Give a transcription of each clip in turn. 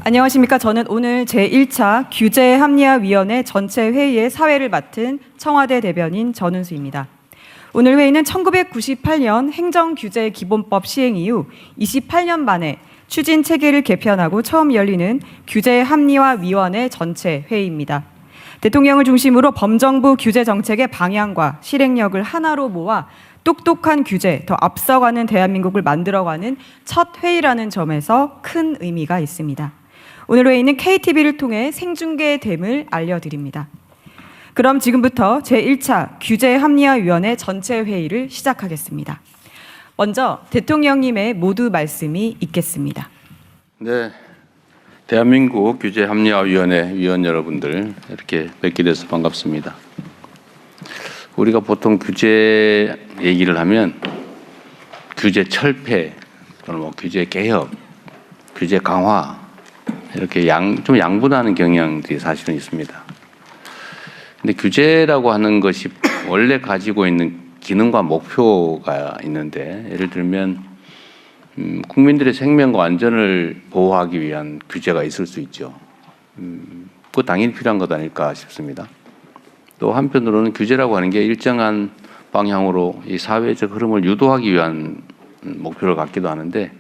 안녕하십니까. 저는 오늘 제1차 규제합리화위원회 전체 회의의 사회를 맡은 청와대 대변인 전은수입니다. 오늘 회의는 1998년 행정규제기본법 시행 이후 28년 만에 추진 체계를 개편하고 처음 열리는 규제합리화위원회 전체 회의입니다. 대통령을 중심으로 범정부 규제 정책의 방향과 실행력을 하나로 모아 똑똑한 규제, 더 앞서가는 대한민국을 만들어가는 첫 회의라는 점에서 큰 의미가 있습니다. 오늘 회의는 KTV를 통해 생중계됨을 알려드립니다. 그럼 지금부터 제1차 규제합리화위원회 전체 회의를 시작하겠습니다. 먼저 대통령님의 모두 말씀이 있겠습니다. 네, 대한민국 규제합리화위원회 위원 여러분들 이렇게 뵙게 돼서 반갑습니다. 우리가 보통 규제 얘기를 하면 규제 철폐 또는 뭐 규제 개혁, 규제 강화 이렇게 좀 양분하는 경향들이 사실은 있습니다. 근데 규제라고 하는 것이 원래 가지고 있는 기능과 목표가 있는데, 예를 들면 국민들의 생명과 안전을 보호하기 위한 규제가 있을 수 있죠. 그거 당연히 필요한 것 아닐까 싶습니다. 또 한편으로는 규제라고 하는 게 일정한 방향으로 이 사회적 흐름을 유도하기 위한 목표를 갖기도 하는데,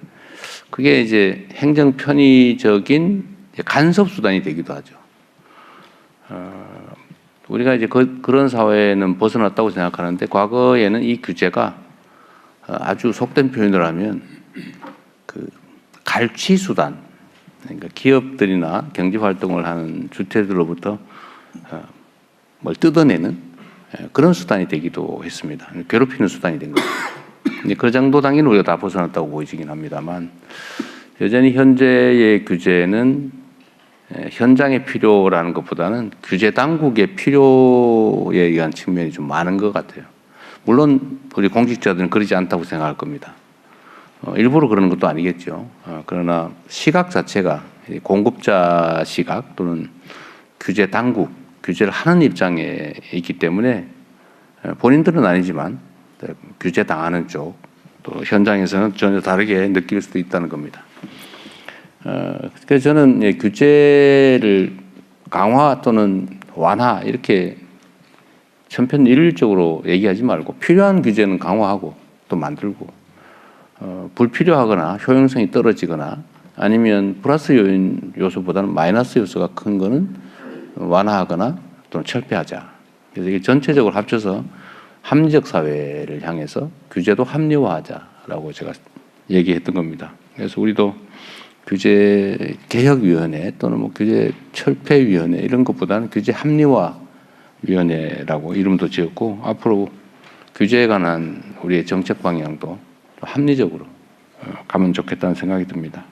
그게 이제 행정 편의적인 간섭 수단이 되기도 하죠. 우리가 이제 그런 사회는 벗어났다고 생각하는데, 과거에는 이 규제가 아주 속된 표현을 하면 그 갈취 수단, 그러니까 기업들이나 경제 활동을 하는 주체들로부터 뭘 뜯어내는 그런 수단이 되기도 했습니다. 괴롭히는 수단이 된 거죠. 그 정도 단계는 우리가 다 벗어났다고 보이긴 합니다만, 여전히 현재의 규제는 현장의 필요라는 것보다는 규제 당국의 필요에 의한 측면이 좀 많은 것 같아요. 물론 우리 공직자들은 그러지 않다고 생각할 겁니다. 일부러 그러는 것도 아니겠죠. 그러나 시각 자체가 공급자 시각 또는 규제 당국, 규제를 하는 입장에 있기 때문에 본인들은 아니지만 규제 당하는 쪽, 또 현장에서는 전혀 다르게 느낄 수도 있다는 겁니다. 그래서 저는 규제를 강화 또는 완화 이렇게 천편일률적으로 얘기하지 말고, 필요한 규제는 강화하고 또 만들고, 불필요하거나 효용성이 떨어지거나 아니면 플러스 요소보다는 마이너스 요소가 큰 거는 완화하거나 또는 철폐하자. 그래서 이게 전체적으로 합쳐서 합리적 사회를 향해서 규제도 합리화하자라고 제가 얘기했던 겁니다. 그래서 우리도 규제 개혁위원회 또는 뭐 규제 철폐위원회 이런 것보다는 규제 합리화위원회라고 이름도 지었고, 앞으로 규제에 관한 우리의 정책 방향도 합리적으로 가면 좋겠다는 생각이 듭니다.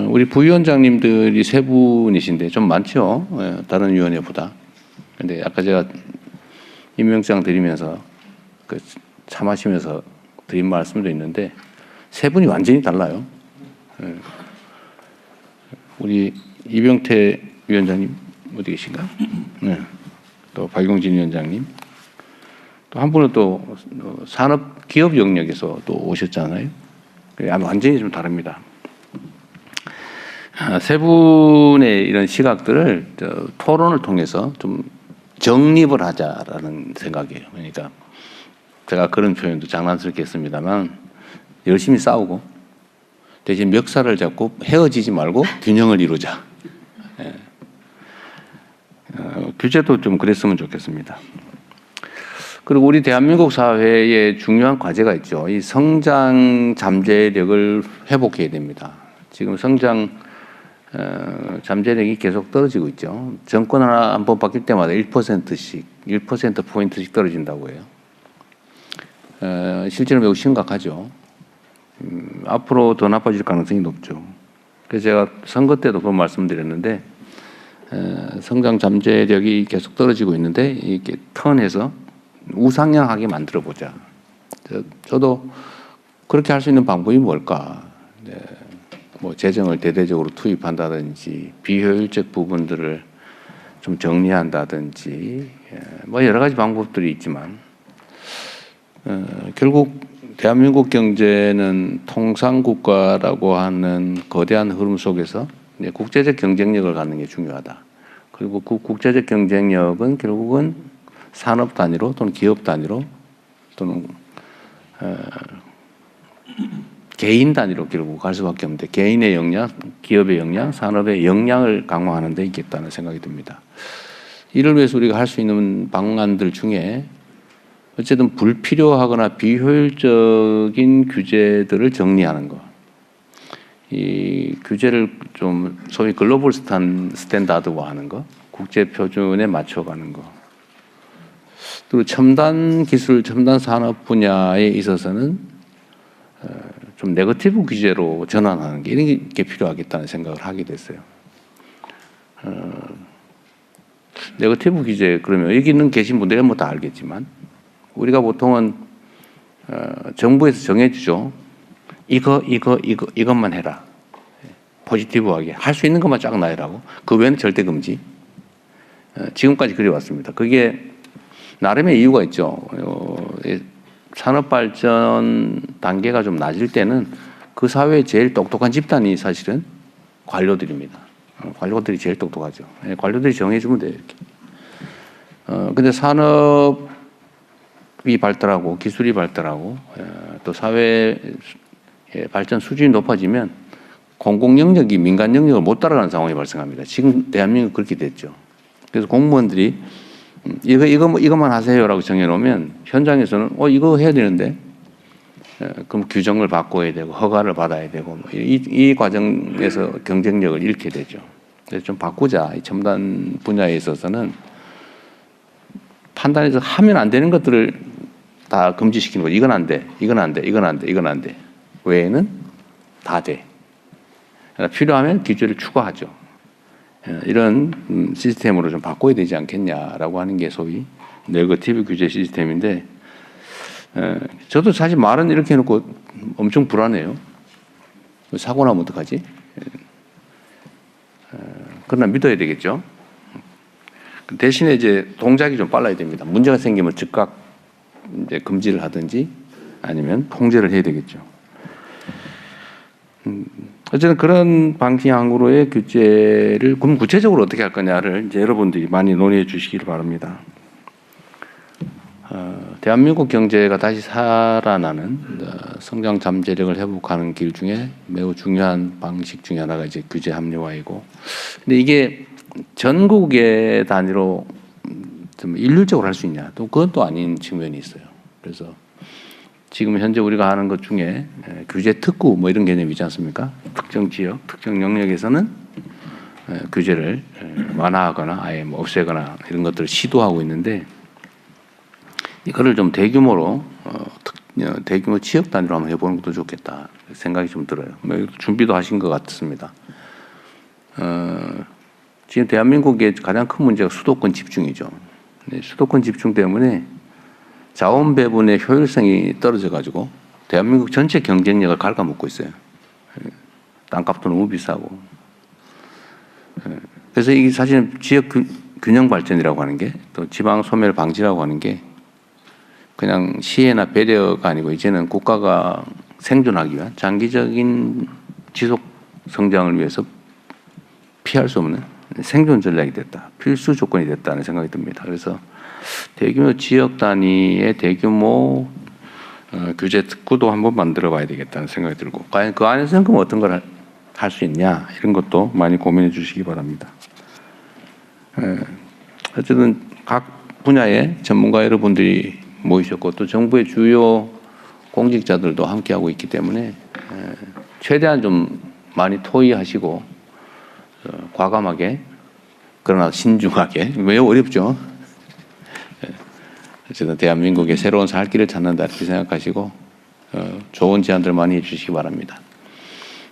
우리 부위원장님들이 세 분이신데 좀 많죠? 다른 위원회보다. 근데 아까 제가 임명장 드리면서 참하시면서 드린 말씀도 있는데, 세 분이 완전히 달라요. 우리 이병태 위원장님 어디 계신가? 네. 또 박용진 위원장님, 또 한 분은 또 산업 기업 영역에서 또 오셨잖아요. 완전히 좀 다릅니다. 세 분의 이런 시각들을 토론을 통해서 좀 정립을 하자라는 생각이에요. 그러니까 제가 그런 표현도 장난스럽게 했습니다만, 열심히 싸우고 대신 멱살을 잡고 헤어지지 말고 균형을 이루자. 규제도 좀 그랬으면 좋겠습니다. 그리고 우리 대한민국 사회에 중요한 과제가 있죠. 이 성장 잠재력을 회복해야 됩니다. 지금 성장 잠재력이 계속 떨어지고 있죠. 정권 하나 한 번 바뀔 때마다 1%씩, 1%포인트씩 떨어진다고 해요. 실제로 매우 심각하죠. 앞으로 더 나빠질 가능성이 높죠. 그래서 제가 선거 때도 그런 말씀드렸는데, 성장 잠재력이 계속 떨어지고 있는데 이렇게 턴해서 우상향하게 만들어 보자. 저도 그렇게 할 수 있는 방법이 뭘까? 뭐 재정을 대대적으로 투입한다든지, 비효율적 부분들을 좀 정리한다든지, 뭐 여러 가지 방법들이 있지만, 결국 대한민국 경제는 통상국가라고 하는 거대한 흐름 속에서 이제 국제적 경쟁력을 갖는 게 중요하다. 그리고 그 국제적 경쟁력은 결국은 산업 단위로 또는 기업 단위로 또는 개인 단위로 결국 갈 수밖에 없는데 개인의 역량, 기업의 역량, 산업의 역량을 강화하는 데 있겠다는 생각이 듭니다. 이를 위해서 우리가 할 수 있는 방안들 중에 어쨌든 불필요하거나 비효율적인 규제들을 정리하는 것. 이 규제를 좀 소위 글로벌 스탠다드화하는 것, 국제 표준에 맞춰가는 것. 그리고 첨단 기술, 첨단 산업 분야에 있어서는 좀 네거티브 규제로 전환하는 게 이런 게 필요하겠다는 생각을 하게 됐어요. 네거티브 규제 그러면 여기 있는 계신 분들은 뭐 다 알겠지만 우리가 보통은 정부에서 정해주죠. 이것만 해라. 포지티브하게 할 수 있는 것만 쫙 나열하고 그 외에는 절대 금지. 지금까지 그래왔습니다. 그게 나름의 이유가 있죠. 산업 발전 단계가 좀 낮을 때는 그 사회에 제일 똑똑한 집단이 사실은 관료들입니다. 관료들이 제일 똑똑하죠. 관료들이 정해주면 돼요. 이렇게. 근데 산업이 발달하고 기술이 발달하고 또 사회 발전 수준이 높아지면 공공 영역이 민간 영역을 못 따라가는 상황이 발생합니다. 지금 대한민국 그렇게 됐죠. 그래서 공무원들이 이것만 하세요라고 정해놓으면 현장에서는 이거 해야 되는데 그럼 규정을 바꿔야 되고 허가를 받아야 되고 이 과정에서 경쟁력을 잃게 되죠. 그래서 좀 바꾸자. 이 첨단 분야에 있어서는 판단해서 하면 안 되는 것들을 다 금지시키는 거죠. 이건 안 돼, 이건 안 돼, 이건 안 돼, 이건 안 돼. 외에는 다 돼. 필요하면 규제를 추가하죠. 이런 시스템으로 좀 바꿔야 되지 않겠냐라고 하는 게 소위 네거티브 규제 시스템인데 저도 사실 말은 이렇게 해놓고 엄청 불안해요. 사고 나면 어떡하지? 그러나 믿어야 되겠죠. 대신에 이제 동작이 좀 빨라야 됩니다. 문제가 생기면 즉각 이제 금지를 하든지 아니면 통제를 해야 되겠죠. 어쨌든 그런 방향으로의 규제를 그럼 구체적으로 어떻게 할 거냐를 이제 여러분들이 많이 논의해 주시기를 바랍니다. 대한민국 경제가 다시 살아나는 성장 잠재력을 회복하는 길 중에 매우 중요한 방식 중에 하나가 이제 규제 합리화이고, 근데 이게 전국의 단위로 좀 일률적으로 할 수 있냐? 또 그건 또 아닌 측면이 있어요. 그래서 지금 현재 우리가 하는 것 중에 규제 특구 뭐 이런 개념이 있지 않습니까? 특정 지역, 특정 영역에서는 규제를 완화하거나 아예 뭐 없애거나 이런 것들을 시도하고 있는데 이거를 좀 대규모로 대규모 지역 단위로 한번 해보는 것도 좋겠다 생각이 좀 들어요. 준비도 하신 것 같습니다. 지금 대한민국의 가장 큰 문제가 수도권 집중이죠. 수도권 집중 때문에 자원 배분의 효율성이 떨어져가지고 대한민국 전체 경쟁력을 갉아먹고 있어요. 땅값도 너무 비싸고. 그래서 이게 사실은 지역 균형 발전이라고 하는 게 또 지방 소멸 방지라고 하는 게 그냥 시혜나 배려가 아니고 이제는 국가가 생존하기 위한 장기적인 지속 성장을 위해서 피할 수 없는 생존 전략이 됐다. 필수 조건이 됐다는 생각이 듭니다. 그래서 대규모 지역 단위의 대규모 규제 특구도 한번 만들어 봐야 되겠다는 생각이 들고 과연 그 안에서는 그럼 어떤 걸 할 수 있냐 이런 것도 많이 고민해 주시기 바랍니다. 어쨌든 각 분야의 전문가 여러분들이 모이셨고 또 정부의 주요 공직자들도 함께하고 있기 때문에 최대한 좀 많이 토의하시고 과감하게 그러나 신중하게 매우 어렵죠. 어쨌든 대한민국의 새로운 살 길을 찾는다 이렇게 생각하시고 좋은 제안들 많이 해주시기 바랍니다.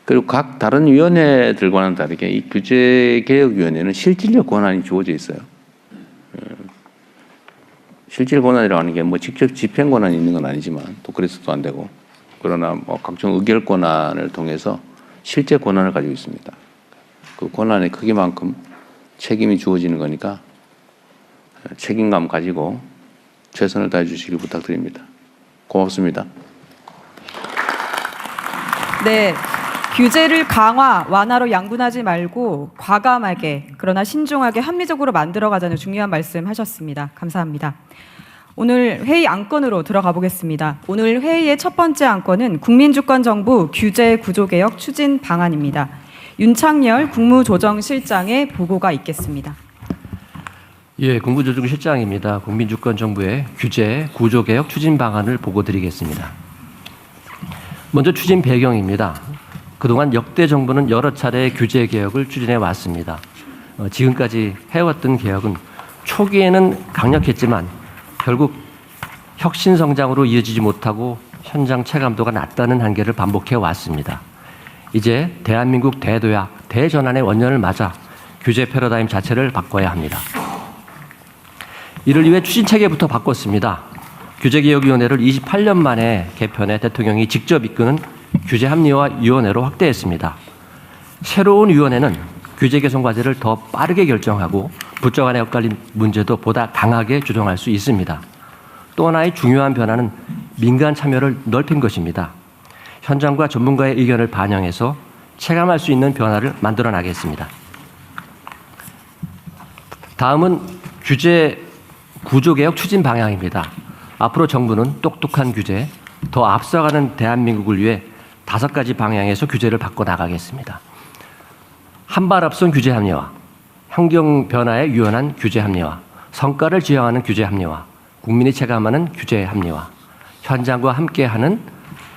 그리고 각 다른 위원회들과는 다르게 이 규제개혁위원회는 실질적 권한이 주어져 있어요. 실질 권한이라고 하는 게 뭐 직접 집행 권한이 있는 건 아니지만 또 그래서도 안 되고 그러나 뭐 각종 의결 권한을 통해서 실제 권한을 가지고 있습니다. 그 권한의 크기만큼 책임이 주어지는 거니까 책임감 가지고 최선을 다해 주시길 부탁드립니다. 고맙습니다. 네, 규제를 강화, 완화로 양분하지 말고 과감하게 그러나 신중하게 합리적으로 만들어가자는 중요한 말씀하셨습니다. 감사합니다. 오늘 회의 안건으로 들어가 보겠습니다. 오늘 회의의 첫 번째 안건은 국민주권정부 규제 구조개혁 추진 방안입니다. 윤창열 국무조정실장의 보고가 있겠습니다. 예, 국무조정실장입니다. 국민주권정부의 규제 구조개혁 추진 방안을 보고드리겠습니다. 먼저 추진 배경입니다. 그동안 역대 정부는 여러 차례 규제 개혁을 추진해 왔습니다. 지금까지 해왔던 개혁은 초기에는 강력했지만 결국 혁신 성장으로 이어지지 못하고 현장 체감도가 낮다는 한계를 반복해 왔습니다. 이제 대한민국 대도약, 대전환의 원년을 맞아 규제 패러다임 자체를 바꿔야 합니다. 이를 위해 추진 체계부터 바꿨습니다. 규제개혁위원회를 28년 만에 개편해 대통령이 직접 이끄는 규제합리화위원회로 확대했습니다. 새로운 위원회는 규제 개선 과제를 더 빠르게 결정하고 부처 간의 엇갈린 문제도 보다 강하게 조정할 수 있습니다. 또 하나의 중요한 변화는 민간 참여를 넓힌 것입니다. 현장과 전문가의 의견을 반영해서 체감할 수 있는 변화를 만들어 나가겠습니다. 다음은 규제 구조개혁 추진 방향입니다. 앞으로 정부는 똑똑한 규제, 더 앞서가는 대한민국을 위해 5가지 방향에서 규제를 바꿔 나가겠습니다. 한 발 앞선 규제 합리화, 환경 변화에 유연한 규제 합리화, 성과를 지향하는 규제 합리화, 국민이 체감하는 규제 합리화, 현장과 함께하는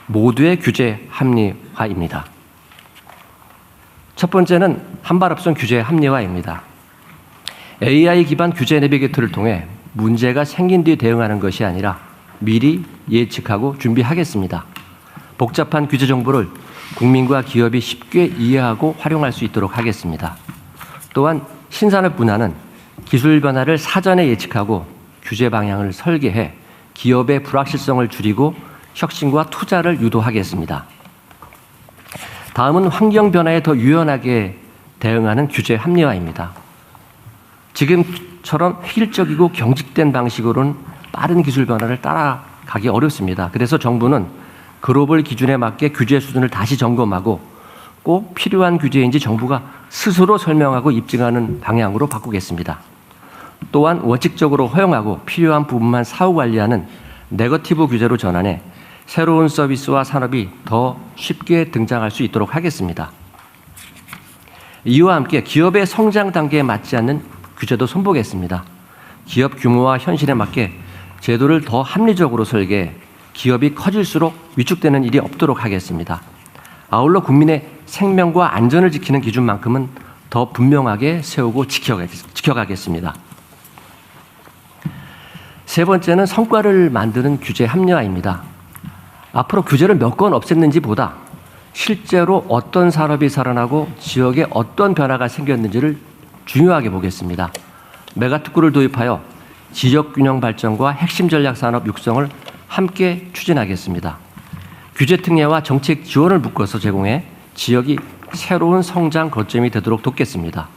모두의 규제 합리화입니다. 첫 번째는 한 발 앞선 규제 합리화입니다. AI 기반 규제 내비게이터를 통해 문제가 생긴 뒤 대응하는 것이 아니라 미리 예측하고 준비하겠습니다. 복잡한 규제 정보를 국민과 기업이 쉽게 이해하고 활용할 수 있도록 하겠습니다. 또한 신산업 분야는 기술 변화를 사전에 예측하고 규제 방향을 설계해 기업의 불확실성을 줄이고 혁신과 투자를 유도하겠습니다. 다음은 환경 변화에 더 유연하게 대응하는 규제 합리화입니다. 지금처럼 획일적이고 경직된 방식으로는 빠른 기술 변화를 따라가기 어렵습니다. 그래서 정부는 글로벌 기준에 맞게 규제 수준을 다시 점검하고 꼭 필요한 규제인지 정부가 스스로 설명하고 입증하는 방향으로 바꾸겠습니다. 또한 원칙적으로 허용하고 필요한 부분만 사후 관리하는 네거티브 규제로 전환해 새로운 서비스와 산업이 더 쉽게 등장할 수 있도록 하겠습니다. 이와 함께 기업의 성장 단계에 맞지 않는 규제도 손보겠습니다. 기업 규모와 현실에 맞게 제도를 더 합리적으로 설계해 기업이 커질수록 위축되는 일이 없도록 하겠습니다. 아울러 국민의 생명과 안전을 지키는 기준만큼은 더 분명하게 세우고 지켜가겠습니다. 세 번째는 성과를 만드는 규제 합리화입니다. 앞으로 규제를 몇 건 없앴는지보다 실제로 어떤 산업이 살아나고 지역에 어떤 변화가 생겼는지를 중요하게 보겠습니다. 메가특구를 도입하여 지역균형 발전과 핵심 전략 산업 육성을 함께 추진하겠습니다. 규제 특례와 정책 지원을 묶어서 제공해 지역이 새로운 성장 거점이 되도록 돕겠습니다.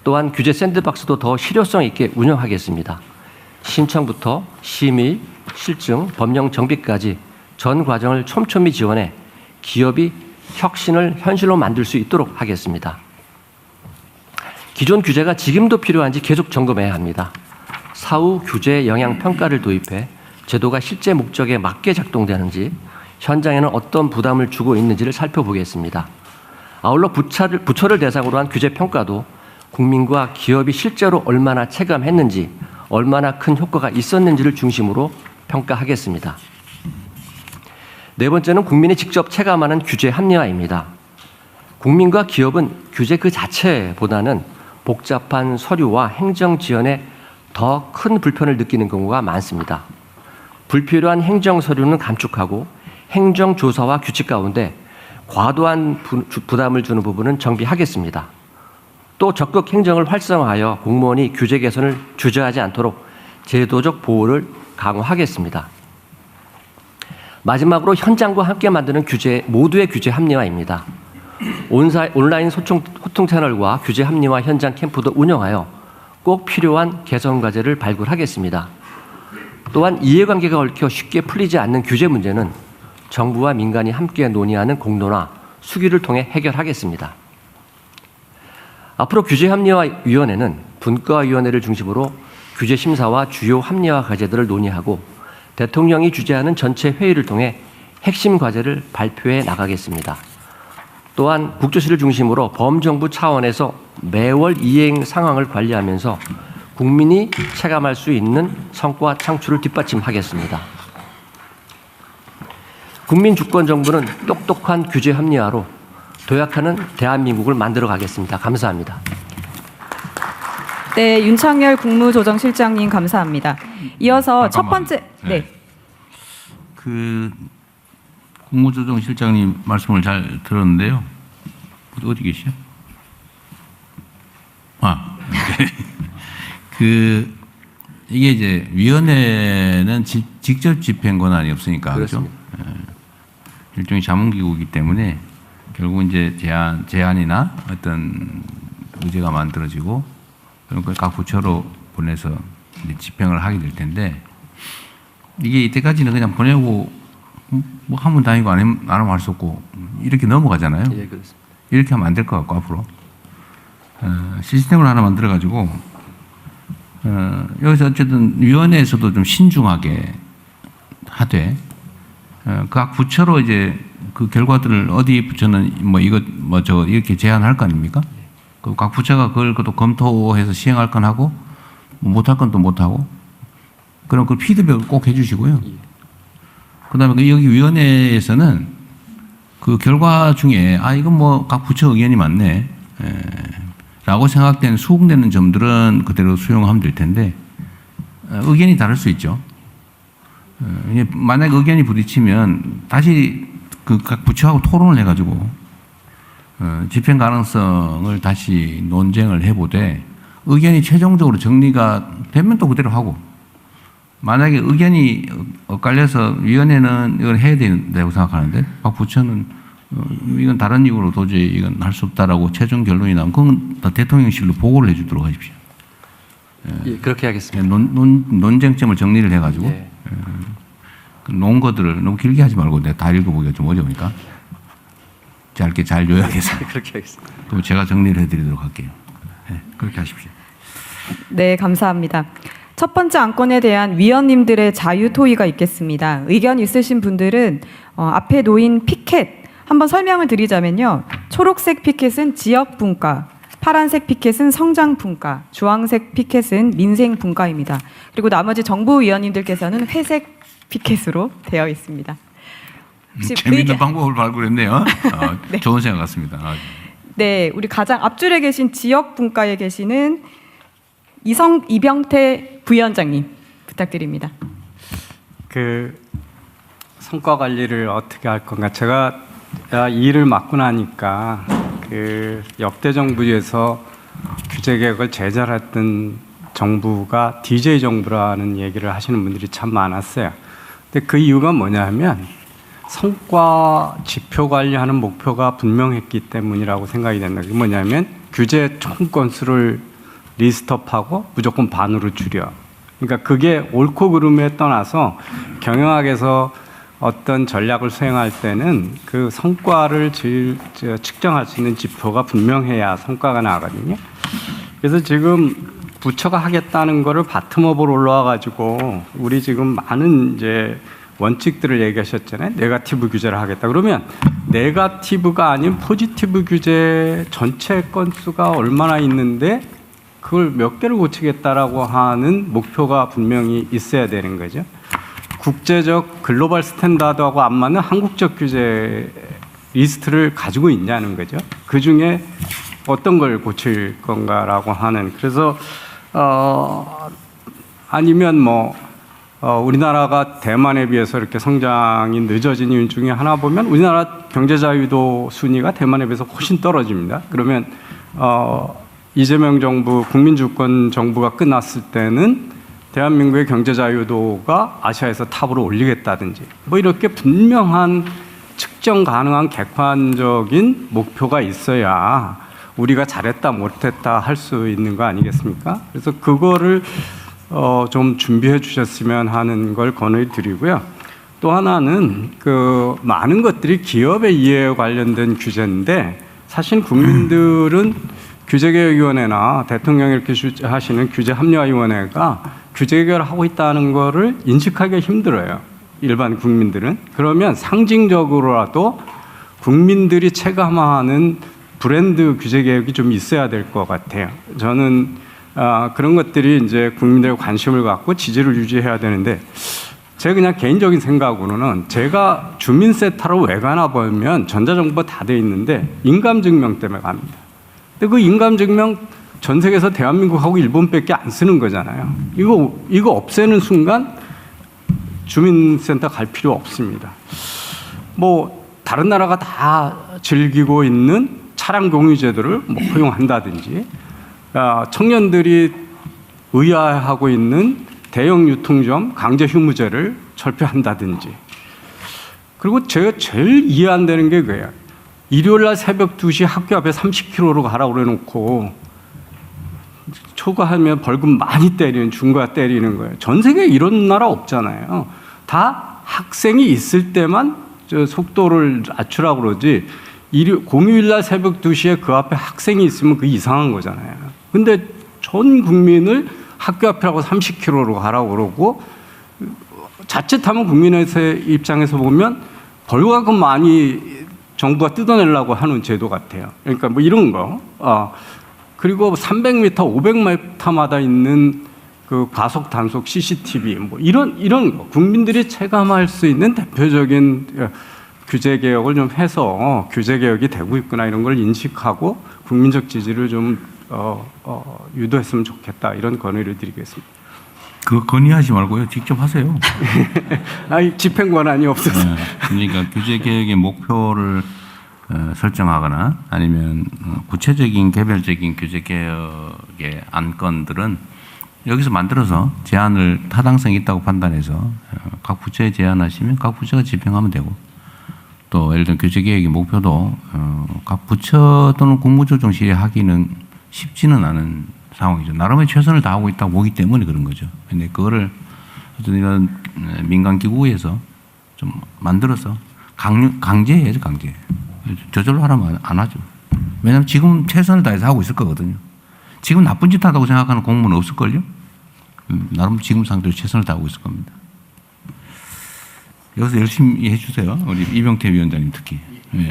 또한 규제 샌드박스도 더 실효성 있게 운영하겠습니다. 신청부터 심의, 실증, 법령 정비까지 전 과정을 촘촘히 지원해 기업이 혁신을 현실로 만들 수 있도록 하겠습니다. 기존 규제가 지금도 필요한지 계속 점검해야 합니다. 사후 규제 영향 평가를 도입해 제도가 실제 목적에 맞게 작동되는지, 현장에는 어떤 부담을 주고 있는지를 살펴보겠습니다. 아울러 부처를 대상으로 한 규제 평가도 국민과 기업이 실제로 얼마나 체감했는지, 얼마나 큰 효과가 있었는지를 중심으로 평가하겠습니다. 네 번째는 국민이 직접 체감하는 규제 합리화입니다. 국민과 기업은 규제 그 자체보다는 복잡한 서류와 행정 지연에 더 큰 불편을 느끼는 경우가 많습니다. 불필요한 행정 서류는 감축하고 행정 조사와 규칙 가운데 과도한 부담을 주는 부분은 정비하겠습니다. 또 적극 행정을 활성화하여 공무원이 규제 개선을 주저하지 않도록 제도적 보호를 강화하겠습니다. 마지막으로 현장과 함께 만드는 모두의 규제 합리화입니다. 온라인 소통 채널과 규제 합리화 현장 캠프도 운영하여 꼭 필요한 개선 과제를 발굴하겠습니다. 또한 이해관계가 얽혀 쉽게 풀리지 않는 규제 문제는 정부와 민간이 함께 논의하는 공론화, 수기를 통해 해결하겠습니다. 앞으로 규제합리화위원회는 분과위원회를 중심으로 규제 심사와 주요 합리화 과제들을 논의하고 대통령이 주재하는 전체 회의를 통해 핵심 과제를 발표해 나가겠습니다. 또한 국조실을 중심으로 범정부 차원에서 매월 이행 상황을 관리하면서 국민이 체감할 수 있는 성과 창출을 뒷받침하겠습니다. 국민주권정부는 똑똑한 규제 합리화로 도약하는 대한민국을 만들어 가겠습니다. 감사합니다. 네, 윤창열 국무조정실장님 감사합니다. 이어서 첫 번째 그 국무조정실장님 말씀을 잘 들었는데요. 어디 계시죠? 이게 이제 위원회는 직접 집행 권한이 없으니까 그렇죠. 일종의 자문기구이기 때문에 결국 이제 제안이나 어떤 의제가 만들어지고 그런 걸 각 부처로 보내서 이제 집행을 하게 될 텐데 이게 이때까지는 그냥 보내고 뭐 하면 다니고 안 하면 할 수 없고 이렇게 넘어가잖아요. 예, 그렇습니다. 이렇게 하면 안 될 것 같고 앞으로 시스템을 하나 만들어 가지고 여기서 어쨌든 위원회에서도 좀 신중하게 하되 각 부처로 이제 그 결과들을 어디 부처는 이렇게 제안할 거 아닙니까? 각 부처가 그걸 또 검토해서 시행할 건 하고 못할 건 또 못하고 그럼 그 피드백을 꼭 해주시고요. 그다음에 여기 위원회에서는 그 결과 중에 이건 뭐 각 부처 의견이 많네 라고 생각되는 수긍되는 점들은 그대로 수용하면 될 텐데 의견이 다를 수 있죠. 만약 의견이 부딪히면 다시 그 각 부처하고 토론을 해가지고 집행 가능성을 다시 논쟁을 해보되 의견이 최종적으로 정리가 되면 또 그대로 하고 만약에 의견이 엇갈려서 위원회는 이걸 해야 된다고 생각하는데 각 부처는 이건 다른 이유로 도저히 이건 할 수 없다라고 최종 결론이 나면 그건 대통령실로 보고를 해주도록 하십시오. 예, 그렇게 하겠습니다. 논쟁점을 정리를 해가지고 예. 그 논거들을 너무 길게 하지 말고 내가 다 읽어보기가 좀 어려우니까 짧게 잘 요약해서 그렇게 하겠습니다. 그럼 제가 정리를 해드리도록 할게요. 네, 그렇게 하십시오. 네, 감사합니다. 첫 번째 안건에 대한 위원님들의 자유 토의가 있겠습니다. 의견 있으신 분들은 앞에 놓인 피켓 한번 설명을 드리자면요. 초록색 피켓은 지역 분과, 파란색 피켓은 성장 분과, 주황색 피켓은 민생 분과입니다. 그리고 나머지 정부 위원님들께서는 회색 피켓으로 되어 있습니다. 재미있는 방법을 발굴했네요. 네. 좋은 생각 같습니다. 네, 우리 가장 앞줄에 계신 지역 분과에 계시는 이병태 부위원장님 부탁드립니다. 그 성과 관리를 어떻게 할 건가? 제가 이 일을 맡고 나니까 그 역대 정부에서 규제 개혁을 제잘했던 정부가 DJ 정부라는 얘기를 하시는 분들이 참 많았어요. 근데 그 이유가 뭐냐면 성과 지표 관리하는 목표가 분명했기 때문이라고 생각이 된다. 그게 뭐냐면 규제 총 건수를 리스트업하고 무조건 반으로 줄여. 그러니까 그게 옳고 그름에 떠나서 경영학에서 어떤 전략을 수행할 때는 그 성과를 측정할 수 있는 지표가 분명해야 성과가 나거든요. 그래서 지금 부처가 하겠다는 거를 바텀업으로 올라와 가지고 우리 지금 많은 이제 원칙들을 얘기하셨잖아요. 네거티브 규제를 하겠다. 그러면 네거티브가 아닌 포지티브 규제 전체 건수가 얼마나 있는데 그걸 몇 개를 고치겠다라고 하는 목표가 분명히 있어야 되는 거죠. 국제적 글로벌 스탠다드하고 안 맞는 한국적 규제 리스트를 가지고 있냐는 거죠. 그 중에 어떤 걸 고칠 건가라고 하는. 그래서 아니면 우리나라가 대만에 비해서 이렇게 성장이 늦어진 이유 중에 하나 보면 우리나라 경제 자유도 순위가 대만에 비해서 훨씬 떨어집니다. 그러면 이재명 정부 국민주권 정부가 끝났을 때는 대한민국의 경제 자유도가 아시아에서 탑으로 올리겠다든지 이렇게 분명한 측정 가능한 객관적인 목표가 있어야 우리가 잘했다 못했다 할 수 있는 거 아니겠습니까? 그래서 그거를 좀 준비해 주셨으면 하는 걸 권유드리고요. 또 하나는 그 많은 것들이 기업의 이해에 관련된 규제인데 사실 국민들은 규제개혁위원회나 대통령이 이렇게 하시는 규제합리화위원회가 규제개혁을 하고 있다는 거를 인식하기가 힘들어요. 일반 국민들은. 그러면 상징적으로라도 국민들이 체감하는 브랜드 규제개혁이 좀 있어야 될 것 같아요. 저는 그런 것들이 이제 국민들의 관심을 갖고 지지를 유지해야 되는데 제가 그냥 개인적인 생각으로는 제가 주민센터로 왜 가나 보면 전자정보가 다 돼 있는데 인감증명 때문에 갑니다. 근데 그 인감증명 전 세계에서 대한민국하고 일본밖에 안 쓰는 거잖아요. 이거 없애는 순간 주민센터 갈 필요 없습니다. 뭐 다른 나라가 다 즐기고 있는 차량 공유 제도를 뭐 허용한다든지 청년들이 의아해하고 있는 대형 유통점 강제 휴무제를 철폐한다든지 그리고 제가 제일 이해 안 되는 게 그거예요. 일요일 날 새벽 2시 학교 앞에 30km로 가라고 그래놓고 초과하면 벌금 많이 때리는 중과 때리는 거예요. 전 세계에 이런 나라 없잖아요. 다 학생이 있을 때만 속도를 낮추라고 그러지 공휴일 날 새벽 2시에 그 앞에 학생이 있으면 그 이상한 거잖아요. 근데 전 국민을 학교 앞이라고 30km로 가라고 그러고 자칫하면 국민의 입장에서 보면 벌금 많이 정부가 뜯어내려고 하는 제도 같아요. 그러니까 뭐 이런 거. 그리고 300m, 500m마다 있는 그 과속 단속 CCTV 뭐 이런 거. 국민들이 체감할 수 있는 대표적인 규제 개혁을 좀 해서 규제 개혁이 되고 있구나 이런 걸 인식하고 국민적 지지를 좀 유도했으면 좋겠다 이런 건의를 드리겠습니다. 그 건의하지 말고요. 직접 하세요. 집행 권한이 없어서. 네. 그러니까 규제 개혁의 목표를 설정하거나 아니면 구체적인 개별적인 규제 개혁의 안건들은 여기서 만들어서 제안을 타당성이 있다고 판단해서 각 부처에 제안하시면 각 부처가 집행하면 되고 또 예를 들면 규제 개혁의 목표도 각 부처 또는 국무조정실이 하기는 쉽지는 않은 상황이죠. 나름의 최선을 다하고 있다고 보기 때문에 그런 거죠. 근데 그거를 어떤 이런 민간 기구에서 좀 만들어서 강제해야죠, 강제. 저절로 하라면 안 하죠. 왜냐하면 지금 최선을 다해서 하고 있을 거거든요. 지금 나쁜 짓 하다고 생각하는 공무원은 없을걸요? 나름 지금 상태로 최선을 다하고 있을 겁니다. 여기서 열심히 해주세요. 우리 이병태 위원장님 특히. 네.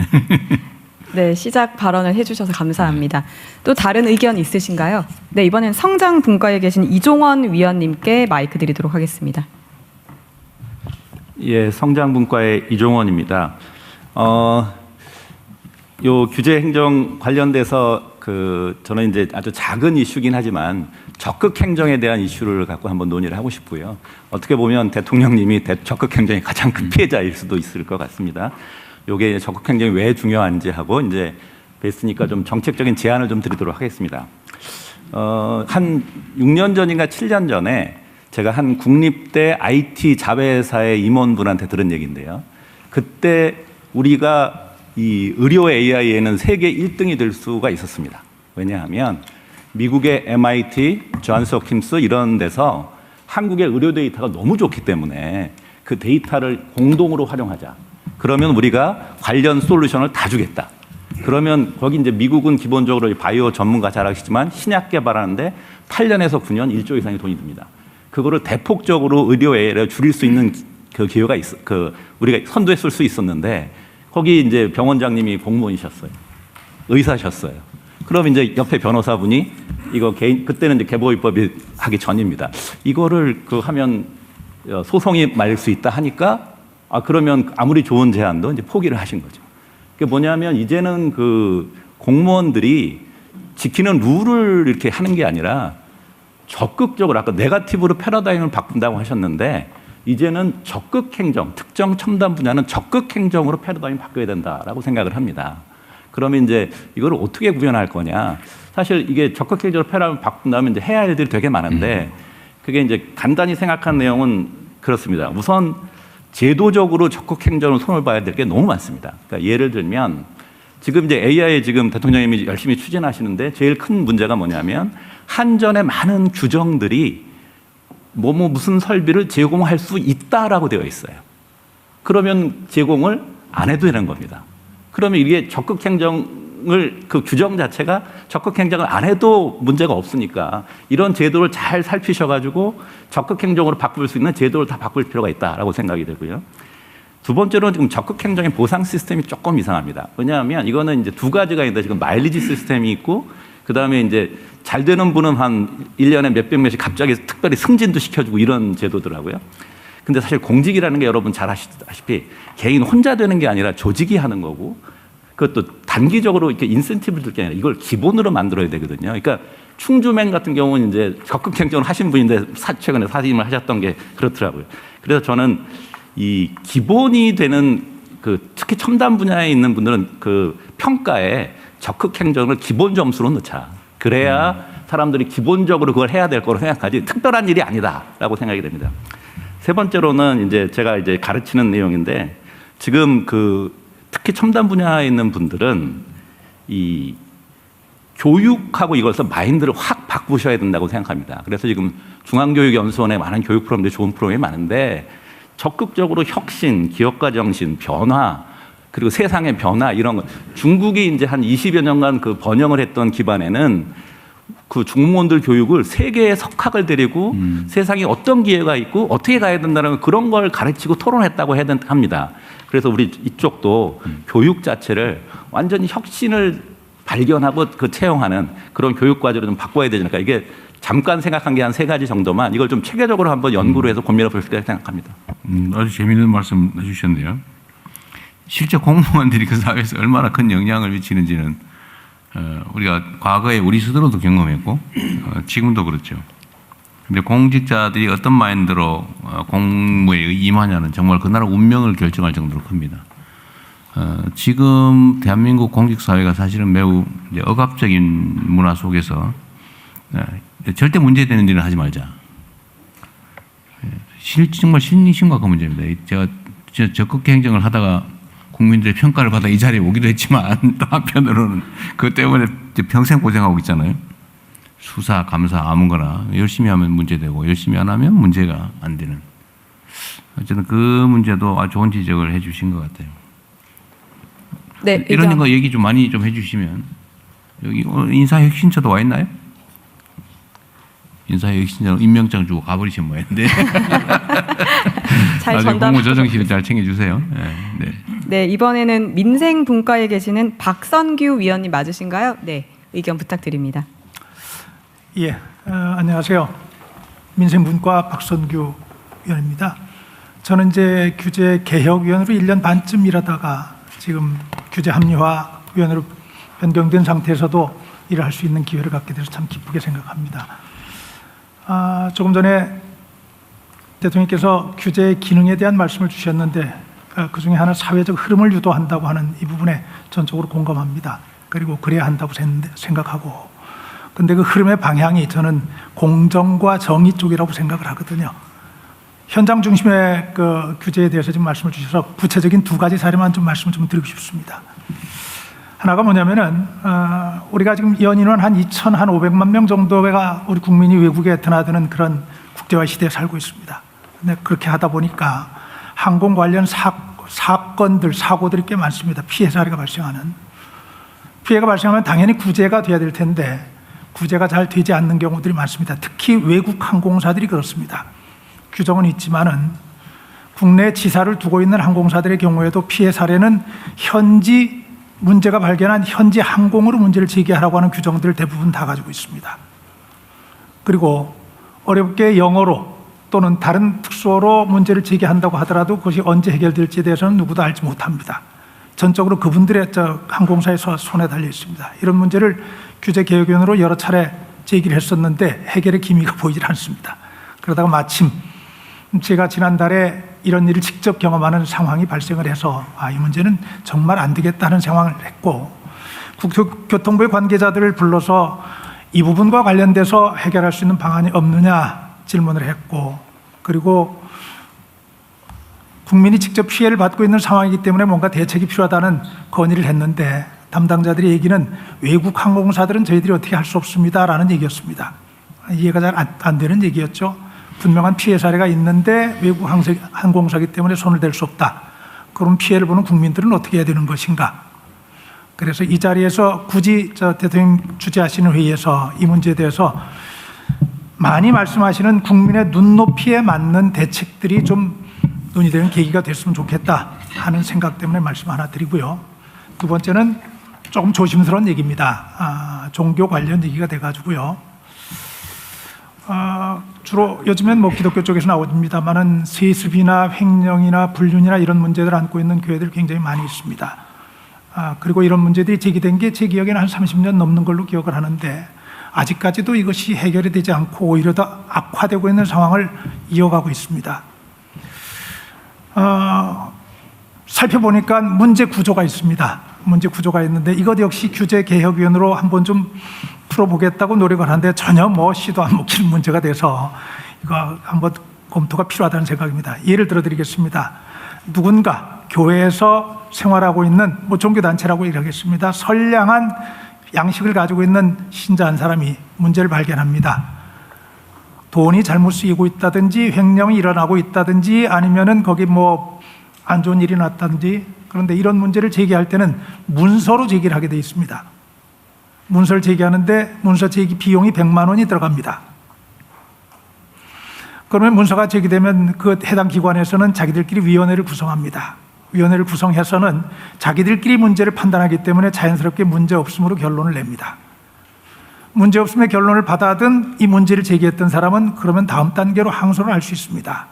네, 시작 발언을 해주셔서 감사합니다. 또 다른 의견 있으신가요? 네, 이번엔 성장분과에 계신 이종원 위원님께 마이크 드리도록 하겠습니다. 예, 성장분과의 이종원입니다. 요 규제 행정 관련돼서 저는 이제 아주 작은 이슈긴 하지만 적극 행정에 대한 이슈를 갖고 한번 논의를 하고 싶고요. 어떻게 보면 대통령님이 적극 행정의 가장 큰 피해자일 수도 있을 것 같습니다. 요게 적극 행정이 왜 중요한지 하고 이제 뵀으니까 좀 정책적인 제안을 좀 드리도록 하겠습니다. 한 6년 전인가 7년 전에 제가 한 국립대 IT 자회사의 임원분한테 들은 얘기인데요. 그때 우리가 이 의료 AI에는 세계 1등이 될 수가 있었습니다. 왜냐하면 미국의 MIT, 존스 홉킨스 이런 데서 한국의 의료 데이터가 너무 좋기 때문에 그 데이터를 공동으로 활용하자. 그러면 우리가 관련 솔루션을 다 주겠다. 그러면 거기 이제 미국은 기본적으로 바이오 전문가 잘 아시지만 신약 개발하는데 8년에서 9년 1조 이상의 돈이 듭니다. 그거를 대폭적으로 의료 AI를 줄일 수 있는 그 기회가 우리가 선도했을 수 있었는데 거기 이제 병원장님이 공무원이셨어요. 의사셨어요. 그럼 이제 옆에 변호사분이 이거 그때는 이제 개보입법이 하기 전입니다. 이거를 하면 소송이 말릴 수 있다 하니까 그러면 아무리 좋은 제안도 이제 포기를 하신 거죠. 그게 뭐냐면 이제는 공무원들이 지키는 룰을 이렇게 하는 게 아니라 적극적으로 아까 네거티브로 패러다임을 바꾼다고 하셨는데 이제는 적극 행정, 특정 첨단 분야는 적극 행정으로 패러다임을 바꿔야 된다라고 생각을 합니다. 그러면 이제 이걸 어떻게 구현할 거냐? 사실 이게 적극 행정으로 패러다임을 바꾼다면 이제 해야 할 일들이 되게 많은데 그게 이제 간단히 생각한 내용은 그렇습니다. 우선 제도적으로 적극 행정으로 손을 봐야 될 게 너무 많습니다. 그러니까 예를 들면 지금 이제 AI 지금 대통령님이 열심히 추진하시는데 제일 큰 문제가 뭐냐면 한전의 많은 규정들이 무슨 설비를 제공할 수 있다라고 되어 있어요. 그러면 제공을 안 해도 되는 겁니다. 그러면 이게 적극 행정을 그 규정 자체가 적극 행정을 안 해도 문제가 없으니까 이런 제도를 잘 살피셔가지고 적극 행정으로 바꿀 수 있는 제도를 다 바꿀 필요가 있다라고 생각이 되고요. 두 번째로는 지금 적극 행정의 보상 시스템이 조금 이상합니다. 왜냐하면 이거는 이제 두 가지가 있는데 지금 마일리지 시스템이 있고 그 다음에 이제 잘 되는 분은 한 1년에 몇백 명씩 갑자기 특별히 승진도 시켜주고 이런 제도더라고요. 근데 사실 공직이라는 게 여러분 잘 아시다시피 개인 혼자 되는 게 아니라 조직이 하는 거고 그것도 단기적으로 이렇게 인센티브를 줄 게 아니라 이걸 기본으로 만들어야 되거든요. 그러니까 충주맹 같은 경우는 이제 적극 행정을 하신 분인데 최근에 사임을 하셨던 게 그렇더라고요. 그래서 저는 이 기본이 되는 그 특히 첨단 분야에 있는 분들은 그 평가에 적극 행정을 기본 점수로 넣자. 그래야 사람들이 기본적으로 그걸 해야 될 거로 생각하지 특별한 일이 아니다라고 생각이 됩니다. 세 번째로는 이제 제가 이제 가르치는 내용인데 지금 그 특히 첨단 분야에 있는 분들은 이 교육하고 이것을 마인드를 확 바꾸셔야 된다고 생각합니다. 그래서 지금 중앙교육연수원에 많은 교육 프로그램들이 좋은 프로그램이 많은데 적극적으로 혁신, 기업가 정신, 변화 그리고 세상의 변화 이런 거 중국이 이제 한 20여 년간 그 번영을 했던 기반에는 그 중무원들 교육을 세계의 석학을 데리고 세상에 어떤 기회가 있고 어떻게 가야 된다는 그런 걸 가르치고 토론했다고 해야 합니다. 그래서 우리 이쪽도 교육 자체를 완전히 혁신을 발견하고 그 채용하는 그런 교육 과제로 좀 바꿔야 되지 않을까. 이게 잠깐 생각한 게 한 3가지 정도만 이걸 좀 체계적으로 한번 연구를 해서 고민해 볼 수 있다고 생각합니다. 아주 재미있는 말씀 해주셨네요. 실제 공무원들이 그 사회에서 얼마나 큰 영향을 미치는지는 우리가 과거에 우리 스스로도 경험했고 지금도 그렇죠. 근데 공직자들이 어떤 마인드로 공무에 임하냐는 정말 그 나라 운명을 결정할 정도로 큽니다. 지금 대한민국 공직사회가 사실은 매우 이제 억압적인 문화 속에서 절대 문제되는 일은 하지 말자. 정말 심각한 문제입니다. 제가 적극 행정을 하다가 국민들의 평가를 받아 이 자리에 오기도 했지만 또 한편으로는 그것 때문에 평생 고생하고 있잖아요. 수사, 감사 아무거나 열심히 하면 문제되고 열심히 안 하면 문제가 안 되는. 어쨌든 그 문제도 아주 좋은 지적을 해 주신 것 같아요. 네, 이런 거 얘기 좀 많이 좀 해주시면. 여기 인사혁신처도 와 있나요? 인사혁신처는 임명장 주고 가버리신 모양인데. 잘 나중에 전달. 국무조정실을 잘 챙겨주세요. 네. 네, 이번에는 민생분과에 계시는 박선규 위원님 맞으신가요? 네, 의견 부탁드립니다. 예, 안녕하세요. 민생분과 박선규 위원입니다. 저는 이제 규제 개혁위원으로 1년 반쯤 일하다가 지금 규제 합리화 위원으로 변경된 상태에서도 일을 할 수 있는 기회를 갖게 돼서 참 기쁘게 생각합니다. 조금 전에 대통령께서 규제의 기능에 대한 말씀을 주셨는데 그 중에 하나 사회적 흐름을 유도한다고 하는 이 부분에 전적으로 공감합니다. 그리고 그래야 한다고 생각하고, 근데 그 흐름의 방향이 저는 공정과 정의 쪽이라고 생각을 하거든요. 현장 중심의 그 규제에 대해서 지금 말씀을 주셔서 구체적인 2가지 사례만 좀 말씀을 좀 드리고 싶습니다. 하나가 뭐냐면은 우리가 지금 연인원 한 2,500만 명 정도가 우리 국민이 외국에 드나드는 그런 국제화 시대에 살고 있습니다. 근데 그렇게 하다 보니까 항공 관련 사건들, 사고들이 꽤 많습니다. 피해 사례가 발생하는. 피해가 발생하면 당연히 구제가 돼야 될 텐데 구제가 잘 되지 않는 경우들이 많습니다. 특히 외국 항공사들이 그렇습니다. 규정은 있지만은 국내 지사를 두고 있는 항공사들의 경우에도 피해 사례는 현지 문제가 발견한 현지 항공으로 문제를 제기하라고 하는 규정들을 대부분 다 가지고 있습니다. 그리고 어렵게 영어로 또는 다른 특수어로 문제를 제기한다고 하더라도 그것이 언제 해결될지에 대해서는 누구도 알지 못합니다. 전적으로 그분들의 항공사의 손에 달려 있습니다. 이런 문제를 규제개혁위원으로 여러 차례 제기를 했었는데 해결의 기미가 보이질 않습니다. 그러다가 마침 제가 지난달에 이런 일을 직접 경험하는 상황이 발생을 해서 이 문제는 정말 안 되겠다는 상황을 했고, 국토교통부의 관계자들을 불러서 이 부분과 관련돼서 해결할 수 있는 방안이 없느냐 질문을 했고, 그리고 국민이 직접 피해를 받고 있는 상황이기 때문에 뭔가 대책이 필요하다는 건의를 했는데 담당자들의 얘기는 외국 항공사들은 저희들이 어떻게 할 수 없습니다라는 얘기였습니다. 이해가 잘 안 되는 얘기였죠. 분명한 피해 사례가 있는데 외국 항공사이기 때문에 손을 댈 수 없다. 그런 피해를 보는 국민들은 어떻게 해야 되는 것인가. 그래서 이 자리에서 굳이 대통령 주재하시는 회의에서 이 문제에 대해서 많이 말씀하시는 국민의 눈높이에 맞는 대책들이 좀 논의되는 계기가 됐으면 좋겠다 하는 생각 때문에 말씀 하나 드리고요. 두 번째는 조금 조심스러운 얘기입니다. 종교 관련 얘기가 돼가지고요. 주로 요즘엔 뭐 기독교 쪽에서 나옵니다만은 세습이나 횡령이나 불륜이나 이런 문제들을 안고 있는 교회들 굉장히 많이 있습니다. 그리고 이런 문제들이 제기된 게 제 기억에는 한 30년 넘는 걸로 기억을 하는데 아직까지도 이것이 해결이 되지 않고 오히려 더 악화되고 있는 상황을 이어가고 있습니다. 살펴보니까 문제 구조가 있습니다. 문제 구조가 있는데 이것 역시 규제개혁위원으로 한번 좀 풀어보겠다고 노력을 하는데 전혀 뭐 시도 안 먹히는 문제가 돼서 이거 한번 검토가 필요하다는 생각입니다. 예를 들어 드리겠습니다. 누군가 교회에서 생활하고 있는 뭐 종교단체라고 얘기하겠습니다. 선량한 양식을 가지고 있는 신자 한 사람이 문제를 발견합니다. 돈이 잘못 쓰이고 있다든지 횡령이 일어나고 있다든지 아니면은 거기 뭐 안 좋은 일이 났다든지 그런데 이런 문제를 제기할 때는 문서로 제기를 하게 되어 있습니다. 문서를 제기하는데 문서 제기 비용이 100만 원이 들어갑니다. 그러면 문서가 제기되면 그 해당 기관에서는 자기들끼리 위원회를 구성합니다. 위원회를 구성해서는 자기들끼리 문제를 판단하기 때문에 자연스럽게 문제 없음으로 결론을 냅니다. 문제 없음의 결론을 받아든 이 문제를 제기했던 사람은 그러면 다음 단계로 항소를 할 수 있습니다.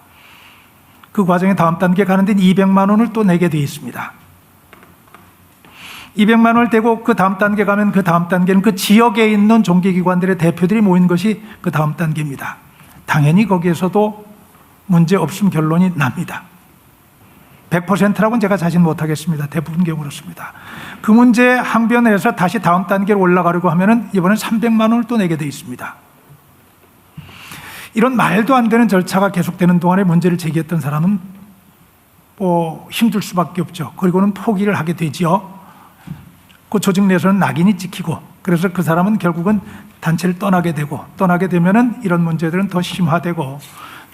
그 과정에 다음 단계 가는 데는 200만 원을 또 내게 되어 있습니다. 200만 원을 대고 그 다음 단계 가면 그 다음 단계는 그 지역에 있는 종교기관들의 대표들이 모인 것이 그 다음 단계입니다. 당연히 거기에서도 문제 없음 결론이 납니다. 100%라고는 제가 자신 못하겠습니다. 대부분 경우 그렇습니다. 그 문제 항변해서 다시 다음 단계로 올라가려고 하면은 이번엔 300만 원을 또 내게 되어 있습니다. 이런 말도 안 되는 절차가 계속되는 동안에 문제를 제기했던 사람은 뭐 힘들 수밖에 없죠. 그리고는 포기를 하게 되지요. 그 조직 내에서는 낙인이 찍히고 그래서 그 사람은 결국은 단체를 떠나게 되고 떠나게 되면은 이런 문제들은 더 심화되고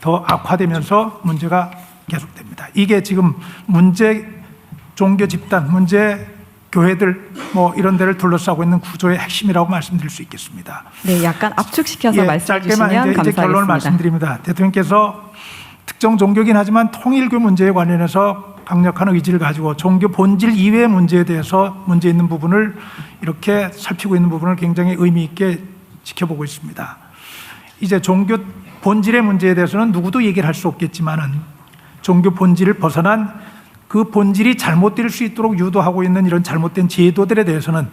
더 악화되면서 문제가 계속됩니다. 이게 지금 문제 종교 집단, 문제 교회들 뭐 이런 데를 둘러싸고 있는 구조의 핵심이라고 말씀드릴 수 있겠습니다. 네, 약간 압축시켜서 말씀해 주시면 짧게만 이제 감사하겠습니다. 결론을 말씀드립니다. 대통령께서 특정 종교긴 하지만 통일교 문제에 관련해서 강력한 의지를 가지고 종교 본질 이외의 문제에 대해서 문제 있는 부분을 이렇게 살피고 있는 부분을 굉장히 의미 있게 지켜보고 있습니다. 이제 종교 본질의 문제에 대해서는 누구도 얘기를 할 수 없겠지만은 종교 본질을 벗어난 그 본질이 잘못될 수 있도록 유도하고 있는 이런 잘못된 제도들에 대해서는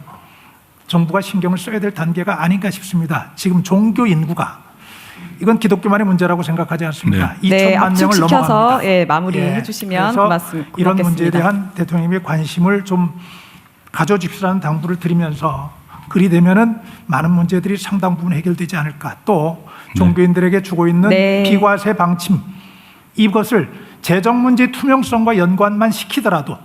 정부가 신경을 써야 될 단계가 아닌가 싶습니다. 지금 종교 인구가 이건 기독교만의 문제라고 생각하지 않습니다. 네, 2천만 명을 압축시켜서 넘어갑니다. 마무리해 주시면 그래서 고맙습니다. 이런 문제에 대한 대통령님의 관심을 좀 가져주시라는 당부를 드리면서 그리 되면은 많은 문제들이 상당 부분 해결되지 않을까. 또 종교인들에게 주고 있는 비과세 방침 이것을 재정 문제 투명성과 연관만 시키더라도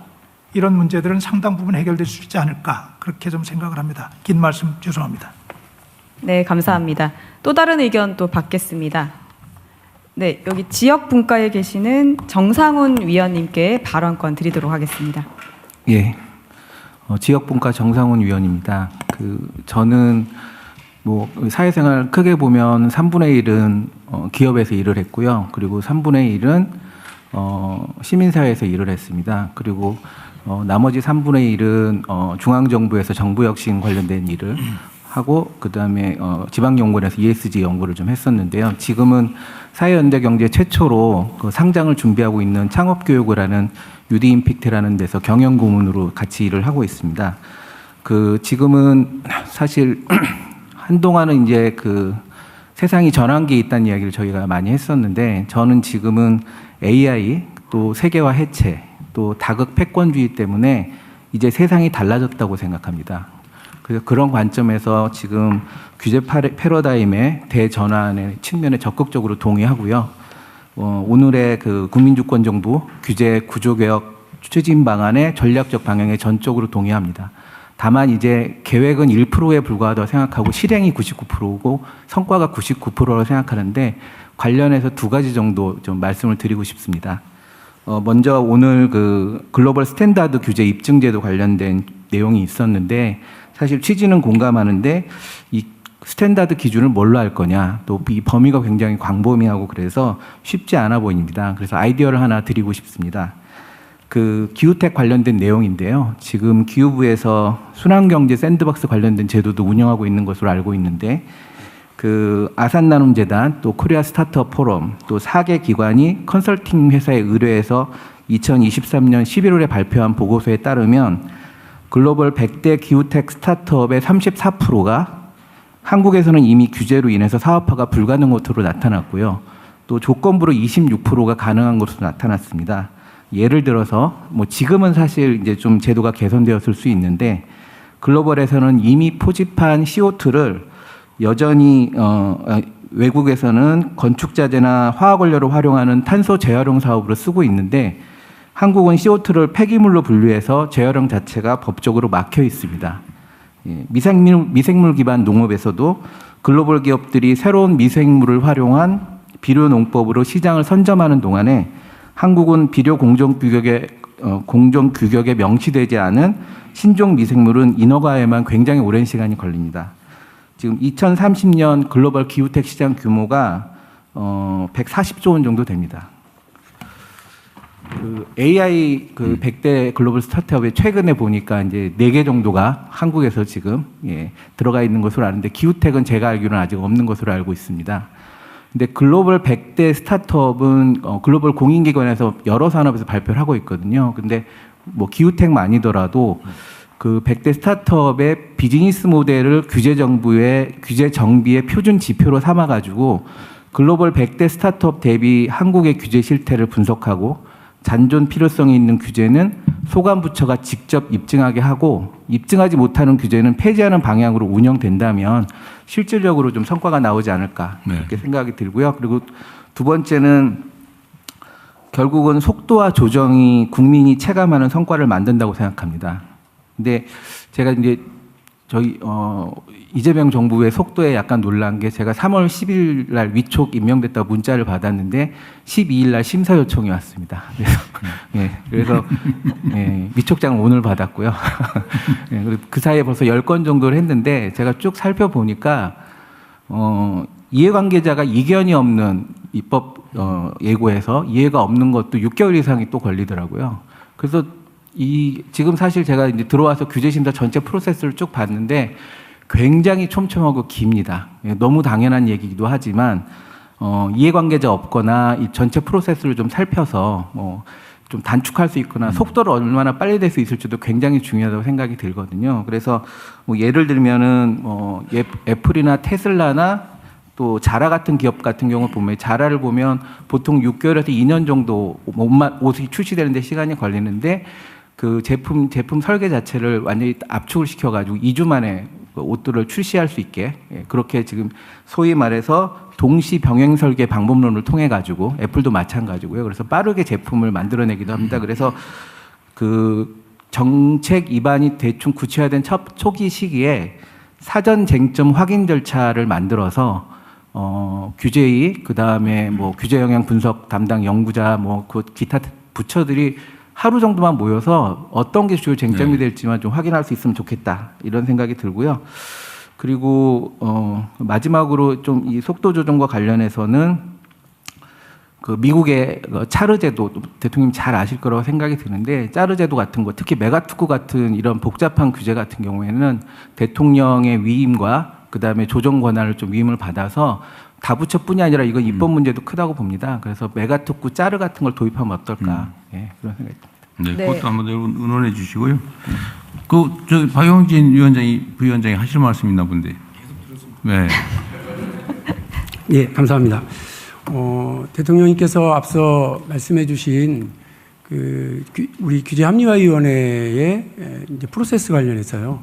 이런 문제들은 상당 부분 해결될 수 있지 않을까 그렇게 좀 생각을 합니다. 긴 말씀 죄송합니다. 네, 감사합니다. 또 다른 의견 또 받겠습니다. 네, 여기 지역 분과에 계시는 정상훈 위원님께 발언권 드리도록 하겠습니다. 예, 지역분과 정상훈 위원입니다. 저는 뭐 사회생활 크게 보면 3분의 1은 기업에서 일을 했고요. 그리고 3분의 1은 시민사회에서 일을 했습니다. 그리고 나머지 3분의 1은 중앙정부에서 정부혁신 관련된 일을 하고 그다음에 지방연구원에서 ESG 연구를 좀 했었는데요. 지금은 사회연대경제 최초로 그 상장을 준비하고 있는 창업교육을 하는 유디임팩트라는 데서 경영고문으로 같이 일을 하고 있습니다. 지금은 사실 한동안은 이제 세상이 전환기에 있다는 이야기를 저희가 많이 했었는데 저는 지금은 AI 또 세계화 해체 또 다극 패권주의 때문에 이제 세상이 달라졌다고 생각합니다. 그래서 그런 관점에서 지금 규제 패러다임의 대전환의 측면에 적극적으로 동의하고요. 오늘의 국민주권정부 규제 구조개혁 추진 방안의 전략적 방향에 전적으로 동의합니다. 다만 이제 계획은 1%에 불과하다고 생각하고 실행이 99%고 성과가 99%라고 생각하는데 관련해서 두 가지 정도 좀 말씀을 드리고 싶습니다. 먼저 오늘 그 글로벌 스탠다드 규제 입증제도 관련된 내용이 있었는데 사실 취지는 공감하는데 이 스탠다드 기준을 뭘로 할 거냐, 또 이 범위가 굉장히 광범위하고 그래서 쉽지 않아 보입니다. 그래서 아이디어를 하나 드리고 싶습니다. 그 기후텍 관련된 내용인데요. 지금 기후부에서 순환경제 샌드박스 관련된 제도도 운영하고 있는 것으로 알고 있는데 그 아산나눔재단, 또 코리아 스타트업 포럼, 또 4개 기관이 컨설팅 회사에 의뢰해서 2023년 11월에 발표한 보고서에 따르면 글로벌 100대 기후텍 스타트업의 34%가 한국에서는 이미 규제로 인해서 사업화가 불가능한 것으로 나타났고요. 또 조건부로 26%가 가능한 것으로 나타났습니다. 예를 들어서 뭐 지금은 사실 이제 좀 제도가 개선되었을 수 있는데 글로벌에서는 이미 포집한 CO2를 여전히 외국에서는 건축자재나 화학원료로 활용하는 탄소 재활용 사업으로 쓰고 있는데 한국은 CO2를 폐기물로 분류해서 재활용 자체가 법적으로 막혀 있습니다. 예, 미생물 기반 농업에서도 글로벌 기업들이 새로운 미생물을 활용한 비료 농법으로 시장을 선점하는 동안에 한국은 비료 공정 규격에 명시되지 않은 신종 미생물은 인허가에만 굉장히 오랜 시간이 걸립니다. 지금 2030년 글로벌 기후텍 시장 규모가 140조 원 정도 됩니다. 그 AI 그 100대 글로벌 스타트업에 최근에 보니까 이제 4개 정도가 한국에서 지금 들어가 있는 것으로 아는데 기후텍은 제가 알기로는 아직 없는 것으로 알고 있습니다. 근데 글로벌 100대 스타트업은 글로벌 공인기관에서 여러 산업에서 발표를 하고 있거든요. 근데 뭐 기후텍만이더라도 그 100대 스타트업의 비즈니스 모델을 규제 정비의 표준 지표로 삼아가지고 글로벌 100대 스타트업 대비 한국의 규제 실태를 분석하고 잔존 필요성이 있는 규제는 소관부처가 직접 입증하게 하고 입증하지 못하는 규제는 폐지하는 방향으로 운영된다면 실질적으로 좀 성과가 나오지 않을까 그렇게 생각이 들고요. 그리고 두 번째는 결국은 속도와 조정이 국민이 체감하는 성과를 만든다고 생각합니다. 근데 제가 이제 저희 이재명 정부의 속도에 약간 놀란 게 제가 3월 10일 날 위촉 임명됐다고 문자를 받았는데 12일 날 심사 요청이 왔습니다. 그래서 위촉장을 오늘 받았고요. 그 사이에 벌써 10건 정도를 했는데 제가 쭉 살펴보니까 이해관계자가 이견이 없는 입법 예고에서 이해가 없는 것도 6개월 이상이 또 걸리더라고요. 그래서 지금 사실 제가 이제 들어와서 규제심사 전체 프로세스를 쭉 봤는데 굉장히 촘촘하고 깁니다. 너무 당연한 얘기기도 하지만 이해관계자 없거나 이 전체 프로세스를 좀 살펴서 좀 단축할 수 있거나 속도를 얼마나 빨리 될 수 있을지도 굉장히 중요하다고 생각이 들거든요. 그래서 뭐 예를 들면은 애플이나 테슬라나 또 자라 같은 기업 같은 경우 보면 자라를 보면 보통 6개월에서 2년 정도 옷이 출시되는데 시간이 걸리는데 그 제품 설계 자체를 완전히 압축을 시켜가지고 2주 만에 옷들을 출시할 수 있게 그렇게 지금 소위 말해서 동시 병행 설계 방법론을 통해 가지고 애플도 마찬가지고요. 그래서 빠르게 제품을 만들어내기도 합니다. 그래서 그 정책 입안이 대충 구체화된 초기 시기에 사전 쟁점 확인 절차를 만들어서 규제위 그다음에 뭐 규제 영향 분석 담당 연구자 뭐 그 기타 부처들이 하루 정도만 모여서 어떤 게 주요 쟁점이 될지만 좀 확인할 수 있으면 좋겠다 이런 생각이 들고요. 그리고 마지막으로 좀 이 속도 조정과 관련해서는 그 미국의 차르 제도 대통령님 잘 아실 거라고 생각이 드는데 차르 제도 같은 거 특히 메가특구 같은 이런 복잡한 규제 같은 경우에는 대통령의 위임과 그다음에 조정 권한을 좀 위임을 받아서 다부처뿐이 아니라 이건 입법 문제도 크다고 봅니다. 그래서 메가특구 짜르 같은 걸 도입하면 어떨까 그런 생각이 듭니다. 네, 네. 그것도 한번 여러분 의논해 주시고요. 저 박용진 부위원장이 하실 말씀 있나 본데. 네. 예, 감사합니다. 대통령님께서 앞서 말씀해 주신 우리 규제합리화위원회의 이제 프로세스 관련해서요.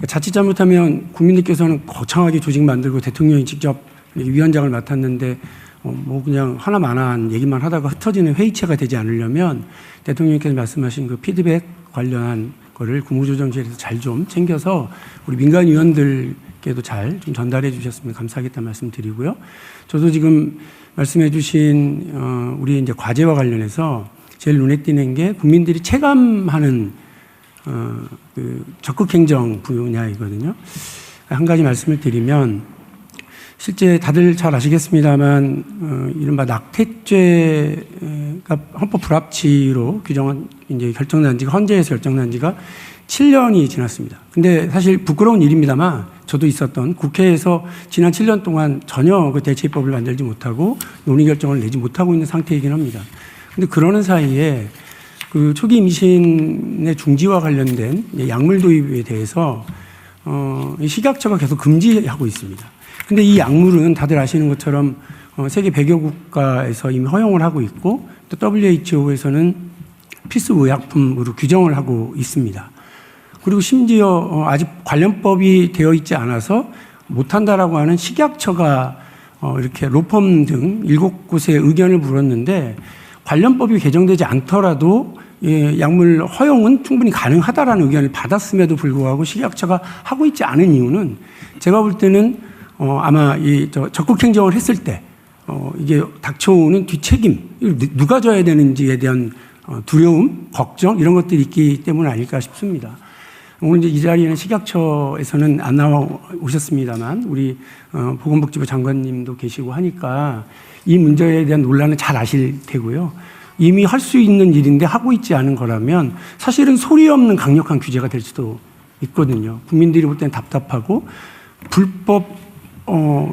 자칫 잘못하면 국민들께서는 거창하게 조직 만들고 대통령이 직접 위원장을 맡았는데 뭐 그냥 하나만한 얘기만 하다가 흩어지는 회의체가 되지 않으려면 대통령께서 말씀하신 그 피드백 관련한 거를 국무조정실에서 잘 좀 챙겨서 우리 민간 위원들께도 잘 좀 전달해 주셨으면 감사하겠다는 말씀 드리고요. 저도 지금 말씀해 주신 우리 이제 과제와 관련해서 제일 눈에 띄는 게 국민들이 체감하는 그 적극 행정 분야이거든요. 한 가지 말씀을 드리면 실제 다들 잘 아시겠습니다만 이른바 낙태죄가 헌법 불합치로 규정한 이제 결정난 지가 헌재에서 결정난 지가 7년이 지났습니다. 근데 사실 부끄러운 일입니다만 저도 있었던 국회에서 지난 7년 동안 전혀 그 대체법을 만들지 못하고 논의 결정을 내지 못하고 있는 상태이긴 합니다. 근데 그러는 사이에 그 초기 임신의 중지와 관련된 약물 도입에 대해서 이 식약처가 계속 금지하고 있습니다. 근데 이 약물은 다들 아시는 것처럼 세계 100여 국가에서 이미 허용을 하고 있고 또 WHO에서는 필수 의약품으로 규정을 하고 있습니다. 그리고 심지어 아직 관련법이 되어 있지 않아서 못한다라고 하는 식약처가 이렇게 로펌 등 7곳에 의견을 물었는데 관련법이 개정되지 않더라도 약물 허용은 충분히 가능하다라는 의견을 받았음에도 불구하고 식약처가 하고 있지 않은 이유는 제가 볼 때는 아마 적극 행정을 했을 때 이게 닥쳐오는 뒤책임, 누가 져야 되는지에 대한 두려움, 걱정 이런 것들이 있기 때문 아닐까 싶습니다. 오늘 이제 이 자리에는 식약처에서는 안 나와 오셨습니다만 우리 보건복지부 장관님도 계시고 하니까 이 문제에 대한 논란은 잘 아실 테고요. 이미 할 수 있는 일인데 하고 있지 않은 거라면 사실은 소리 없는 강력한 규제가 될 수도 있거든요. 국민들이 볼 때는 답답하고 불법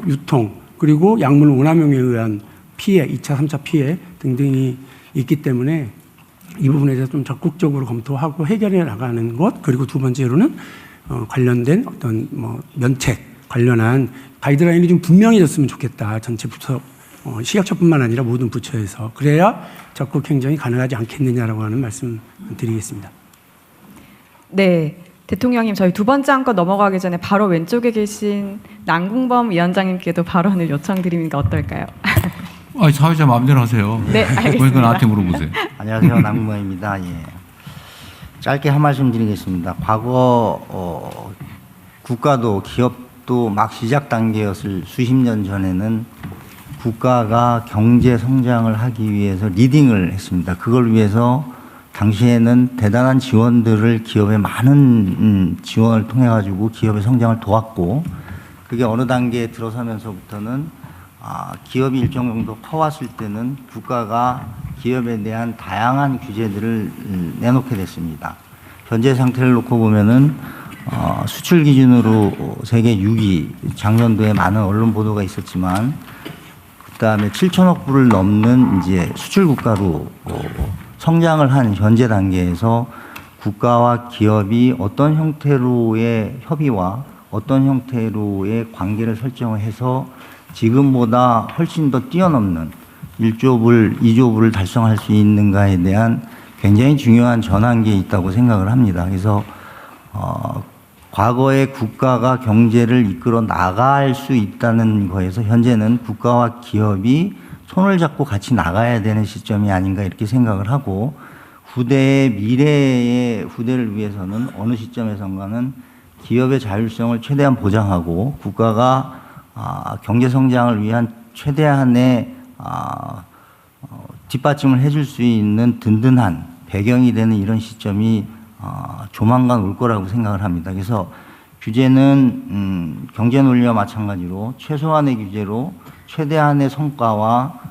유통 그리고 약물 오남용에 의한 피해, 2차, 3차 피해 등등이 있기 때문에 이 부분에 대해서 좀 적극적으로 검토하고 해결해 나가는 것 그리고 두 번째로는 관련된 어떤 면책 관련한 가이드라인이 좀 분명해졌으면 좋겠다. 전체 부처 식약처뿐만 아니라 모든 부처에서 그래야 적극 행정이 가능하지 않겠느냐라고 하는 말씀 드리겠습니다. 네. 대통령님, 저희 두 번째 안건 넘어가기 전에 바로 왼쪽에 계신 남궁범 위원장님께도 발언을 요청드리는 게 어떨까요? 사회자 마음대로 하세요. 네, 알겠습니다. 왜 그건 나한테 물어보세요? 안녕하세요. 남궁범입니다. 예. 짧게 한 말씀 드리겠습니다. 과거 국가도 기업도 막 시작 단계였을 수십 년 전에는 국가가 경제 성장을 하기 위해서 리딩을 했습니다. 그걸 위해서 당시에는 대단한 지원들을 기업의 많은 지원을 통해 가지고 기업의 성장을 도왔고 그게 어느 단계에 들어서면서부터는 기업이 일정 정도 커왔을 때는 국가가 기업에 대한 다양한 규제들을 내놓게 됐습니다. 현재 상태를 놓고 보면은 수출 기준으로 세계 6위 작년도에 많은 언론 보도가 있었지만 그다음에 7천억 불을 넘는 이제 수출 국가로 성장을 한 현재 단계에서 국가와 기업이 어떤 형태로의 협의와 어떤 형태로의 관계를 설정을 해서 지금보다 훨씬 더 뛰어넘는 1조 불, 2조 불을 달성할 수 있는가에 대한 굉장히 중요한 전환기에 있다고 생각을 합니다. 그래서 과거에 국가가 경제를 이끌어 나갈 수 있다는 거에서 현재는 국가와 기업이 손을 잡고 같이 나가야 되는 시점이 아닌가 이렇게 생각을 하고 후대의 미래의 후대를 위해서는 어느 시점에선가는 기업의 자율성을 최대한 보장하고 국가가 경제 성장을 위한 최대한의 뒷받침을 해줄 수 있는 든든한 배경이 되는 이런 시점이 조만간 올 거라고 생각을 합니다. 그래서 규제는 경제 논리와 마찬가지로 최소한의 규제로 최대한의 성과와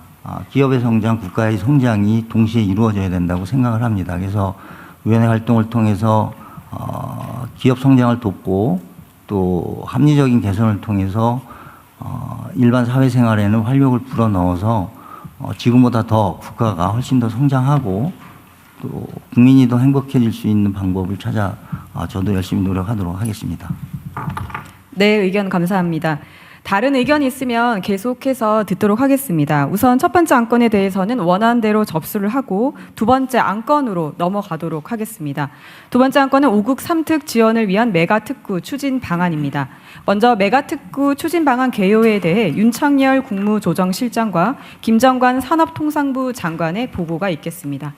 기업의 성장, 국가의 성장이 동시에 이루어져야 된다고 생각을 합니다. 그래서 위원회 활동을 통해서 기업 성장을 돕고 또 합리적인 개선을 통해서 일반 사회생활에는 활력을 불어넣어서 지금보다 더 국가가 훨씬 더 성장하고 또 국민이 더 행복해질 수 있는 방법을 찾아 저도 열심히 노력하도록 하겠습니다. 네, 의견 감사합니다. 다른 의견이 있으면 계속해서 듣도록 하겠습니다. 우선 첫 번째 안건에 대해서는 원안대로 접수를 하고 두 번째 안건으로 넘어가도록 하겠습니다. 두 번째 안건은 5국 3특 지원을 위한 메가특구 추진 방안입니다. 먼저 메가특구 추진 방안 개요에 대해 윤창열 국무조정실장과 김정관 산업통상부 장관의 보고가 있겠습니다.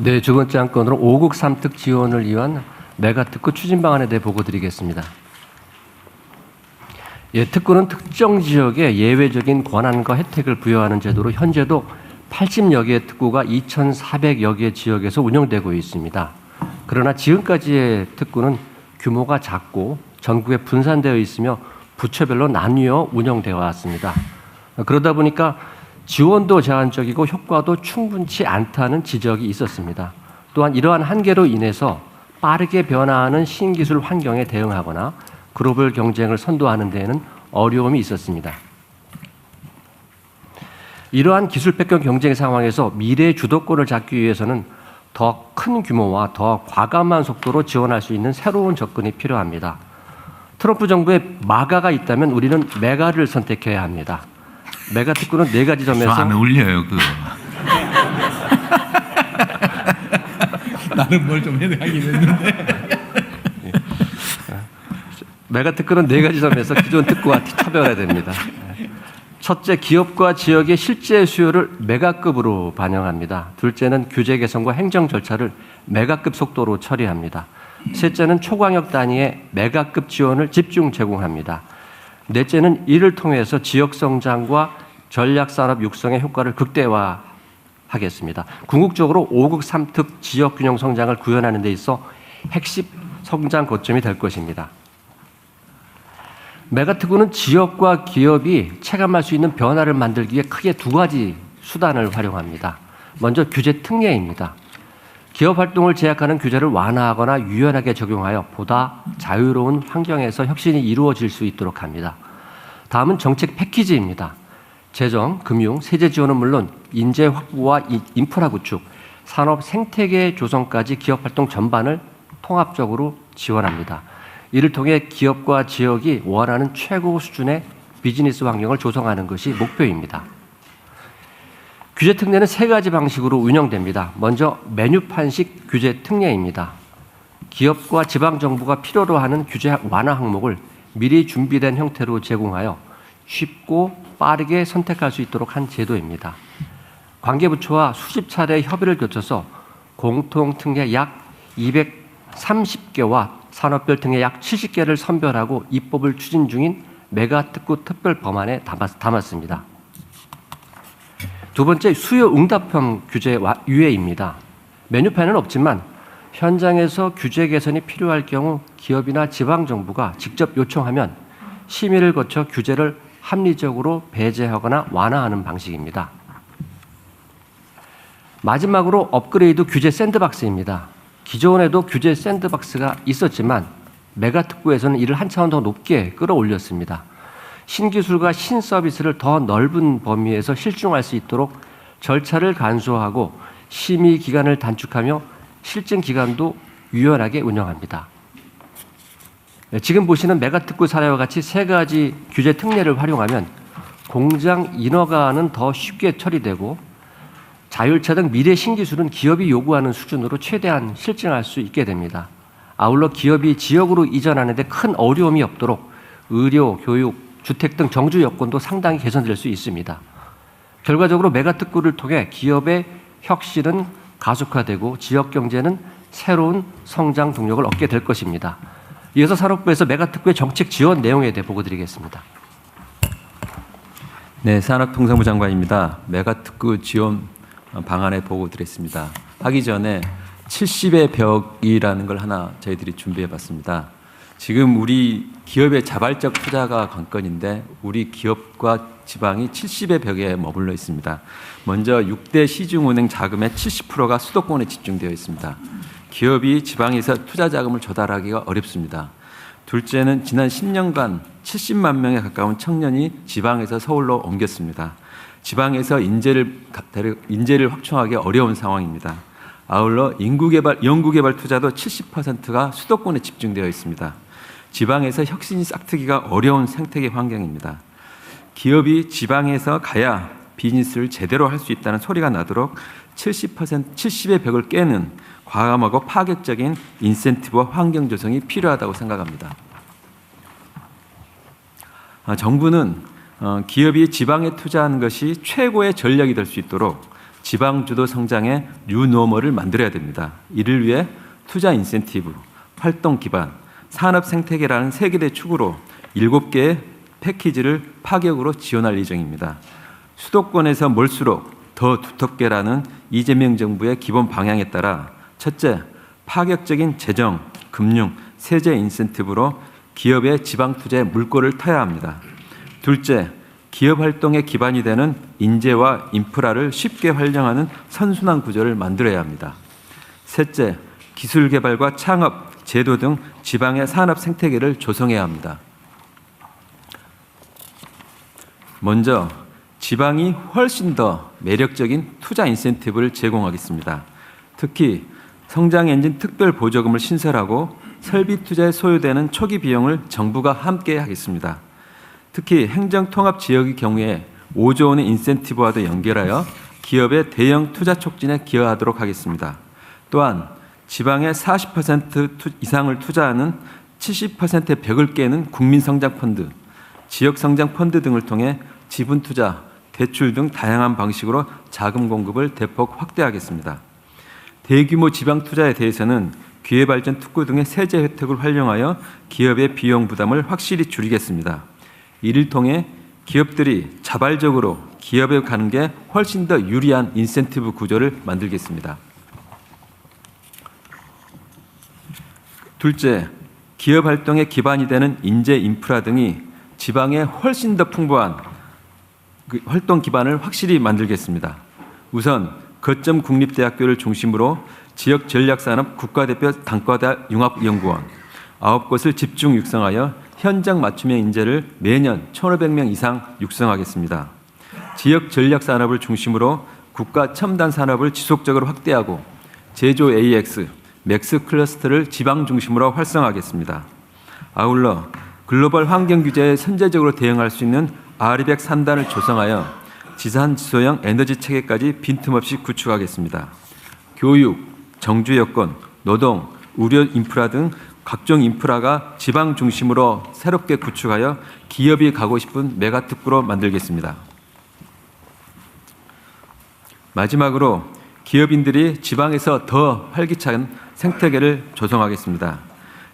네, 두 번째 안건으로 5국 3특 지원을 위한 메가특구 추진 방안에 대해 보고 드리겠습니다. 예, 특구는 특정 지역에 예외적인 권한과 혜택을 부여하는 제도로 현재도 80여 개의 특구가 2,400여 개 지역에서 운영되고 있습니다. 그러나 지금까지의 특구는 규모가 작고 전국에 분산되어 있으며 부처별로 나뉘어 운영되어 왔습니다. 그러다 보니까 지원도 제한적이고 효과도 충분치 않다는 지적이 있었습니다. 또한 이러한 한계로 인해서 빠르게 변화하는 신기술 환경에 대응하거나 글로벌 경쟁을 선도하는 데에는 어려움이 있었습니다. 이러한 기술 백경 경쟁 상황에서 미래의 주도권을 잡기 위해서는 더 큰 규모와 더 과감한 속도로 지원할 수 있는 새로운 접근이 필요합니다. 트럼프 정부에 마가가 있다면 우리는 메가를 선택해야 합니다. 메가 특구는 4가지 점에서 안 어울려요 그거. 나는 뭘 좀 해야긴 했는데. 메가 특구는 4가지 점에서 기존 특구와 차별화됩니다. 첫째, 기업과 지역의 실제 수요를 메가급으로 반영합니다. 둘째는 규제 개선과 행정 절차를 메가급 속도로 처리합니다. 셋째는 초광역 단위의 메가급 지원을 집중 제공합니다. 넷째는 이를 통해서 지역 성장과 전략산업 육성의 효과를 극대화하겠습니다. 궁극적으로 5국 3특 지역 균형 성장을 구현하는 데 있어 핵심 성장 거점이 될 것입니다. 메가특구는 지역과 기업이 체감할 수 있는 변화를 만들기 위해 크게 2가지 수단을 활용합니다. 먼저 규제 특례입니다. 기업 활동을 제약하는 규제를 완화하거나 유연하게 적용하여 보다 자유로운 환경에서 혁신이 이루어질 수 있도록 합니다. 다음은 정책 패키지입니다. 재정, 금융, 세제 지원은 물론 인재 확보와 인프라 구축, 산업 생태계 조성까지 기업 활동 전반을 통합적으로 지원합니다. 이를 통해 기업과 지역이 원하는 최고 수준의 비즈니스 환경을 조성하는 것이 목표입니다. 규제 특례는 3가지 방식으로 운영됩니다. 먼저 메뉴판식 규제 특례입니다. 기업과 지방정부가 필요로 하는 규제 완화 항목을 미리 준비된 형태로 제공하여 쉽고 빠르게 선택할 수 있도록 한 제도입니다. 관계부처와 수십 차례 협의를 거쳐서 공통 특례 약 230개와 산업별 특례 약 70개를 선별하고 입법을 추진 중인 메가특구 특별 법안에 담았습니다. 두 번째, 수요 응답형 규제 유예입니다. 메뉴판은 없지만 현장에서 규제 개선이 필요할 경우 기업이나 지방정부가 직접 요청하면 심의를 거쳐 규제를 합리적으로 배제하거나 완화하는 방식입니다. 마지막으로 업그레이드 규제 샌드박스입니다. 기존에도 규제 샌드박스가 있었지만 메가특구에서는 이를 한 차원 더 높게 끌어올렸습니다. 신기술과 신서비스를 더 넓은 범위에서 실증할 수 있도록 절차를 간소화하고 심의 기간을 단축하며 실증 기간도 유연하게 운영합니다. 지금 보시는 메가특구 사례와 같이 3가지 규제 특례를 활용하면 공장 인허가는 더 쉽게 처리되고 자율차 등 미래 신기술은 기업이 요구하는 수준으로 최대한 실증할 수 있게 됩니다. 아울러 기업이 지역으로 이전하는 데 큰 어려움이 없도록 의료, 교육, 주택 등 정주 여건도 상당히 개선될 수 있습니다. 결과적으로 메가특구를 통해 기업의 혁신은 가속화되고 지역 경제는 새로운 성장 동력을 얻게 될 것입니다. 이어서 산업부에서 메가특구의 정책 지원 내용에 대해 보고드리겠습니다. 네, 산업통상부 장관입니다. 메가특구 지원 방안에 보고 드렸습니다. 하기 전에 70의 벽이라는 걸 하나 저희들이 준비해 봤습니다. 지금 우리 기업의 자발적 투자가 관건인데 우리 기업과 지방이 70의 벽에 머물러 있습니다. 먼저 6대 시중은행 자금의 70%가 수도권에 집중되어 있습니다. 기업이 지방에서 투자 자금을 조달하기가 어렵습니다. 둘째는 지난 10년간 70만 명에 가까운 청년이 지방에서 서울로 옮겼습니다. 지방에서 인재를 확충하기 어려운 상황입니다. 아울러 연구개발 투자도 70%가 수도권에 집중되어 있습니다. 지방에서 혁신이 싹트기가 어려운 생태계 환경입니다. 기업이 지방에서 가야 비즈니스를 제대로 할 수 있다는 소리가 나도록 70의 벽을 깨는 과감하고 파격적인 인센티브와 환경 조성이 필요하다고 생각합니다. 정부는 기업이 지방에 투자하는 것이 최고의 전략이 될 수 있도록 지방 주도 성장의 뉴노멀을 만들어야 됩니다. 이를 위해 투자 인센티브, 활동 기반, 산업 생태계라는 3개의 축으로 7개의 패키지를 파격으로 지원할 예정입니다. 수도권에서 멀수록 더 더 두텁게라는 이재명 정부의 기본 방향에 따라 첫째, 파격적인 재정, 금융, 세제 인센티브로 기업의 지방 투자에 물꼬를 타야 합니다. 둘째, 기업 활동의 기반이 되는 인재와 인프라를 쉽게 활용하는 선순환 구조를 만들어야 합니다. 셋째, 기술 개발과 창업, 제도 등 지방의 산업 생태계를 조성해야 합니다. 먼저 지방이 훨씬 더 매력적인 투자 인센티브를 제공하겠습니다. 특히 성장 엔진 특별 보조금을 신설하고 설비 투자에 소요되는 초기 비용을 정부가 함께 하겠습니다. 특히 행정통합 지역의 경우에 5조 원의 인센티브와도 연결하여 기업의 대형 투자 촉진에 기여하도록 하겠습니다. 또한 지방의 40% 이상을 투자하는 70%의 벽을 깨는 국민성장펀드, 지역성장펀드 등을 통해 지분 투자, 대출 등 다양한 방식으로 자금 공급을 대폭 확대하겠습니다. 대규모 지방 투자에 대해서는 기회발전 특구 등의 세제 혜택을 활용하여 기업의 비용 부담을 확실히 줄이겠습니다. 이를 통해 기업들이 자발적으로 기업에 가는 게 훨씬 더 유리한 인센티브 구조를 만들겠습니다. 둘째, 기업 활동의 기반이 되는 인재 인프라 등이 지방에 훨씬 더 풍부한 활동 기반을 확실히 만들겠습니다. 우선 거점 국립대학교를 중심으로 지역 전략산업 국가대표 단과대 융합연구원 9곳을 집중 육성하여 현장 맞춤형 인재를 매년 1,500명 이상 육성하겠습니다. 지역 전략산업을 중심으로 국가 첨단 산업을 지속적으로 확대하고 제조 AX, 맥스 클러스터를 지방 중심으로 활성화하겠습니다. 아울러 글로벌 환경 규제에 선제적으로 대응할 수 있는 R200 산단을 조성하여 지산 지소형 에너지 체계까지 빈틈없이 구축하겠습니다. 교육, 정주 여건, 노동, 의료 인프라 등 각종 인프라가 지방 중심으로 새롭게 구축하여 기업이 가고 싶은 메가특구로 만들겠습니다. 마지막으로 기업인들이 지방에서 더 활기찬 생태계를 조성하겠습니다.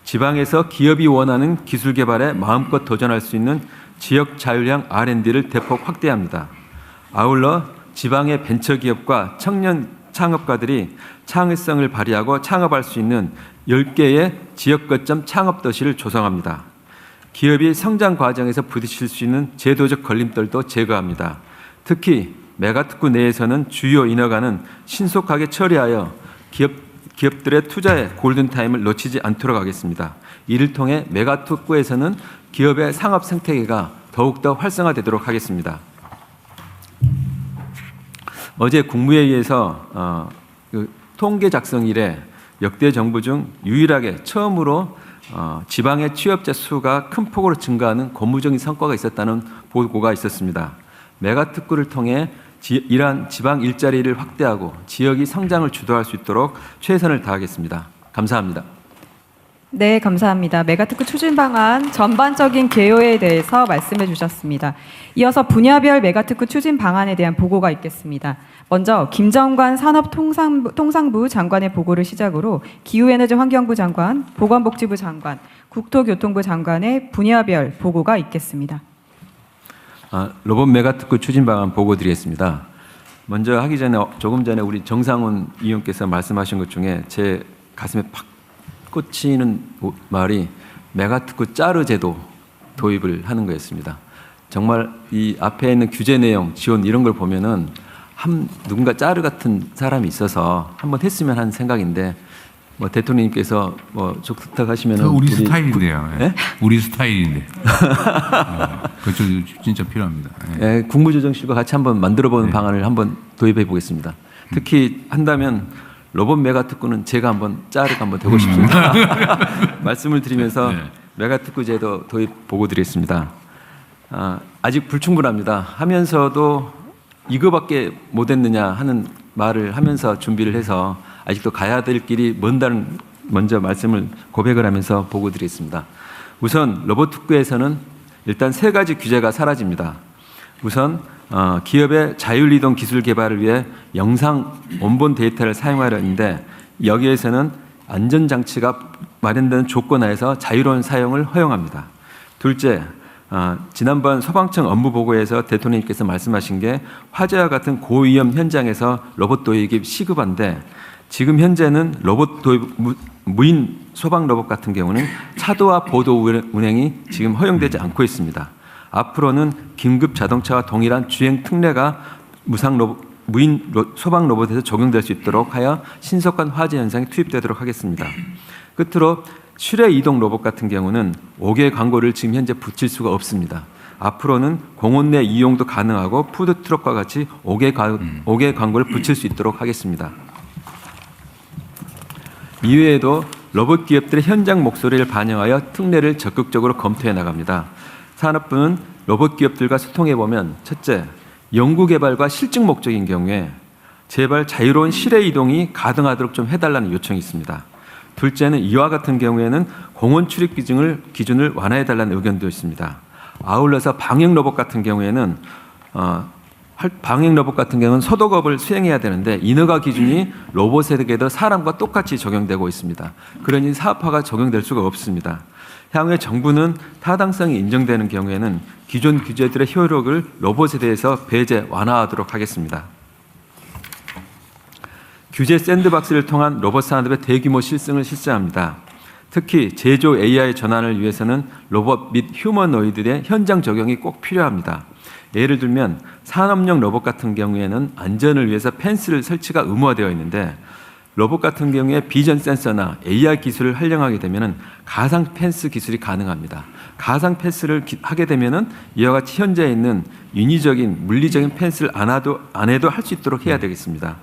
지방에서 기업이 원하는 기술 개발에 마음껏 도전할 수 있는 지역 자율형 R&D를 대폭 확대합니다. 아울러 지방의 벤처기업과 청년 창업가들이 창의성을 발휘하고 창업할 수 있는 10개의 지역 거점 창업도시를 조성합니다. 기업이 성장 과정에서 부딪힐 수 있는 제도적 걸림돌도 제거합니다. 특히 메가특구 내에서는 주요 인허가는 신속하게 처리하여 기업들의 투자의 골든타임을 놓치지 않도록 하겠습니다. 이를 통해 메가특구에서는 기업의 상업 생태계가 더욱더 활성화되도록 하겠습니다. 어제 국무회의에서 통계 작성 이래 역대 정부 중 유일하게 처음으로 지방의 취업자 수가 큰 폭으로 증가하는 고무적인 성과가 있었다는 보고가 있었습니다. 메가특구를 통해 이러한 지방 일자리를 확대하고 지역이 성장을 주도할 수 있도록 최선을 다하겠습니다. 감사합니다. 네, 감사합니다. 메가특구 추진 방안 전반적인 개요에 대해서 말씀해 주셨습니다. 이어서 분야별 메가특구 추진 방안에 대한 보고가 있겠습니다. 먼저 김정관 산업통상부 장관의 보고를 시작으로 기후에너지환경부 장관, 보건복지부 장관, 국토교통부 장관의 분야별 보고가 있겠습니다. 로봇 메가특구 추진 방안 보고 드리겠습니다. 먼저 하기 전에 조금 전에 우리 정상훈 의원께서 말씀하신 것 중에 제 가슴에 팍 꽂히는 말이 메가특구 짜르 제도 도입을 하는 거였습니다. 정말 이 앞에 있는 규제 내용, 지원 이런 걸 보면은 누군가 짜르 같은 사람이 있어서 한번 했으면 하는 생각인데 뭐 대통령님께서 뭐 적극하시면 우리 스타일인데요. 네? 우리 스타일인데. 그것도 진짜 필요합니다. 네, 국무조정실과 같이 한번 만들어보는 방안을 한번 도입해 보겠습니다. 특히 한다면 로봇 메가특구는 제가 한번 짜르가 한번 되고 싶습니다. 말씀을 드리면서 메가특구 제도 도입 보고 드리겠습니다. 아직 불충분합니다. 하면서도 이거밖에 못했느냐 하는 말을 하면서 준비를 해서 아직도 가야 될 길이 먼다는 먼저 말씀을 고백을 하면서 보고 드리겠습니다. 우선 로봇특구에서는 일단 3가지 규제가 사라집니다. 우선 기업의 자율이동 기술 개발을 위해 영상 원본 데이터를 사용하려는데 여기에서는 안전장치가 마련되는 조건 하에서 자유로운 사용을 허용합니다. 둘째, 지난번 소방청 업무 보고에서 대통령님께서 말씀하신 게 화재와 같은 고위험 현장에서 로봇 도입이 시급한데 지금 현재는 로봇 도입 무인 소방 로봇 같은 경우는 차도와 보도 운행이 지금 허용되지 않고 있습니다. 앞으로는 긴급 자동차와 동일한 주행 특례가 무인 소방 로봇에서 적용될 수 있도록 하여 신속한 화재 현상이 투입되도록 하겠습니다. 끝으로 실외 이동 로봇 같은 경우는 5개 광고를 지금 현재 붙일 수가 없습니다. 앞으로는 공원 내 이용도 가능하고 푸드트럭과 같이 5개 광고를 붙일 수 있도록 하겠습니다. 이외에도 로봇 기업들의 현장 목소리를 반영하여 특례를 적극적으로 검토해 나갑니다. 산업부는 로봇 기업들과 소통해 보면 첫째, 연구개발과 실증 목적인 경우에 제발 자유로운 실외 이동이 가능하도록 좀 해달라는 요청이 있습니다. 둘째는 이와 같은 경우에는 공원 출입 기준을 완화해달라는 의견도 있습니다. 아울러서 방역 로봇 같은 경우에는 소독업을 수행해야 되는데 인허가 기준이 로봇에게도 사람과 똑같이 적용되고 있습니다. 그러니 사업화가 적용될 수가 없습니다. 향후에 정부는 타당성이 인정되는 경우에는 기존 규제들의 효력을 로봇에 대해서 배제 완화하도록 하겠습니다. 규제 샌드박스를 통한 로봇 산업의 대규모 실증을 실시합니다. 특히 제조 AI 전환을 위해서는 로봇 및 휴머노이드의 현장 적용이 꼭 필요합니다. 예를 들면 산업용 로봇 같은 경우에는 안전을 위해서 펜스를 설치가 의무화되어 있는데 로봇 같은 경우에 비전 센서나 AR 기술을 활용하게 되면 가상 펜스 기술이 가능합니다. 가상 펜스를 하게 되면 이와 같이 현재 있는 인위적인 물리적인 펜스를 안 해도 할 수 있도록 해야 되겠습니다.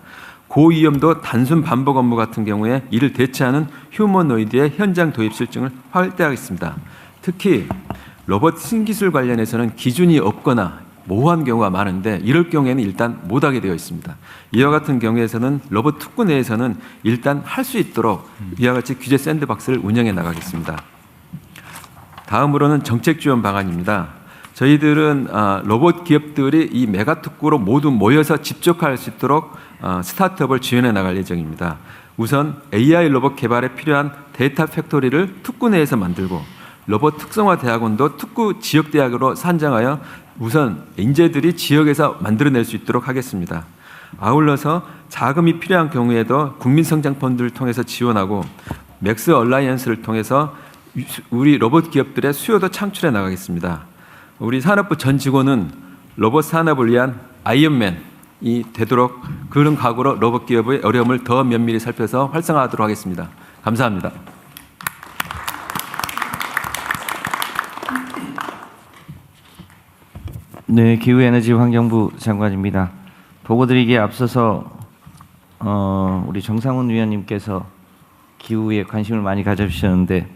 고위험도 단순 반복 업무 같은 경우에 이를 대체하는 휴머노이드의 현장 도입 실증을 확대하겠습니다. 특히 로봇 신기술 관련해서는 기준이 없거나 모호한 경우가 많은데 이럴 경우에는 일단 못하게 되어 있습니다. 이와 같은 경우에서는 로봇 특구 내에서는 일단 할 수 있도록 이와 같이 규제 샌드박스를 운영해 나가겠습니다. 다음으로는 정책 지원 방안입니다. 저희들은 로봇 기업들이 이 메가 특구로 모두 모여서 집적할 수 있도록 스타트업을 지원해 나갈 예정입니다. 우선 AI 로봇 개발에 필요한 데이터 팩토리를 특구 내에서 만들고 로봇 특성화 대학원도 특구 지역 대학으로 산정하여 우선 인재들이 지역에서 만들어낼 수 있도록 하겠습니다. 아울러서 자금이 필요한 경우에도 국민성장펀드를 통해서 지원하고 맥스 얼라이언스를 통해서 우리 로봇 기업들의 수요도 창출해 나가겠습니다. 우리 산업부 전 직원은 로봇 산업을 위한 아이언맨이 되도록 그런 각오로 로봇 기업의 어려움을 더 면밀히 살펴서 활성화하도록 하겠습니다. 감사합니다. 네, 기후에너지환경부 장관입니다. 보고드리기에 앞서서 우리 정상훈 위원님께서 기후에 관심을 많이 가져주셨는데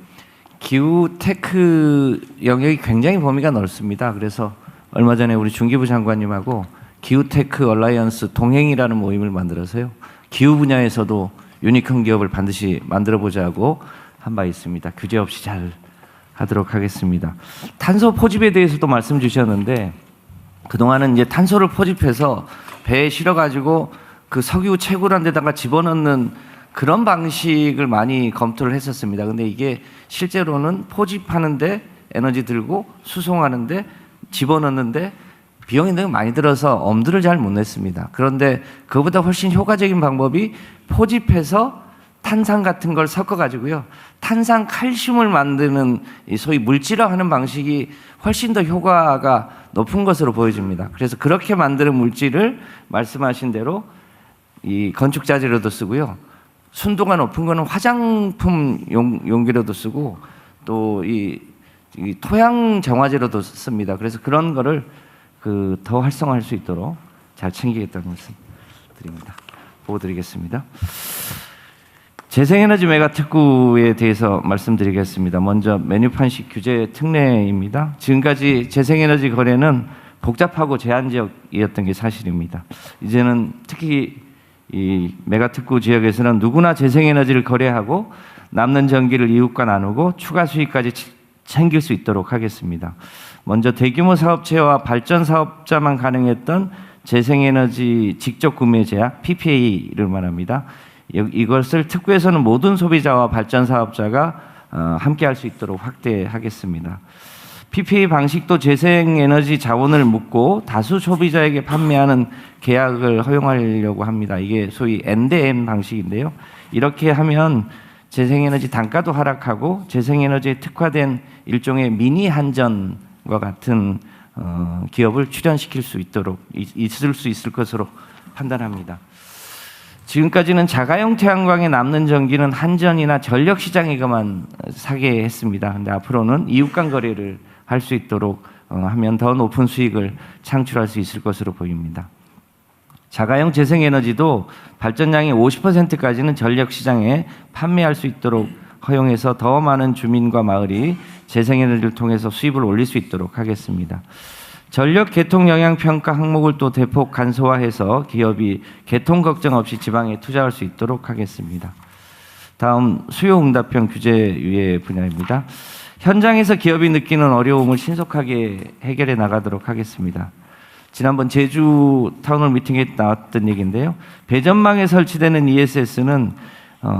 기후 테크 영역이 굉장히 범위가 넓습니다. 그래서 얼마 전에 우리 중기부 장관님하고 기후 테크 얼라이언스 동행이라는 모임을 만들어서요. 기후 분야에서도 유니콘 기업을 반드시 만들어 보자고 한 바 있습니다. 규제 없이 잘 하도록 하겠습니다. 탄소 포집에 대해서도 말씀 주셨는데 그동안은 이제 탄소를 포집해서 배에 실어가지고 그 석유 채굴한 데다가 집어넣는 그런 방식을 많이 검토를 했었습니다. 근데 이게 실제로는 포집하는데 에너지 들고 수송하는데 집어넣는데 비용이 너무 많이 들어서 엄두를 잘 못 냈습니다. 그런데 그보다 훨씬 효과적인 방법이 포집해서 탄산 같은 걸 섞어가지고요. 탄산 칼슘을 만드는 소위 물질화하는 방식이 훨씬 더 효과가 높은 것으로 보여집니다. 그래서 그렇게 만드는 물질을 말씀하신 대로 이 건축 자재로도 쓰고요. 순도가 높은 거는 화장품 용기로도 쓰고 또 이 토양 정화제로도 씁니다. 그래서 그런 거를 더 활성화할 수 있도록 잘 챙기겠다는 말씀 드립니다. 보고 드리겠습니다. 재생에너지 메가특구에 대해서 말씀드리겠습니다. 먼저 메뉴판식 규제 특례입니다. 지금까지 재생에너지 거래는 복잡하고 제한적이었던 게 사실입니다. 이제는 특히 이 메가특구 지역에서는 누구나 재생에너지를 거래하고 남는 전기를 이웃과 나누고 추가 수익까지 챙길 수 있도록 하겠습니다. 먼저 대규모 사업체와 발전 사업자만 가능했던 재생에너지 직접 구매 제약 PPA를 말합니다. 이것을 특구에서는 모든 소비자와 발전 사업자가 함께 할 수 있도록 확대하겠습니다. PPA 방식도 재생에너지 자원을 묻고 다수 소비자에게 판매하는 계약을 허용하려고 합니다. 이게 소위 N-N 방식인데요. 이렇게 하면 재생에너지 단가도 하락하고 재생에너지에 특화된 일종의 미니 한전과 같은 기업을 출현시킬 수 있도록 있을 수 있을 것으로 판단합니다. 지금까지는 자가용 태양광에 남는 전기는 한전이나 전력시장에게만 사게 했습니다. 근데 앞으로는 이웃 간 거래를 할 수 있도록 하면 더 높은 수익을 창출할 수 있을 것으로 보입니다. 자가용 재생에너지도 발전량의 50%까지는 전력시장에 판매할 수 있도록 허용해서 더 많은 주민과 마을이 재생에너지를 통해서 수입을 올릴 수 있도록 하겠습니다. 전력 개통 영향 평가 항목을 또 대폭 간소화해서 기업이 개통 걱정 없이 지방에 투자할 수 있도록 하겠습니다. 다음 수요 응답형 규제 유예 분야입니다. 현장에서 기업이 느끼는 어려움을 신속하게 해결해 나가도록 하겠습니다. 지난번 제주 타운홀 미팅에 나왔던 얘기인데요. 배전망에 설치되는 ESS는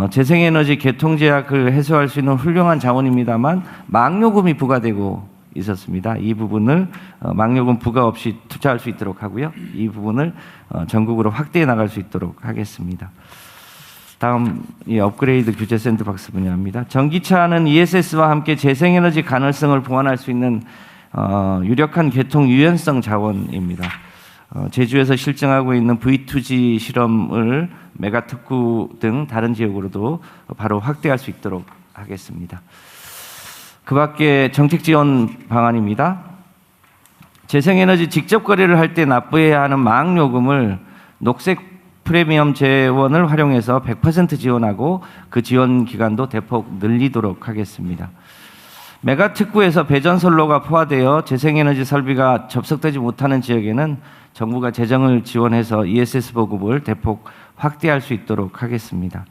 재생에너지 개통 제약을 해소할 수 있는 훌륭한 자원입니다만 망요금이 부과되고 있었습니다. 이 부분을 망요금 부과 없이 투자할 수 있도록 하고요. 이 부분을 전국으로 확대해 나갈 수 있도록 하겠습니다. 다음 이 업그레이드 규제 샌드박스 분야입니다. 전기차는 ESS와 함께 재생에너지 가능성을 보완할 수 있는 유력한 개통 유연성 자원입니다. 제주에서 실증하고 있는 V2G 실험을 메가특구 등 다른 지역으로도 바로 확대할 수 있도록 하겠습니다. 그 밖에 정책 지원 방안입니다. 재생에너지 직접 거래를 할 때 납부해야 하는 망요금을 녹색 프리미엄 재원을 활용해서 100% 지원하고 그 지원 기간도 대폭 늘리도록 하겠습니다. 메가특구에서 배전선로가 포화되어 재생에너지 설비가 접속되지 못하는 지역에는 정부가 재정을 지원해서 ESS 보급을 대폭 확대할 수 있도록 하겠습니다.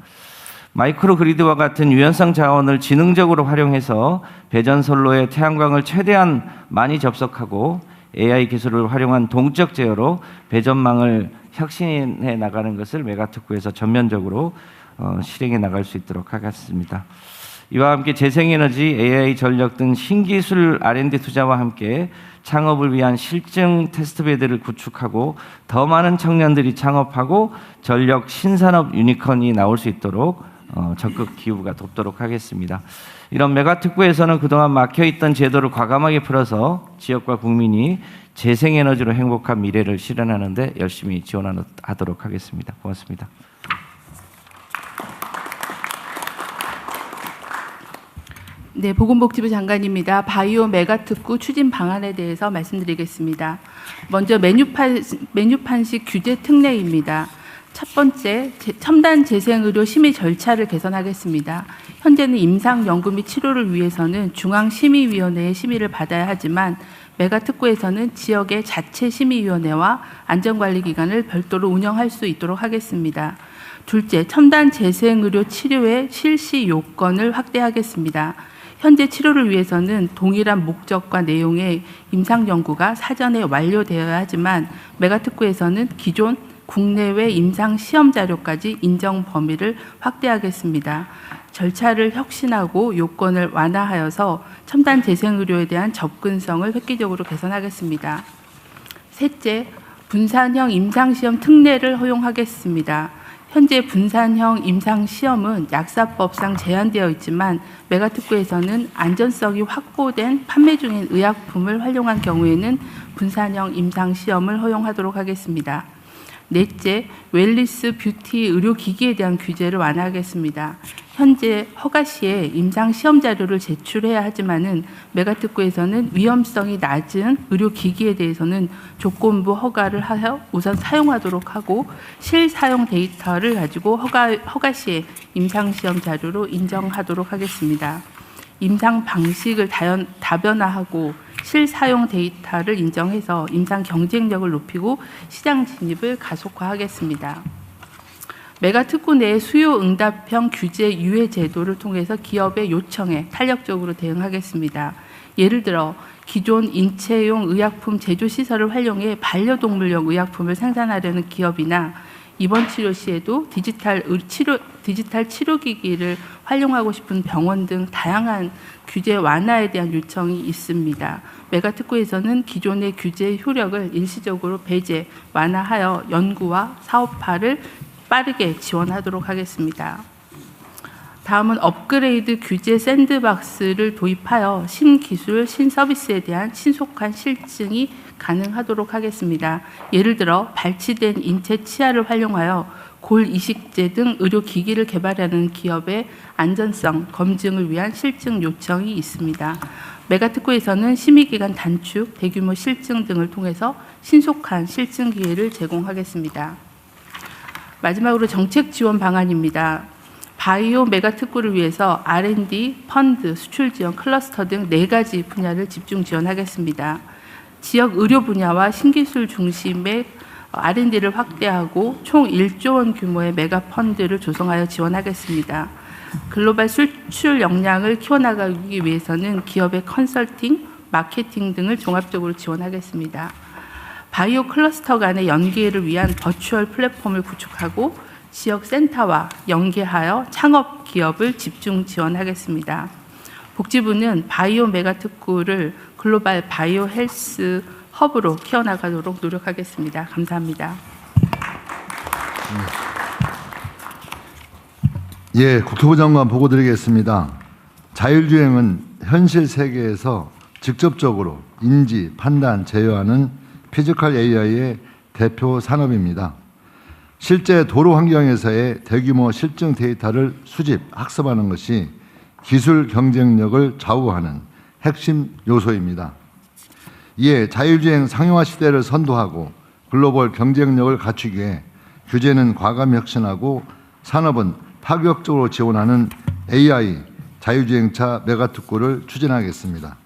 마이크로 그리드와 같은 유연성 자원을 지능적으로 활용해서 배전선로에 태양광을 최대한 많이 접속하고 AI 기술을 활용한 동적 제어로 배전망을 혁신해 나가는 것을 메가특구에서 전면적으로 실행해 나갈 수 있도록 하겠습니다. 이와 함께 재생에너지, AI 전력 등 신기술 R&D 투자와 함께 창업을 위한 실증 테스트베드를 구축하고 더 많은 청년들이 창업하고 전력 신산업 유니콘이 나올 수 있도록 적극 기후가 돕도록 하겠습니다. 이런 메가특구에서는 그동안 막혀있던 제도를 과감하게 풀어서 지역과 국민이 재생에너지로 행복한 미래를 실현하는 데 열심히 지원하도록 하겠습니다. 고맙습니다. 네, 보건복지부 장관입니다. 바이오 메가특구 추진 방안에 대해서 말씀드리겠습니다. 먼저 메뉴판식 규제 특례입니다. 첫 번째, 첨단 재생의료 심의 절차를 개선하겠습니다. 현재는 임상 연구 및 치료를 위해서는 중앙심의위원회의 심의를 받아야 하지만 메가특구에서는 지역의 자체 심의위원회와 안전관리기관을 별도로 운영할 수 있도록 하겠습니다. 둘째, 첨단 재생의료 치료의 실시 요건을 확대하겠습니다. 현재 치료를 위해서는 동일한 목적과 내용의 임상연구가 사전에 완료되어야 하지만 메가특구에서는 기존 국내외 임상시험 자료까지 인정 범위를 확대하겠습니다. 절차를 혁신하고 요건을 완화하여서 첨단 재생의료에 대한 접근성을 획기적으로 개선하겠습니다. 셋째, 분산형 임상시험 특례를 허용하겠습니다. 현재 분산형 임상시험은 약사법상 제한되어 있지만 메가특구에서는 안전성이 확보된 판매 중인 의약품을 활용한 경우에는 분산형 임상시험을 허용하도록 하겠습니다. 넷째, 웰리스 뷰티 의료기기에 대한 규제를 완화하겠습니다. 현재 허가 시에 임상 시험 자료를 제출해야 하지만은 메가특구에서는 위험성이 낮은 의료기기에 대해서는 조건부 허가를 하여 우선 사용하도록 하고 실사용 데이터를 가지고 허가 시에 임상 시험 자료로 인정하도록 하겠습니다. 임상 방식을 다변화하고 실사용 데이터를 인정해서 임상 경쟁력을 높이고 시장 진입을 가속화하겠습니다. 메가특구 내 수요 응답형 규제 유예 제도를 통해서 기업의 요청에 탄력적으로 대응하겠습니다. 예를 들어 기존 인체용 의약품 제조 시설을 활용해 반려동물용 의약품을 생산하려는 기업이나 입원 치료 시에도 디지털 치료기기를 활용하고 싶은 병원 등 다양한 규제 완화에 대한 요청이 있습니다. 메가특구에서는 기존의 규제 효력을 일시적으로 배제, 완화하여 연구와 사업화를 빠르게 지원하도록 하겠습니다. 다음은 업그레이드 규제 샌드박스를 도입하여 신기술, 신서비스에 대한 신속한 실증이 가능하도록 하겠습니다. 예를 들어 발치된 인체 치아를 활용하여 골 이식제 등 의료기기를 개발하는 기업의 안전성 검증을 위한 실증 요청이 있습니다. 메가특구에서는 심의기간 단축, 대규모 실증 등을 통해서 신속한 실증 기회를 제공하겠습니다. 마지막으로 정책 지원 방안입니다. 바이오 메가특구를 위해서 R&D, 펀드, 수출 지원, 클러스터 등 4가지 분야를 집중 지원하겠습니다. 지역 의료 분야와 신기술 중심의 R&D를 확대하고 총 1조 원 규모의 메가 펀드를 조성하여 지원하겠습니다. 글로벌 수출 역량을 키워나가기 위해서는 기업의 컨설팅, 마케팅 등을 종합적으로 지원하겠습니다. 바이오 클러스터 간의 연계를 위한 버추얼 플랫폼을 구축하고 지역 센터와 연계하여 창업 기업을 집중 지원하겠습니다. 복지부는 바이오 메가특구를 글로벌 바이오 헬스 허브로 키워나가도록 노력하겠습니다. 감사합니다. 예, 국토부 장관 보고 드리겠습니다. 자율주행은 현실 세계에서 직접적으로 인지, 판단, 제어하는 피지컬 AI의 대표 산업입니다. 실제 도로 환경에서의 대규모 실증 데이터를 수집, 학습하는 것이 기술 경쟁력을 좌우하는 핵심 요소입니다. 이에 자율주행 상용화 시대를 선도하고 글로벌 경쟁력을 갖추기 위해 규제는 과감히 혁신하고 산업은 파격적으로 지원하는 AI 자율주행차 메가특구를 추진하겠습니다.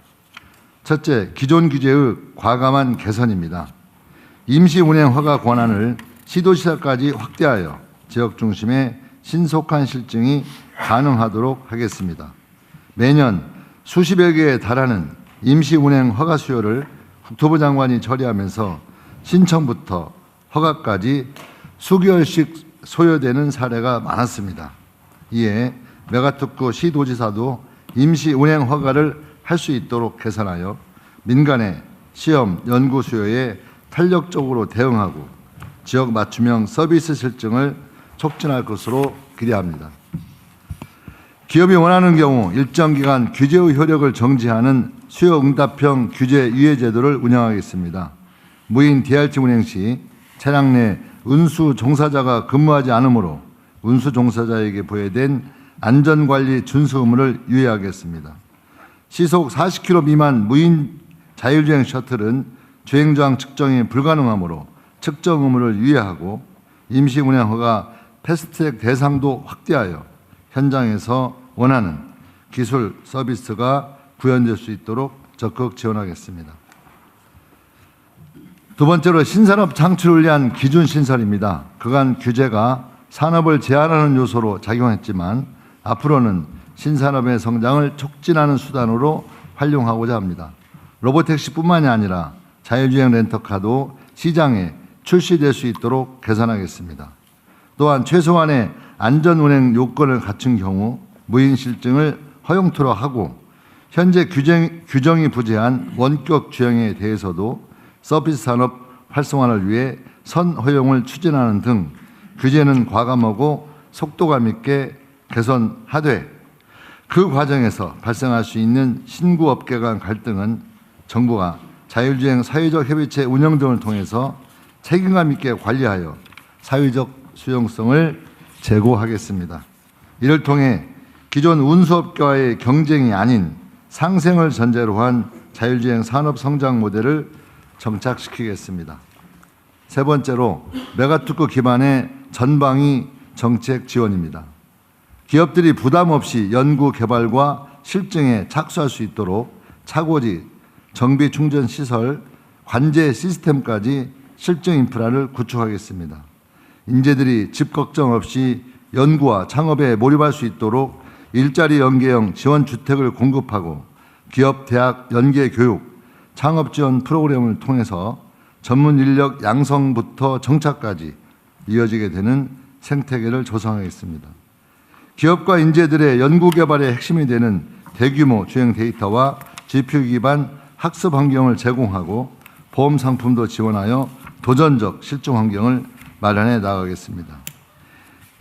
첫째, 기존 규제의 과감한 개선입니다. 임시 운행 허가 권한을 시도시설까지 확대하여 지역 중심의 신속한 실증이 가능하도록 하겠습니다. 매년 수십여 개에 달하는 임시 운행 허가 수요를 국토부 장관이 처리하면서 신청부터 허가까지 수개월씩 소요되는 사례가 많았습니다. 이에 메가특구 시도지사도 임시 운행 허가를 할 수 있도록 개선하여 민간의 시험, 연구 수요에 탄력적으로 대응하고 지역 맞춤형 서비스 실증을 촉진할 것으로 기대합니다. 기업이 원하는 경우 일정 기간 규제의 효력을 정지하는 수요응답형 규제 유예 제도를 운영하겠습니다. 무인 DRT 운행 시 차량 내 운수 종사자가 근무하지 않으므로 운수 종사자에게 부여된 안전관리 준수 의무를 유예하겠습니다. 시속 40km 미만 무인 자율주행 셔틀은 주행저항 측정이 불가능하므로 측정 의무를 유예하고 임시 운행 허가 패스트트랙 대상도 확대하여 현장에서 원하는 기술 서비스가 구현될 수 있도록 적극 지원하겠습니다. 두 번째로 신산업 창출을 위한 기준 신설입니다. 그간 규제가 산업을 제한하는 요소로 작용했지만 앞으로는 신산업의 성장을 촉진하는 수단으로 활용하고자 합니다. 로보택시뿐만이 아니라 자율주행 렌터카도 시장에 출시될 수 있도록 개선하겠습니다. 또한 최소한의 안전운행 요건을 갖춘 경우 무인 실증을 허용토록 하고 현재 규정이 부재한 원격 주행에 대해서도 서비스 산업 활성화를 위해 선허용을 추진하는 등 규제는 과감하고 속도감 있게 개선하되 그 과정에서 발생할 수 있는 신구 업계 간 갈등은 정부가 자율주행 사회적 협의체 운영 등을 통해서 책임감 있게 관리하여 사회적 수용성을 제고하겠습니다. 이를 통해 기존 운수업계와의 경쟁이 아닌 상생을 전제로 한 자율주행 산업 성장 모델을 정착시키겠습니다. 세 번째로 메가특구 기반의 전방위 정책 지원입니다. 기업들이 부담 없이 연구 개발과 실증에 착수할 수 있도록 차고지, 정비 충전 시설, 관제 시스템까지 실증 인프라를 구축하겠습니다. 인재들이 집 걱정 없이 연구와 창업에 몰입할 수 있도록 일자리 연계형 지원 주택을 공급하고 기업, 대학 연계 교육, 창업 지원 프로그램을 통해서 전문 인력 양성부터 정착까지 이어지게 되는 생태계를 조성하겠습니다. 기업과 인재들의 연구개발의 핵심이 되는 대규모 주행 데이터와 GPU 기반 학습 환경을 제공하고 보험 상품도 지원하여 도전적 실증 환경을 마련해 나가겠습니다.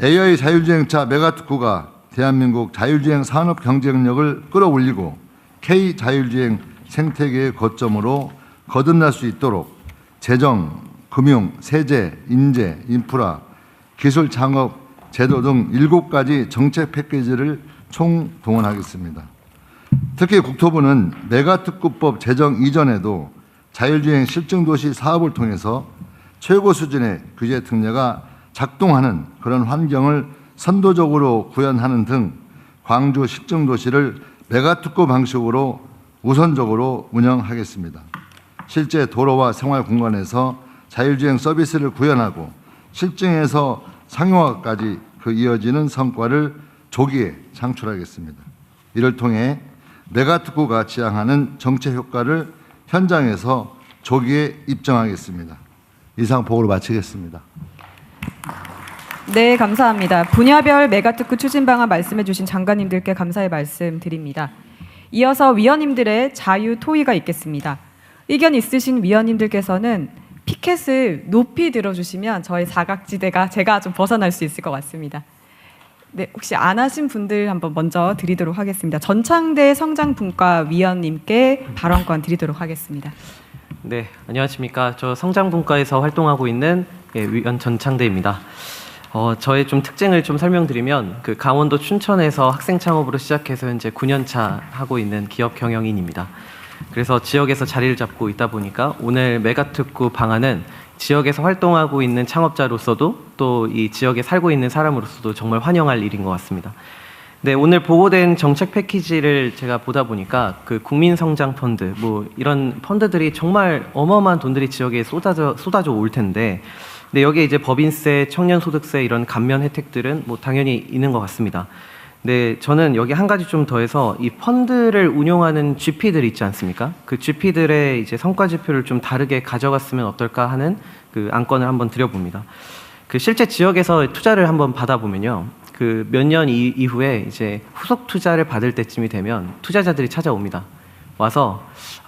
AI 자율주행차 메가특구가 대한민국 자율주행 산업 경쟁력을 끌어올리고 K 자율주행 생태계의 거점으로 거듭날 수 있도록 재정, 금융, 세제, 인재, 인프라, 기술 창업, 제도 등 7가지 정책 패키지를 총동원하겠습니다. 특히 국토부는 메가특구법 제정 이전에도 자율주행 실증도시 사업을 통해서 최고 수준의 규제 특례가 작동하는 그런 환경을 선도적으로 구현하는 등 광주 실증도시를 메가특구 방식으로 우선적으로 운영하겠습니다. 실제 도로와 생활 공간에서 자율주행 서비스를 구현하고 실증에서 상용화까지 그 이어지는 성과를 조기에 창출하겠습니다. 이를 통해 메가특구가 지향하는 정책 효과를 현장에서 조기에 입증하겠습니다. 이상 보고를 마치겠습니다. 네, 감사합니다. 분야별 메가특구 추진 방안 말씀해 주신 장관님들께 감사의 말씀 드립니다. 이어서 위원님들의 자유 토의가 있겠습니다. 의견 있으신 위원님들께서는 피켓을 높이 들어주시면 저희 사각지대가 제가 좀 벗어날 수 있을 것 같습니다. 네, 혹시 안 하신 분들 한번 먼저 드리도록 하겠습니다. 전창대 성장분과 위원님께 발언권 드리도록 하겠습니다. 네, 안녕하십니까. 저 성장분과에서 활동하고 있는 위원 전창대입니다. 저의 좀 특징을 좀 설명드리면 그 강원도 춘천에서 학생 창업으로 시작해서 현재 9년차 하고 있는 기업 경영인입니다. 그래서 지역에서 자리를 잡고 있다 보니까 오늘 메가특구 방안은 지역에서 활동하고 있는 창업자로서도 또 이 지역에 살고 있는 사람으로서도 정말 환영할 일인 것 같습니다. 네, 오늘 보고된 정책 패키지를 제가 보다 보니까 그 국민성장펀드 뭐 이런 펀드들이 정말 어마어마한 돈들이 지역에 쏟아져 올 텐데, 근데 여기에 이제 법인세, 청년소득세 이런 감면 혜택들은 뭐 당연히 있는 것 같습니다. 네, 저는 여기 한 가지 좀 더해서 이 펀드를 운용하는 GP들 있지 않습니까? 그 GP들의 이제 성과 지표를 좀 다르게 가져갔으면 어떨까 하는 그 안건을 한번 드려봅니다. 그 실제 지역에서 투자를 한번 받아보면요, 그 몇 년 이후에 이제 후속 투자를 받을 때쯤이 되면 투자자들이 찾아옵니다. 와서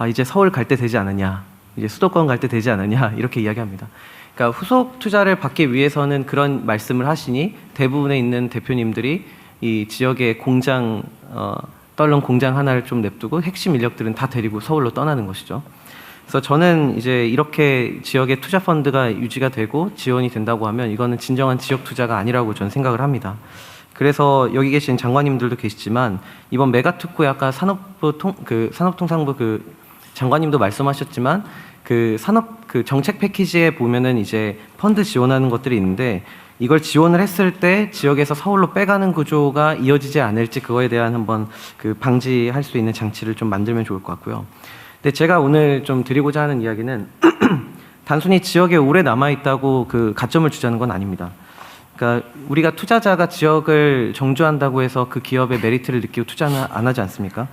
이제 서울 갈 때 되지 않았냐, 이제 수도권 갈 때 되지 않았냐 이렇게 이야기합니다. 그러니까 후속 투자를 받기 위해서는 그런 말씀을 하시니 대부분에 있는 대표님들이 이 지역의 공장, 떨렁 공장 하나를 좀 냅두고 핵심 인력들은 다 데리고 서울로 떠나는 것이죠. 그래서 저는 이제 이렇게 지역의 투자 펀드가 유지가 되고 지원이 된다고 하면 이거는 진정한 지역 투자가 아니라고 저는 생각을 합니다. 그래서 여기 계신 장관님들도 계시지만 이번 메가특구에 아까 산업통상부 그 장관님도 말씀하셨지만 그 산업 그 정책 패키지에 보면은 이제 펀드 지원하는 것들이 있는데, 이걸 지원을 했을 때 지역에서 서울로 빼가는 구조가 이어지지 않을지 그거에 대한 한번 그 방지할 수 있는 장치를 좀 만들면 좋을 것 같고요. 근데 제가 오늘 좀 드리고자 하는 이야기는 단순히 지역에 오래 남아 있다고 그 가점을 주자는 건 아닙니다. 그러니까 우리가 투자자가 지역을 정주한다고 해서 그 기업의 메리트를 느끼고 투자는 안 하지 않습니까?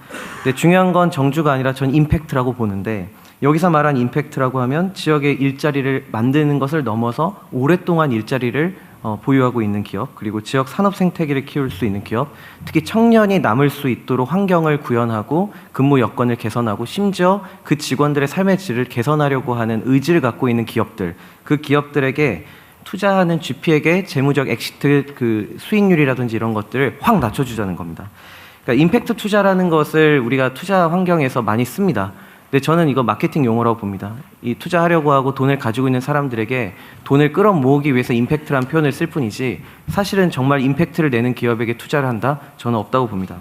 근데 중요한 건 정주가 아니라 전 임팩트라고 보는데, 여기서 말한 임팩트라고 하면 지역의 일자리를 만드는 것을 넘어서 오랫동안 일자리를 보유하고 있는 기업, 그리고 지역 산업 생태계를 키울 수 있는 기업, 특히 청년이 남을 수 있도록 환경을 구현하고 근무 여건을 개선하고 심지어 그 직원들의 삶의 질을 개선하려고 하는 의지를 갖고 있는 기업들, 그 기업들에게 투자하는 GP에게 재무적 엑시트 그 수익률이라든지 이런 것들을 확 낮춰주자는 겁니다. 그러니까 임팩트 투자라는 것을 우리가 투자 환경에서 많이 씁니다. 근데 저는 이거 마케팅 용어라고 봅니다. 이 투자하려고 하고 돈을 가지고 있는 사람들에게 돈을 끌어모으기 위해서 임팩트라는 표현을 쓸 뿐이지 사실은 정말 임팩트를 내는 기업에게 투자를 한다? 저는 없다고 봅니다.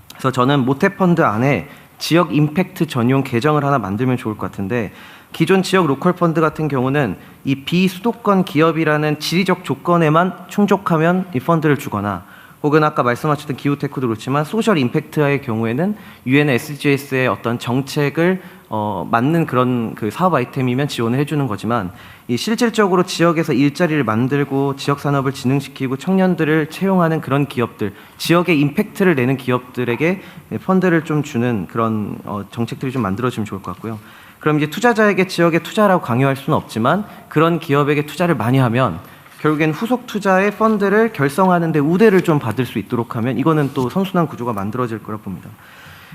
그래서 저는 모태펀드 안에 지역 임팩트 전용 계정을 하나 만들면 좋을 것 같은데, 기존 지역 로컬 펀드 같은 경우는 이 비수도권 기업이라는 지리적 조건에만 충족하면 이 펀드를 주거나, 혹은 아까 말씀하셨던 기후테크도 그렇지만 소셜 임팩트의 경우에는 UN SDGs의 어떤 정책을 맞는 그런 그 사업 아이템이면 지원을 해주는 거지만, 이 실질적으로 지역에서 일자리를 만들고 지역 산업을 진흥시키고 청년들을 채용하는 그런 기업들, 지역에 임팩트를 내는 기업들에게 펀드를 좀 주는 그런 정책들이 좀 만들어지면 좋을 것 같고요. 그럼 이제 투자자에게 지역에 투자라고 강요할 수는 없지만 그런 기업에게 투자를 많이 하면 결국엔 후속 투자의 펀드를 결성하는데 우대를 좀 받을 수 있도록 하면 이거는 또 선순환 구조가 만들어질 거라 봅니다.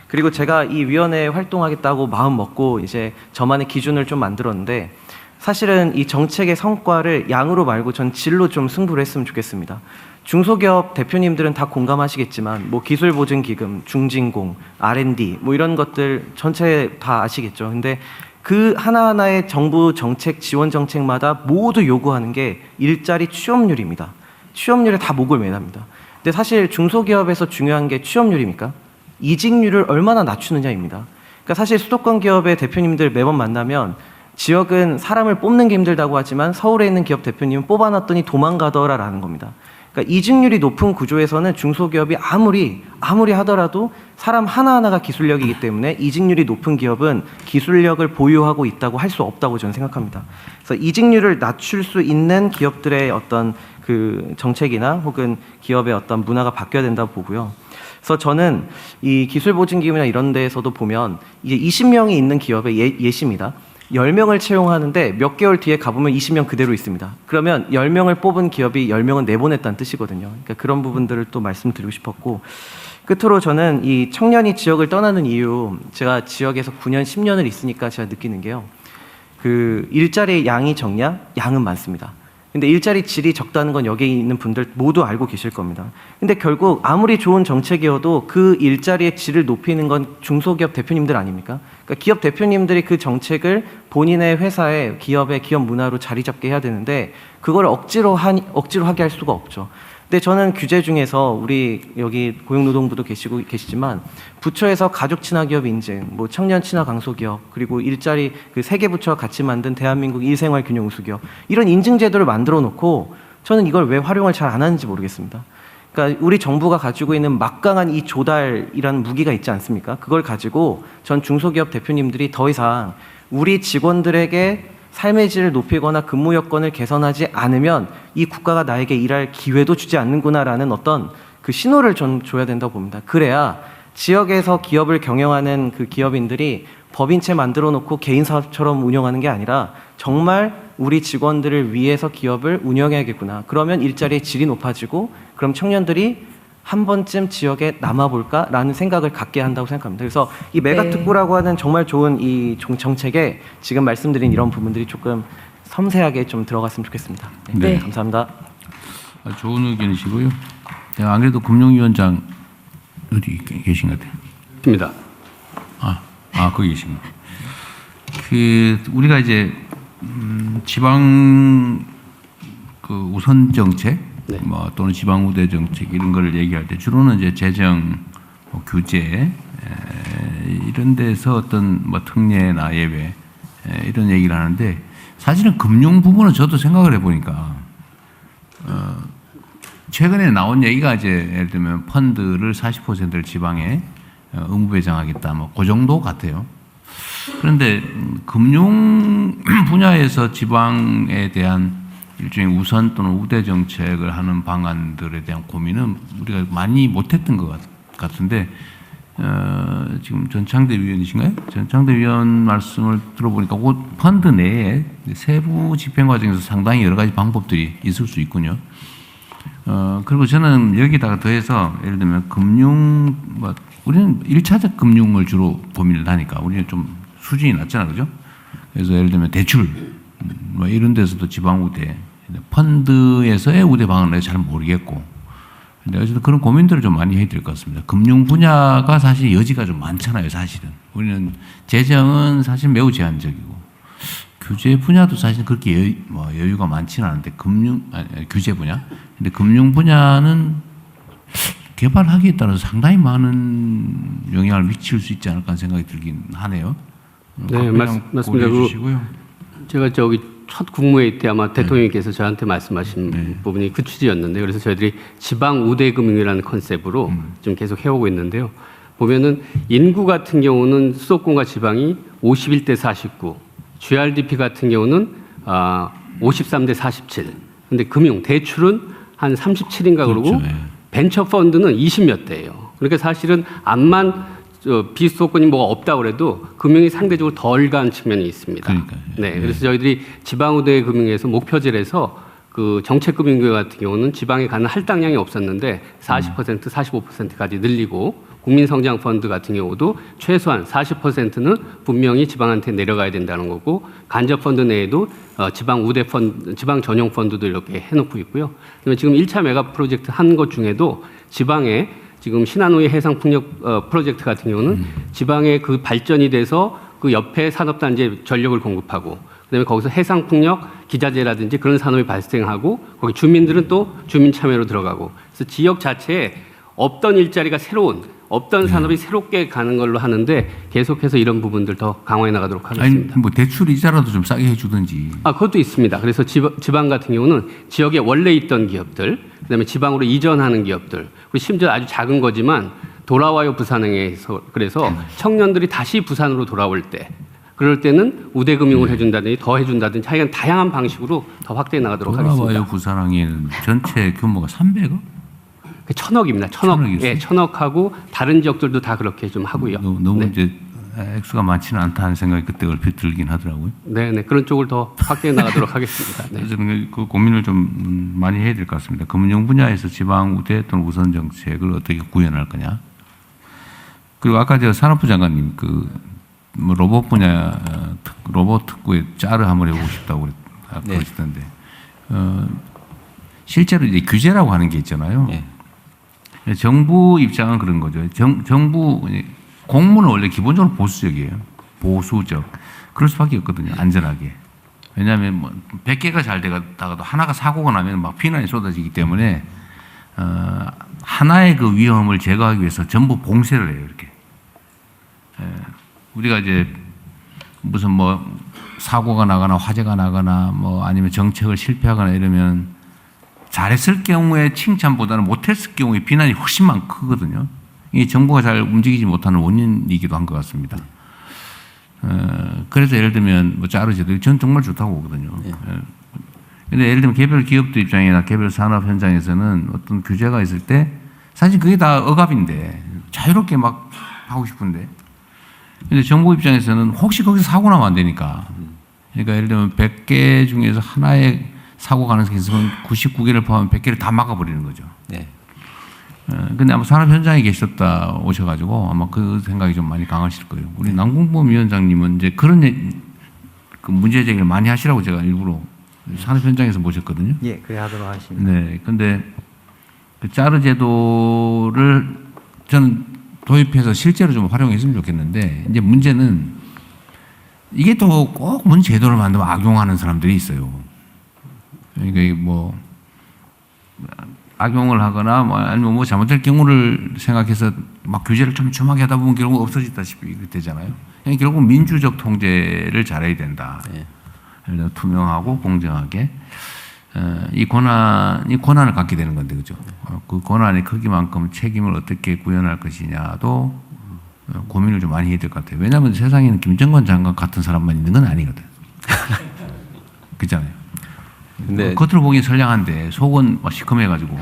그리고 제가 이 위원회에 활동하겠다고 마음 먹고 이제 저만의 기준을 좀 만들었는데 사실은 이 정책의 성과를 양으로 말고 전 질로 좀 승부를 했으면 좋겠습니다. 중소기업 대표님들은 다 공감하시겠지만 뭐 기술보증기금, 중진공, R&D 뭐 이런 것들 전체 다 아시겠죠. 근데 그 하나하나의 정부 정책, 지원 정책마다 모두 요구하는 게 일자리 취업률입니다. 취업률에 다 목을 매납니다. 근데 사실 중소기업에서 중요한 게 취업률입니까? 이직률을 얼마나 낮추느냐입니다. 그러니까 사실 수도권 기업의 대표님들 매번 만나면 지역은 사람을 뽑는 게 힘들다고 하지만 서울에 있는 기업 대표님은 뽑아놨더니 도망가더라라는 겁니다. 그러니까 이직률이 높은 구조에서는 중소기업이 아무리 하더라도 사람 하나하나가 기술력이기 때문에 이직률이 높은 기업은 기술력을 보유하고 있다고 할 수 없다고 저는 생각합니다. 그래서 이직률을 낮출 수 있는 기업들의 어떤 그 정책이나 혹은 기업의 어떤 문화가 바뀌어야 된다고 보고요. 그래서 저는 이 기술보증기금이나 이런 데에서도 보면 이제 20명이 있는 기업의 예시입니다. 10명을 채용하는데 몇 개월 뒤에 가보면 20명 그대로 있습니다. 그러면 10명을 뽑은 기업이 10명은 내보냈다는 뜻이거든요. 그러니까 그런 부분들을 또 말씀드리고 싶었고, 끝으로 저는 이 청년이 지역을 떠나는 이유, 제가 지역에서 9년, 10년을 있으니까 제가 느끼는 게요. 그 일자리 양이 적냐? 양은 많습니다. 근데 일자리 질이 적다는 건 여기 있는 분들 모두 알고 계실 겁니다. 근데 결국 아무리 좋은 정책이어도 그 일자리의 질을 높이는 건 중소기업 대표님들 아닙니까? 그러니까 기업 대표님들이 그 정책을 본인의 회사에 기업의 기업 문화로 자리 잡게 해야 되는데 그걸 억지로 하게 할 수가 없죠. 근데 저는 규제 중에서 우리 여기 고용노동부도 계시지만 부처에서 가족 친화 기업 인증, 뭐 청년 친화 강소기업, 그리고 일자리 그 세 개 부처가 같이 만든 대한민국 일생활 균형 우수기업 이런 인증 제도를 만들어 놓고 저는 이걸 왜 활용을 잘 안 하는지 모르겠습니다. 그러니까 우리 정부가 가지고 있는 막강한 이 조달이라는 무기가 있지 않습니까? 그걸 가지고 전 중소기업 대표님들이 더 이상 우리 직원들에게 삶의 질을 높이거나 근무 여건을 개선하지 않으면 이 국가가 나에게 일할 기회도 주지 않는구나라는 어떤 그 신호를 전 줘야 된다고 봅니다. 그래야 지역에서 기업을 경영하는 그 기업인들이 법인체 만들어 놓고 개인 사업처럼 운영하는 게 아니라 정말 우리 직원들을 위해서 기업을 운영해야겠구나. 그러면 일자리의 질이 높아지고 그럼 청년들이 한 번쯤 지역에 남아볼까라는 생각을 갖게 한다고 생각합니다. 그래서 이 메가특구라고 하는 정말 좋은 이 정책에 지금 말씀드린 이런 부분들이 조금 섬세하게 좀 들어갔으면 좋겠습니다. 네. 감사합니다. 좋은 의견이시고요. 안 그래도 금융위원장 어디 계신 것 같아요? 입니다. 거기 계십니다. 우리가 이제 지방 그 우선 정책, 뭐 또는 지방 우대 정책 이런 거를 얘기할 때 주로는 이제 재정, 규제 이런 데서 어떤 뭐 특례나 예외 이런 얘기를 하는데 사실은 금융 부분은 저도 생각을 해보니까 최근에 나온 얘기가 이제 예를 들면 펀드를 40%를 지방에 의무배정하겠다 뭐 그 정도 같아요. 그런데 금융 분야에서 지방에 대한 일종의 우선 또는 우대 정책을 하는 방안들에 대한 고민은 우리가 많이 못했던 것 같은데 지금 전창대 위원이신가요? 전창대 위원 말씀을 들어보니까 그 펀드 내에 세부 집행 과정에서 상당히 여러 가지 방법들이 있을 수 있군요. 그리고 저는 여기다가 더해서 예를 들면 금융, 우리는 1차적 금융을 주로 고민을 하니까 우리는 좀 수준이 낮잖아, 그죠? 그래서 예를 들면 대출, 뭐 이런 데서도 지방 우대, 펀드에서의 우대 방안을 잘 모르겠고, 근데 어쨌든 그런 고민들을 좀 많이 해야 될 것 같습니다. 금융 분야가 사실 여지가 좀 많잖아요, 사실은. 우리는 재정은 사실 매우 제한적이고, 규제 분야도 사실 그렇게 여유가 많지는 않은데, 규제 분야? 근데 금융 분야는 개발하기에 따라서 상당히 많은 영향을 미칠 수 있지 않을까 하는 생각이 들긴 하네요. 네, 맞습니다. 제가 저기 첫 국무회의 때 아마 대통령께서 저한테 말씀하신 부분이 그 취지였는데, 그래서 저희들이 지방 우대금융이라는 컨셉으로 좀 계속 해오고 있는데요. 보면은 인구 같은 경우는 수도권과 지방이 51대 49, GRDP 같은 경우는 53대 47. 근데 금융 대출은 한 37인가 그러고 벤처 펀드는 20몇 대예요. 그러니까 사실은 암만 비수도권이 뭐가 없다 그래도 금융이 상대적으로 덜 간 측면이 있습니다. 네, 그래서 저희들이 지방우대 금융에서 목표제에서 그 정책금융교육 같은 경우는 지방에 가는 할당량이 없었는데 40%, 45%까지 늘리고 국민성장펀드 같은 경우도 최소한 40%는 분명히 지방한테 내려가야 된다는 거고 간접펀드 내에도 지방 우대 펀드, 지방 전용 펀드도 이렇게 해놓고 있고요. 그다음에 지금 1차 메가 프로젝트 한 것 중에도 지방에 지금 신한우의 해상풍력 프로젝트 같은 경우는 지방에 그 발전이 돼서 그 옆에 산업단지에 전력을 공급하고 그다음에 거기서 해상풍력 기자재라든지 그런 산업이 발생하고 거기 주민들은 또 주민 참여로 들어가고 그래서 지역 자체에 없던 일자리가 새로운 없던 산업이 새롭게 가는 걸로 하는데 계속해서 이런 부분들 더 강화해 나가도록 하겠습니다. 아니 뭐 대출 이자라도 좀 싸게 해주든지. 그것도 있습니다. 그래서 지방 같은 경우는 지역에 원래 있던 기업들, 그다음에 지방으로 이전하는 기업들, 그리고 심지어 아주 작은 거지만 돌아와요 부산행에서 그래서 청년들이 다시 부산으로 돌아올 때 그럴 때는 우대금융을 해준다든지 더 해준다든지 하여간 다양한 방식으로 더 확대해 나가도록 하겠습니다. 돌아와요 부산항에는 전체 규모가 300억? 1,000억입니다. 1,000억. 예, 1,000억하고 다른 지역들도 다 그렇게 좀 하고요. 너무 네. 이제 액수가 많지는 않다는 생각이 그때 얼핏 들긴 하더라고요. 네, 그런 쪽을 더 확대해 나가도록 하겠습니다. 네. 그래서 그 고민을 좀 많이 해야 될 것 같습니다. 금융 분야에서 지방 우대 또는 우선 정책을 어떻게 구현할 거냐. 그리고 아까 저 산업부 장관님 뭐 로봇 분야 로봇 특구에 짤을 한번 해보고 싶다고 그러시던데 실제로 이제 규제라고 하는 게 있잖아요. 정부 입장은 그런 거죠. 정부 공무는 원래 기본적으로 보수적이에요. 보수적. 그럴 수밖에 없거든요. 안전하게. 왜냐하면 뭐 100개가 잘 되다가도 하나가 사고가 나면 막 피난이 쏟아지기 때문에 하나의 그 위험을 제거하기 위해서 전부 봉쇄를 해요. 이렇게. 우리가 이제 무슨 뭐 사고가 나거나 화재가 나거나 뭐 아니면 정책을 실패하거나 이러면 잘했을 경우에 칭찬보다는 못했을 경우에 비난이 훨씬 크거든요. 이게 정부가 잘 움직이지 못하는 원인이기도 한 것 같습니다. 그래서 예를 들면 뭐 짜르제도 전 정말 좋다고 보거든요. 근데 예를 들면 개별 기업들 입장이나 개별 산업 현장에서는 어떤 규제가 있을 때 사실 그게 다 억압인데 자유롭게 막 하고 싶은데 근데 정부 입장에서는 혹시 거기서 사고 나면 안 되니까 그러니까 예를 들면 100개 중에서 하나의 사고 가능성이 있으면 99개를 포함하면 100개를 다 막아버리는 거죠. 네. 근데 아마 산업 현장에 계셨다 오셔가지고 아마 그 생각이 좀 많이 강하실 거예요. 우리 남궁범 위원장님은 이제 그런 그 문제 제기를 많이 하시라고 제가 일부러 산업 현장에서 모셨거든요. 예, 그래 하도록 하겠습니다. 네. 근데 그 짜르 제도를 저는 도입해서 실제로 좀 활용했으면 좋겠는데 이제 문제는 이게 또 꼭 뭔 제도를 만들면 악용하는 사람들이 있어요. 그러니까 뭐 악용을 하거나 뭐 아니면 뭐 잘못될 경우를 생각해서 막 규제를 좀 촘하게 하다 보면 결국 없어지다시피 되잖아요. 그러니까 결국 민주적 통제를 잘해야 된다. 투명하고 공정하게 이 권한을 갖게 되는 건데 그죠? 그 권한의 크기만큼 책임을 어떻게 구현할 것이냐도 고민을 좀 많이 해야 될 것 같아요. 왜냐하면 세상에는 김정관 장관 같은 사람만 있는 건 아니거든. 그렇잖아요. 네. 겉으로 보기엔 선량한데 속은 시커매가지고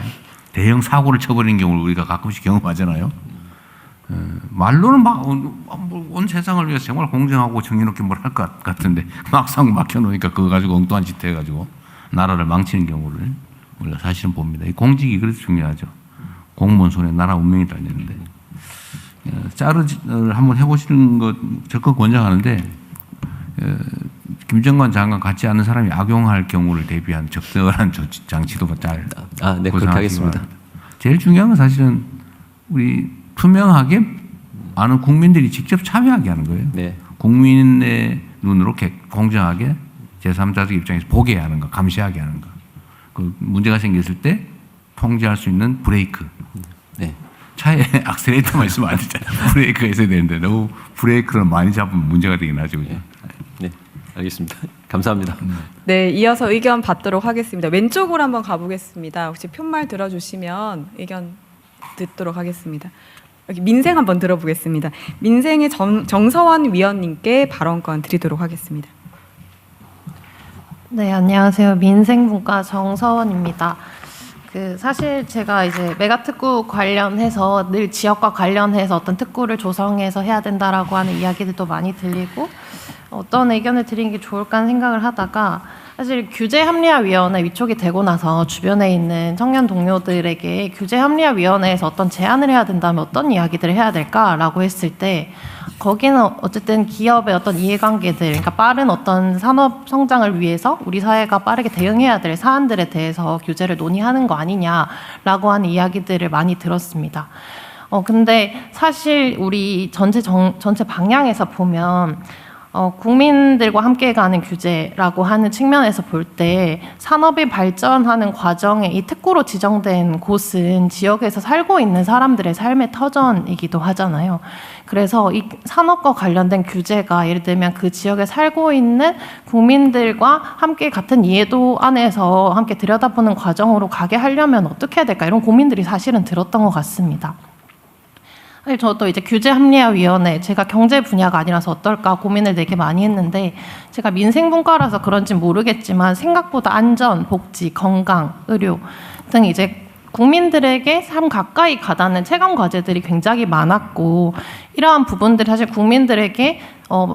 대형 사고를 쳐버리는 경우를 우리가 가끔씩 경험하잖아요. 말로는 막 온 세상을 위해서 정말 공정하고 정의롭게 뭘 할 것 같은데 막상 막혀놓으니까 그거 가지고 엉뚱한 짓 해가지고 나라를 망치는 경우를 우리가 사실은 봅니다. 이 공직이 그래서 중요하죠. 공무원 손에 나라 운명이 달리는데 짜르를 한번 해보시는 것 적극 권장하는데 김정관 장관 같지 않은 사람이 악용할 경우를 대비한 적절한 장치도 잘 네, 그렇게 하겠습니다. 제일 중요한 건 사실은 우리 투명하게 많은 국민들이 직접 참여하게 하는 거예요. 네. 국민의 눈으로 공정하게 제3자적 입장에서 보게 하는 거, 감시하게 하는 거. 그 문제가 생겼을 때 통제할 수 있는 브레이크. 네. 차에 악셀레이터만 있으면 안 되잖아요. 브레이크가 있어야 되는데 너무 브레이크를 많이 잡으면 문제가 되긴 하죠. 그죠? 네, 알겠습니다. 감사합니다. 네, 이어서 의견 받도록 하겠습니다. 왼쪽으로 한번 가보겠습니다. 혹시 푯말 들어주시면 의견 듣도록 하겠습니다. 여기 민생 한번 들어보겠습니다. 민생의 정서원 위원님께 발언권 드리도록 하겠습니다. 네, 안녕하세요. 민생분과 정서원입니다. 사실 제가 이제 메가특구 관련해서 늘 지역과 관련해서 어떤 특구를 조성해서 해야 된다라고 하는 이야기들도 많이 들리고 어떤 의견을 드리는 게 좋을까 하는 생각을 하다가 사실 규제합리화위원회 위촉이 되고 나서 주변에 있는 청년 동료들에게 규제합리화위원회에서 어떤 제안을 해야 된다면 어떤 이야기들을 해야 될까라고 했을 때 거기는 어쨌든 기업의 어떤 이해관계들, 그러니까 빠른 어떤 산업 성장을 위해서 우리 사회가 빠르게 대응해야 될 사안들에 대해서 규제를 논의하는 거 아니냐라고 하는 이야기들을 많이 들었습니다. 근데 사실 우리 전체 방향에서 보면 국민들과 함께 가는 규제라고 하는 측면에서 볼 때 산업이 발전하는 과정에 이 특구로 지정된 곳은 지역에서 살고 있는 사람들의 삶의 터전이기도 하잖아요. 그래서 이 산업과 관련된 규제가 예를 들면 그 지역에 살고 있는 국민들과 함께 같은 이해도 안에서 함께 들여다보는 과정으로 가게 하려면 어떻게 해야 될까, 이런 고민들이 사실은 들었던 것 같습니다. 사실 저도 이제 규제합리화위원회, 제가 경제 분야가 아니라서 어떨까 고민을 되게 많이 했는데, 제가 민생분과라서 그런지 모르겠지만 생각보다 안전, 복지, 건강, 의료 등 이제 국민들에게 삶 가까이 가닿는 체감 과제들이 굉장히 많았고, 이러한 부분들이 사실 국민들에게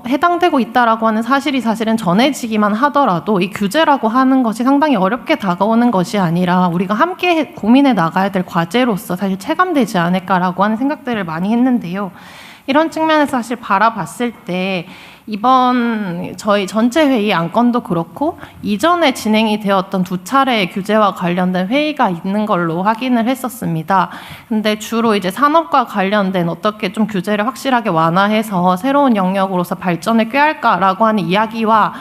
해당되고 있다라고 하는 사실이 사실은 전해지기만 하더라도 이 규제라고 하는 것이 상당히 어렵게 다가오는 것이 아니라 우리가 함께 고민해 나가야 될 과제로서 사실 체감되지 않을까라고 하는 생각들을 많이 했는데요. 이런 측면에서 사실 바라봤을 때 이번 저희 전체 회의 안건도 그렇고 이전에 진행이 되었던 2차례의 규제와 관련된 회의가 있는 걸로 확인을 했었습니다. 근데 주로 이제 산업과 관련된 어떻게 좀 규제를 확실하게 완화해서 새로운 영역으로서 발전을 꾀할까라고 하는 이야기와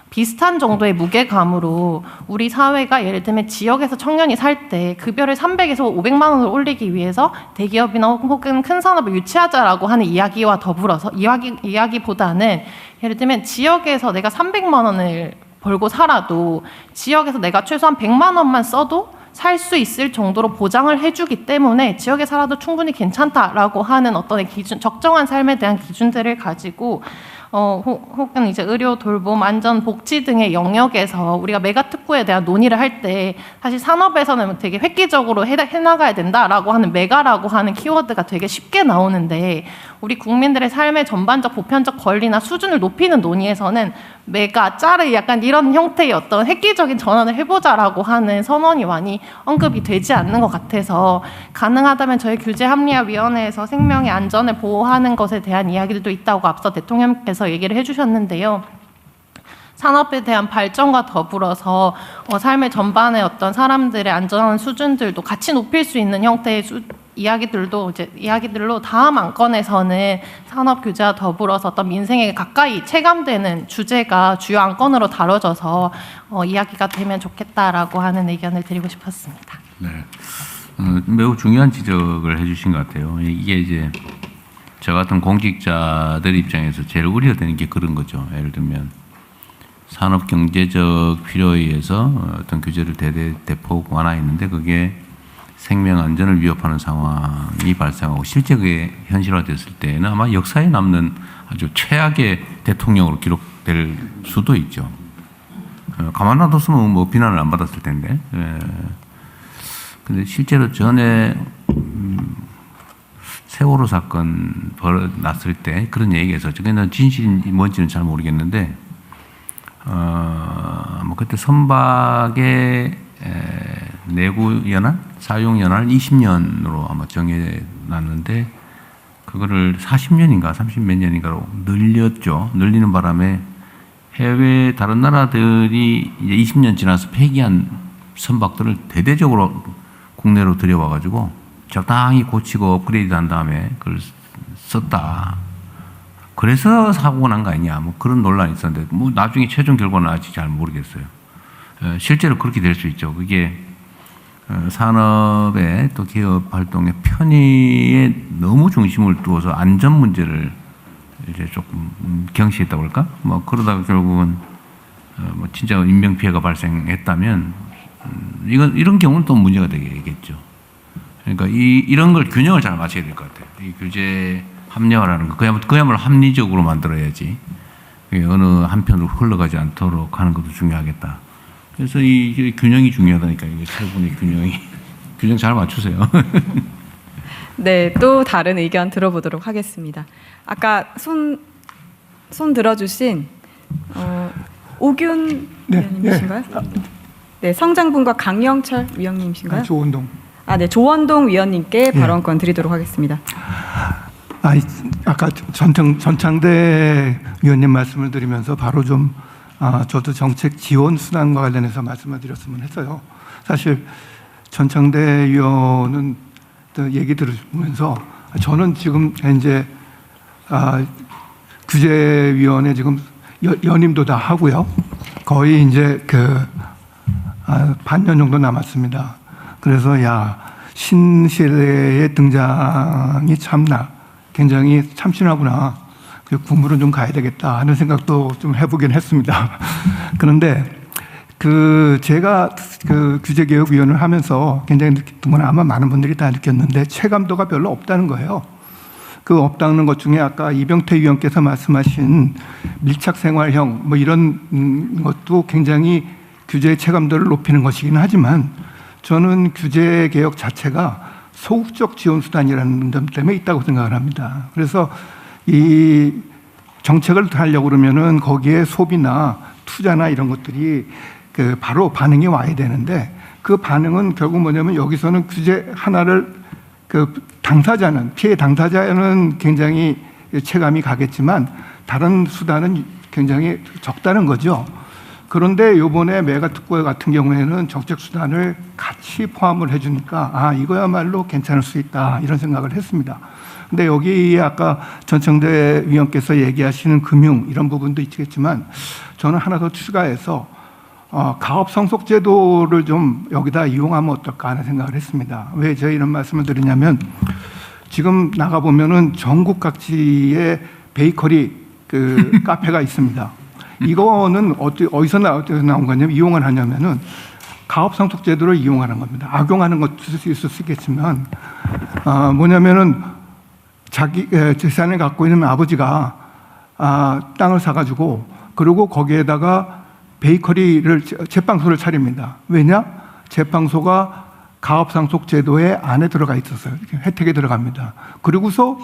비슷한 정도의 무게감으로 우리 사회가 예를 들면 지역에서 청년이 살 때 급여를 300에서 500만 원을 올리기 위해서 대기업이나 혹은 큰 산업을 유치하자라고 하는 이야기와 더불어서 이야기보다는 예를 들면 지역에서 내가 300만 원을 벌고 살아도 지역에서 내가 최소한 100만 원만 써도 살 수 있을 정도로 보장을 해주기 때문에 지역에 살아도 충분히 괜찮다라고 하는 어떤 기준, 적정한 삶에 대한 기준들을 가지고 혹은 이제 의료, 돌봄, 안전, 복지 등의 영역에서 우리가 메가특구에 대한 논의를 할 때 사실 산업에서는 되게 획기적으로 해나가야 된다라고 하는 메가라고 하는 키워드가 되게 쉽게 나오는데, 우리 국민들의 삶의 전반적 보편적 권리나 수준을 높이는 논의에서는 메가, 짜르 약간 이런 형태의 어떤 획기적인 전환을 해보자라고 하는 선언이 많이 언급이 되지 않는 것 같아서, 가능하다면 저희 규제합리화위원회에서 생명의 안전을 보호하는 것에 대한 이야기들도 있다고 앞서 대통령께서 얘기를 해주셨는데요. 산업에 대한 발전과 더불어서 삶의 전반의 어떤 사람들의 안전한 수준들도 같이 높일 수 있는 형태의 이야기들로 다음 안건에서는 산업 규제와 더불어서 어떤 민생에 가까이 체감되는 주제가 주요 안건으로 다뤄져서 이야기가 되면 좋겠다라고 하는 의견을 드리고 싶었습니다. 네, 매우 중요한 지적을 해주신 것 같아요. 이게 이제 저 같은 공직자들 입장에서 제일 우려되는 게 그런 거죠. 예를 들면 산업 경제적 필요에 의해서 어떤 규제를 대폭 완화했는데 그게 생명 안전을 위협하는 상황이 발생하고 실제 그게 현실화됐을 때는 아마 역사에 남는 아주 최악의 대통령으로 기록될 수도 있죠. 가만 놔뒀으면 뭐 비난을 안 받았을 텐데. 근데 실제로 전에 세월호 사건 났을 때 그런 얘기에서 저게는 진실인지 뭔지는 잘 모르겠는데 뭐 그때 선박의 내구 연한, 사용 연한을 20년으로 아마 정해놨는데 그거를 40년인가 30몇 년인가로 늘렸죠. 늘리는 바람에 해외 다른 나라들이 이제 20년 지나서 폐기한 선박들을 대대적으로 국내로 들여와가지고 적당히 고치고 업그레이드한 다음에 그걸 썼다. 그래서 사고가 난 거 아니냐, 뭐 그런 논란이 있었는데, 뭐 나중에 최종 결과는 아직 잘 모르겠어요. 실제로 그렇게 될 수 있죠. 그게 산업의 또 기업 활동의 편의에 너무 중심을 두어서 안전 문제를 이제 조금 경시했다고 할까? 뭐 그러다가 결국은 뭐 진짜 인명 피해가 발생했다면 이런 경우는 또 문제가 되겠죠. 그러니까 이런 걸 균형을 잘 맞춰야 될 것 같아요. 이 규제 합리화라는 거 그야말로 합리적으로 만들어야지 어느 한편으로 흘러가지 않도록 하는 것도 중요하겠다. 그래서 이 균형이 중요하다니까. 이게 세 분의 균형 잘 맞추세요. 네, 또 다른 의견 들어보도록 하겠습니다. 아까 손 들어주신 오균 위원님이신가요? 네, 성장분과 강영철 위원님이신가요? 조원동. 네, 조원동 위원님께 발언권 드리도록 하겠습니다. 아까 전창대 위원님 말씀을 드리면서 바로 좀 저도 정책 지원 수단과 관련해서 말씀을 드렸으면 했어요. 사실 전창대 위원은 얘기 들으면서 저는 지금 이제 규제위원회 지금 연임도 다 하고요. 거의 이제 반년 정도 남았습니다. 그래서 신시대의 등장이 참나 굉장히 참신하구나. 국물은 좀 가야 되겠다 하는 생각도 좀 해보긴 했습니다. 그런데 제가 규제개혁위원을 하면서 굉장히 느꼈던 건 아마 많은 분들이 다 느꼈는데 체감도가 별로 없다는 거예요. 없다는 것 중에 아까 이병태 위원께서 말씀하신 밀착생활형 뭐 이런 것도 굉장히 규제의 체감도를 높이는 것이긴 하지만 저는 규제개혁 자체가 소극적 지원 수단이라는 점 때문에 있다고 생각을 합니다. 그래서 이 정책을 하려고 그러면은 거기에 소비나 투자나 이런 것들이 바로 반응이 와야 되는데 그 반응은 결국 뭐냐면 여기서는 규제 하나를 피해 당사자는 굉장히 체감이 가겠지만 다른 수단은 굉장히 적다는 거죠. 그런데 이번에 메가특구 같은 경우에는 정책 수단을 같이 포함을 해주니까 이거야말로 괜찮을 수 있다 이런 생각을 했습니다. 근데 여기 아까 전창대 위원께서 얘기하시는 금융 이런 부분도 있겠지만 저는 하나 더 추가해서 가업 상속 제도를 좀 여기다 이용하면 어떨까 하는 생각을 했습니다. 왜 제가 이런 말씀을 드리냐면 지금 나가 보면은 전국 각지에 베이커리 카페가 있습니다. 이거는 어디서 나온 거냐면 이용을 하냐면은 가업 상속 제도를 이용하는 겁니다. 악용하는 것도 있을 수 있겠지만 뭐냐면은 자기 재산을 갖고 있는 아버지가 땅을 사가지고 그리고 거기에다가 베이커리를 제빵소를 차립니다. 왜냐? 제빵소가 가업상속 제도에 안에 들어가 있어서요. 혜택에 들어갑니다. 그리고서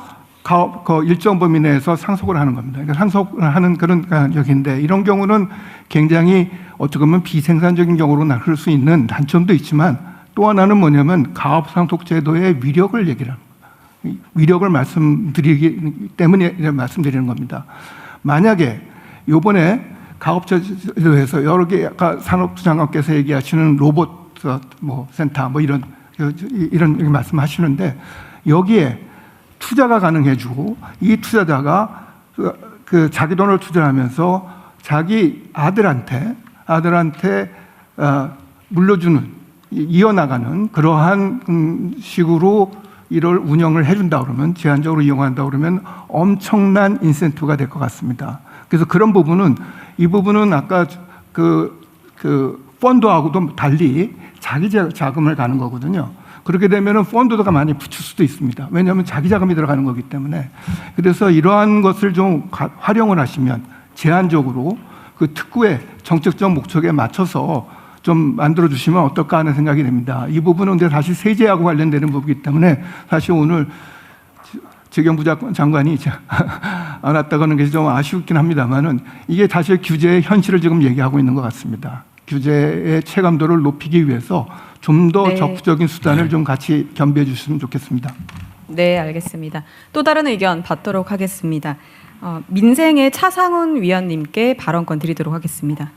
일정 범위 내에서 상속을 하는 겁니다. 그러니까 상속을 하는 그런 가격인데 이런 경우는 굉장히 어떻게 보면 비생산적인 경우로 나쁠 수 있는 단점도 있지만 또 하나는 뭐냐면 가업상속 제도의 위력을 얘기를 합니다. 위력을 말씀드리기 때문에 말씀드리는 겁니다. 만약에 요번에 가업제도에서 여러 개 아까 산업부 장관께서 얘기하시는 로봇 센터 이런 말씀하시는데 여기에 투자가 가능해지고 이 투자자가 자기 돈을 투자하면서 자기 아들한테 물려주는 이어나가는 그러한 식으로 이를 운영을 해준다 그러면 제한적으로 이용한다 그러면 엄청난 인센티브가 될 것 같습니다. 그래서 그런 부분은 이 부분은 아까 펀드하고도 달리 자기 자금을 가는 거거든요. 그렇게 되면은 펀드가 많이 붙일 수도 있습니다. 왜냐하면 자기 자금이 들어가는 거기 때문에. 그래서 이러한 것을 좀 활용을 하시면 제한적으로 특구의 정책적 목적에 맞춰서 좀 만들어 주시면 어떨까 하는 생각이 됩니다. 이 부분은 근데 사실 세제하고 관련되는 부분이기 때문에 사실 오늘 재경부 장관이 안 왔다고 하는 게 좀 아쉽긴 합니다만은 이게 사실 규제의 현실을 지금 얘기하고 있는 것 같습니다. 규제의 체감도를 높이기 위해서 좀 더 적극적인 수단을 좀 같이 겸비해 주시면 좋겠습니다. 네, 알겠습니다. 또 다른 의견 받도록 하겠습니다. 민생의 차상훈 위원님께 발언권 드리도록 하겠습니다.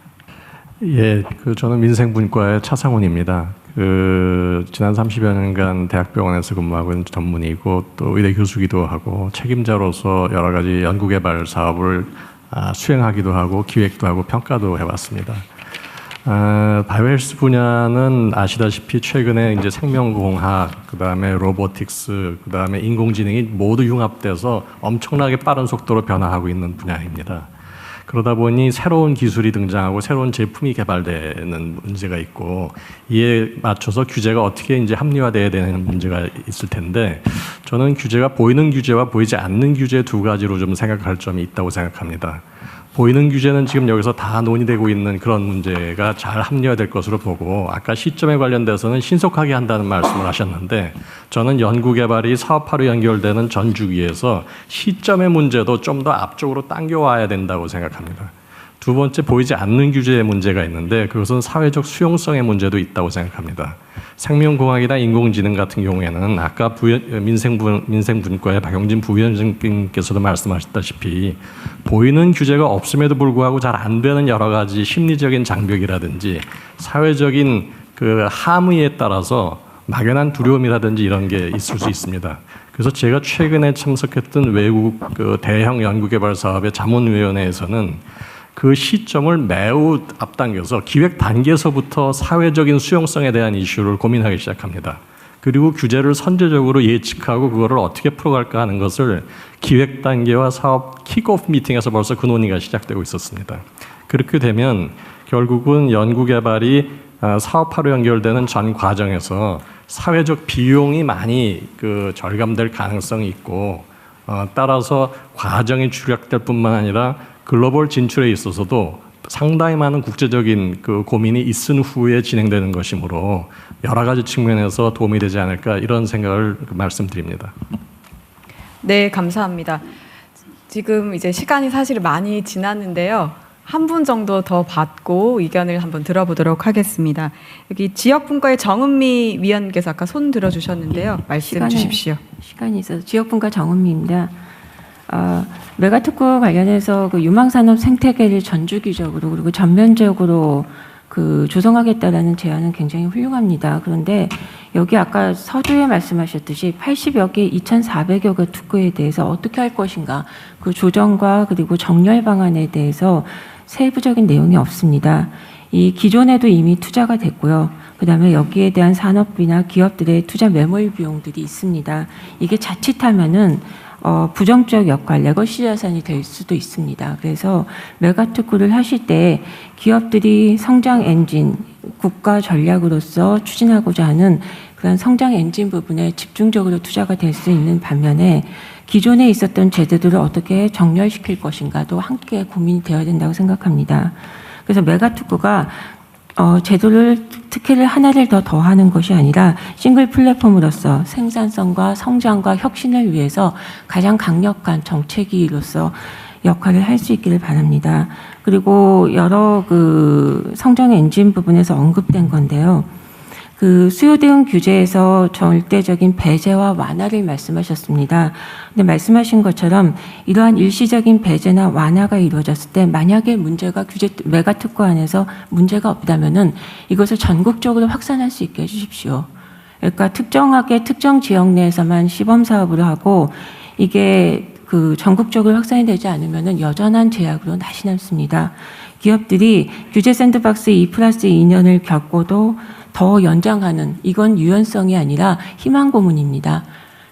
예, 저는 민생분과의 차상훈입니다. 지난 30여 년간 대학병원에서 근무하고 있는 전문의이고 또 의대 교수기도 하고 책임자로서 여러 가지 연구개발 사업을 수행하기도 하고 기획도 하고 평가도 해왔습니다. 바이오헬스 분야는 아시다시피 최근에 이제 생명공학, 그 다음에 로보틱스, 그 다음에 인공지능이 모두 융합돼서 엄청나게 빠른 속도로 변화하고 있는 분야입니다. 그러다 보니 새로운 기술이 등장하고 새로운 제품이 개발되는 문제가 있고 이에 맞춰서 규제가 어떻게 이제 합리화돼야 되는 문제가 있을 텐데 저는 규제가 보이는 규제와 보이지 않는 규제 두 가지로 좀 생각할 점이 있다고 생각합니다. 보이는 규제는 지금 여기서 다 논의되고 있는 그런 문제가 잘 합리화될 것으로 보고 아까 시점에 관련돼서는 신속하게 한다는 말씀을 하셨는데 저는 연구개발이 사업화로 연결되는 전 주기에서 시점의 문제도 좀 더 앞쪽으로 당겨와야 된다고 생각합니다. 두 번째, 보이지 않는 규제의 문제가 있는데 그것은 사회적 수용성의 문제도 있다고 생각합니다. 생명공학이나 인공지능 같은 경우에는 아까 민생분과의 박용진 부위원장님께서도 말씀하셨다시피 보이는 규제가 없음에도 불구하고 잘 안 되는 여러 가지 심리적인 장벽이라든지 사회적인 그 함의에 따라서 막연한 두려움이라든지 이런 게 있을 수 있습니다. 그래서 제가 최근에 참석했던 외국 그 대형 연구개발 사업의 자문위원회에서는 그 시점을 매우 앞당겨서 기획 단계에서부터 사회적인 수용성에 대한 이슈를 고민하기 시작합니다. 그리고 규제를 선제적으로 예측하고 그거를 어떻게 풀어갈까 하는 것을 기획 단계와 사업 킥오프 미팅에서 벌써 그 논의가 시작되고 있었습니다. 그렇게 되면 결국은 연구개발이 사업화로 연결되는 전 과정에서 사회적 비용이 많이 그 절감될 가능성이 있고 따라서 과정이 축약될 뿐만 아니라 글로벌 진출에 있어서도 상당히 많은 국제적인 그 고민이 있은 후에 진행되는 것이므로 여러 가지 측면에서 도움이 되지 않을까 이런 생각을 말씀드립니다. 네, 감사합니다. 지금 이제 시간이 사실 많이 지났는데요. 한 분 정도 더 받고 의견을 한번 들어보도록 하겠습니다. 여기 지역분과의 정은미 위원께서 아까 손 들어주셨는데요. 말씀 주십시오. 시간이 있어서 지역분과 정은미입니다. 메가특구 관련해서 그 유망산업 생태계를 전주기적으로 그리고 전면적으로 그 조성하겠다라는 제안은 굉장히 훌륭합니다. 그런데 여기 아까 서두에 말씀하셨듯이 80여 개, 2,400여 개 특구에 대해서 어떻게 할 것인가, 그 조정과 그리고 정렬 방안에 대해서 세부적인 내용이 없습니다. 이 기존에도 이미 투자가 됐고요. 그다음에 여기에 대한 산업이나 기업들의 투자 매몰 비용들이 있습니다. 이게 자칫하면은 부정적 역할, 레거시 자산이 될 수도 있습니다. 그래서 메가특구를 하실 때 기업들이 성장 엔진, 국가 전략으로서 추진하고자 하는 그런 성장 엔진 부분에 집중적으로 투자가 될 수 있는 반면에 기존에 있었던 제도들을 어떻게 정렬시킬 것인가도 함께 고민이 되어야 된다고 생각합니다. 그래서 메가특구가 제도를 특혜를 하나를 더 더하는 것이 아니라 싱글 플랫폼으로서 생산성과 성장과 혁신을 위해서 가장 강력한 정책이로서 역할을 할 수 있기를 바랍니다. 그리고 여러 그 성장 엔진 부분에서 언급된 건데요. 그 수요 대응 규제에서 절대적인 배제와 완화를 말씀하셨습니다. 근데 말씀하신 것처럼 이러한 일시적인 배제나 완화가 이루어졌을 때 만약에 문제가 규제 메가특구 안에서 문제가 없다면은 이것을 전국적으로 확산할 수 있게 해주십시오. 그러니까 특정하게 특정 지역 내에서만 시범 사업으로 하고 이게 그 전국적으로 확산이 되지 않으면은 여전한 제약으로 낯이 남습니다. 기업들이 규제 샌드박스 2+2년을 겪고도 더 연장하는, 이건 유연성이 아니라 희망 고문입니다.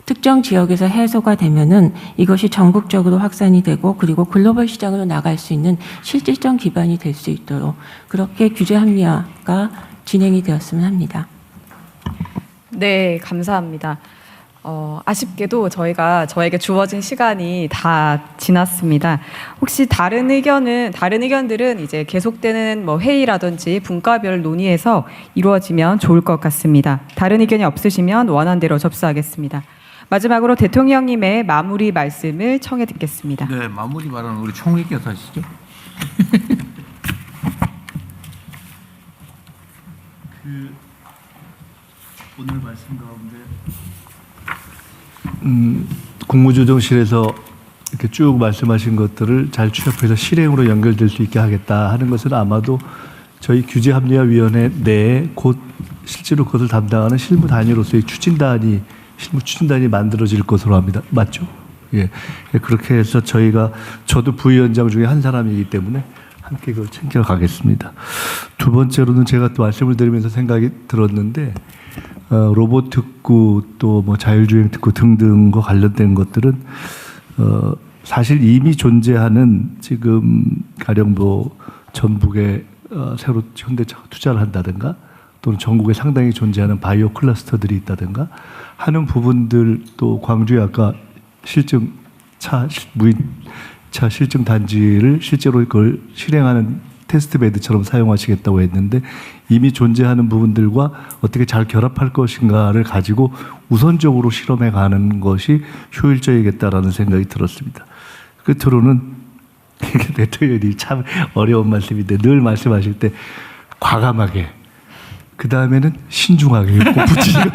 특정 지역에서 해소가 되면은 이것이 전국적으로 확산이 되고 그리고 글로벌 시장으로 나갈 수 있는 실질적 기반이 될 수 있도록 그렇게 규제 합리화가 진행이 되었으면 합니다. 네, 감사합니다. 아쉽게도 저에게 주어진 시간이 다 지났습니다. 혹시 다른 의견들은 이제 계속되는 뭐 회의라든지 분과별 논의에서 이루어지면 좋을 것 같습니다. 다른 의견이 없으시면 원안대로 접수하겠습니다. 마지막으로 대통령님의 마무리 말씀을 청해 듣겠습니다. 네, 마무리 발언은 우리 총리께서 하시죠. 오늘 말씀 가운데 국무조정실에서 이렇게 쭉 말씀하신 것들을 잘 취합해서 실행으로 연결될 수 있게 하겠다 하는 것은 아마도 저희 규제합리화위원회 내에 곧 실제로 그것을 담당하는 실무 단위로서의 실무 추진단이 만들어질 것으로 합니다. 맞죠? 예. 그렇게 해서 저도 부위원장 중에 한 사람이기 때문에 함께 그걸 챙겨가겠습니다. 두 번째로는 제가 또 말씀을 드리면서 생각이 들었는데 로봇 특구 또 뭐 자율주행 특구 등등과 관련된 것들은 사실 이미 존재하는 지금 가령 뭐 전북에 새로 현대차가 투자를 한다든가 또는 전국에 상당히 존재하는 바이오 클러스터들이 있다든가 하는 부분들, 또 광주에 아까 무인차 실증 단지를 실제로 그걸 실행하는 테스트 베드처럼 사용하시겠다고 했는데 이미 존재하는 부분들과 어떻게 잘 결합할 것인가를 가지고 우선적으로 실험해 가는 것이 효율적이겠다라는 생각이 들었습니다. 끝으로는 대통령이 참 어려운 말씀인데 늘 말씀하실 때 과감하게 그 다음에는 신중하게 꼭 붙이시고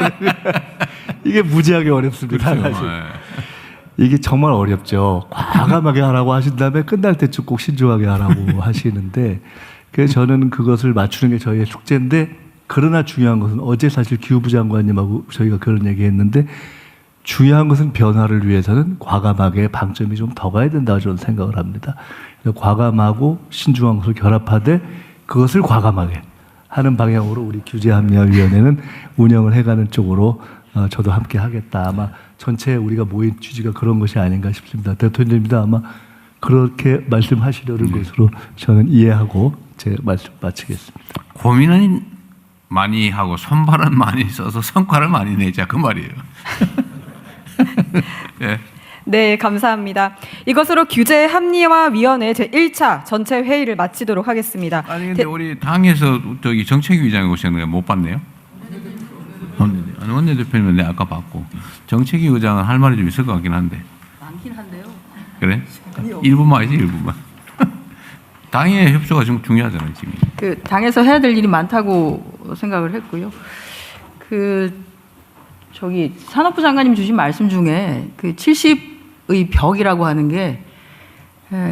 이게 무지하게 어렵습니다. 그렇죠. 사실. 이게 정말 어렵죠. 과감하게 하라고 하신 다음에 끝날 때쯤 꼭 신중하게 하라고 하시는데 그래서 저는 그것을 맞추는 게 저희의 숙제인데 그러나 중요한 것은 어제 사실 기후부 장관님하고 저희가 그런 얘기했는데 중요한 것은 변화를 위해서는 과감하게 방점이 좀 더 가야 된다고 저는 생각을 합니다. 그래서 과감하고 신중한 것을 결합하되 그것을 과감하게 하는 방향으로 우리 규제합리화위원회는 운영을 해가는 쪽으로 저도 함께 하겠다. 아마 전체 우리가 모인 취지가 그런 것이 아닌가 싶습니다. 대통령님도 아마 그렇게 말씀하시려는 것으로 저는 이해하고 제 말씀 마치겠습니다. 고민은 많이 하고 손발은 많이 써서 성과를 많이 내자 그 말이에요. 네. 네, 감사합니다. 이것으로 규제합리화위원회 제1차 전체 회의를 마치도록 하겠습니다. 아니 근데 우리 당에서 저기 정책위의장이 오셨는데 못 봤네요. 원내대표님은 내가 아까 봤고 정책위의장은 할 말이 좀 있을 것 같긴 한데. 많긴 한데요. 그래? 일부만 하지 일부만. 당의 협조가 좀 중요하잖아요 지금. 그 당에서 해야 될 일이 많다고 생각을 했고요. 저기 산업부 장관님 주신 말씀 중에 그 70의 벽이라고 하는 게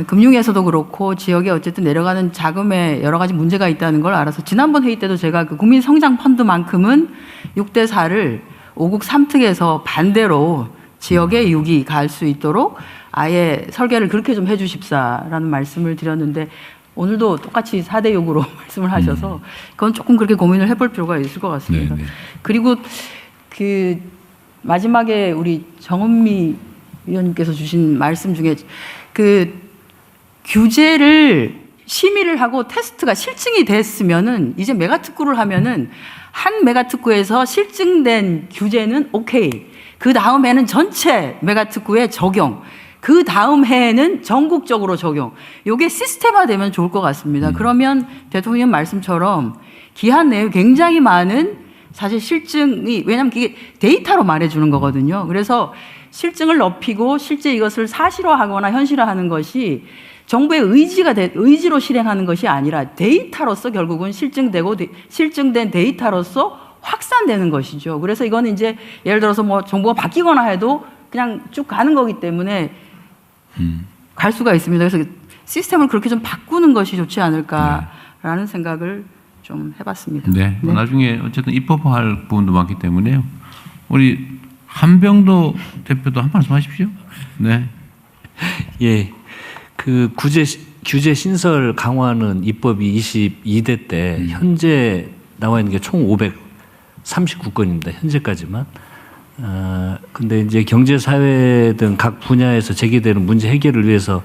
금융에서도 그렇고 지역에 어쨌든 내려가는 자금에 여러 가지 문제가 있다는 걸 알아서 지난번 회의 때도 제가 그 국민성장펀드만큼은 6대 4를 5국 3특에서 반대로 지역에 6이 갈 수 있도록 아예 설계를 그렇게 좀 해주십사라는 말씀을 드렸는데 오늘도 똑같이 4대 6으로 말씀을 하셔서 그건 조금 그렇게 고민을 해볼 필요가 있을 것 같습니다. 네네. 그리고 그 마지막에 우리 정은미 위원님께서 주신 말씀 중에 그 규제를 심의를 하고 테스트가 실증이 됐으면은 이제 메가특구를 하면은 한 메가특구에서 실증된 규제는 오케이. 그 다음 해는 전체 메가특구에 적용. 그 다음 해에는 전국적으로 적용. 이게 시스템화되면 좋을 것 같습니다. 그러면 대통령 말씀처럼 기한 내에 굉장히 많은 사실 실증이, 왜냐하면 그게 데이터로 말해주는 거거든요. 그래서 실증을 높이고 실제 이것을 사실화하거나 현실화하는 것이 정부의 의지로 실행하는 것이 아니라 데이터로서 결국은 실증된 데이터로서 확산되는 것이죠. 그래서 이거는 이제 예를 들어서 뭐 정부가 바뀌거나 해도 그냥 쭉 가는 거기 때문에 갈 수가 있습니다. 그래서 시스템을 그렇게 좀 바꾸는 것이 좋지 않을까라는 생각을 좀 해봤습니다. 네. 나중에 어쨌든 입법할 부분도 많기 때문에요. 우리 한병도 대표도 한 말씀 하십시오. 네. 예. 그 규제 신설 강화는 입법이 22대 때 현재 나와 있는 게 총 539건입니다. 현재까지만. 근데 이제 경제 사회 등 각 분야에서 제기되는 문제 해결을 위해서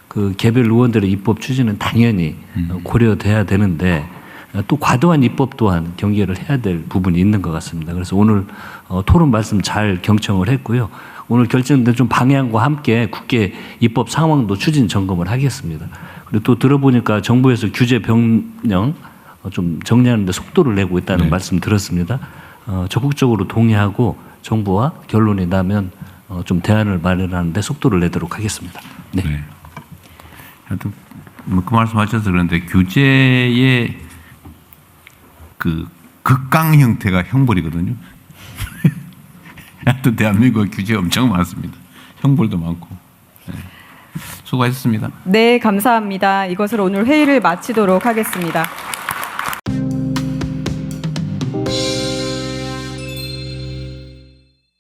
그 개별 의원들의 입법 추진은 당연히 고려돼야 되는데 또 과도한 입법 또한 경계를 해야 될 부분이 있는 것 같습니다. 그래서 오늘 토론 말씀 잘 경청을 했고요. 오늘 결정된 좀 방향과 함께 국회 입법 상황도 추진 점검을 하겠습니다. 그리고 또 들어보니까 정부에서 규제 변경 좀 정리하는 데 속도를 내고 있다는 말씀 들었습니다. 적극적으로 동의하고 정부와 결론이 나면 좀 대안을 마련하는 데 속도를 내도록 하겠습니다. 네. 하여튼 뭐 그 말씀하셔서 그런데 규제의 그 극강 형태가 형벌이거든요. 하여튼 대한민국 규제 엄청 많습니다. 형벌도 많고. 네. 수고하셨습니다. 네, 감사합니다. 이것으로 오늘 회의를 마치도록 하겠습니다.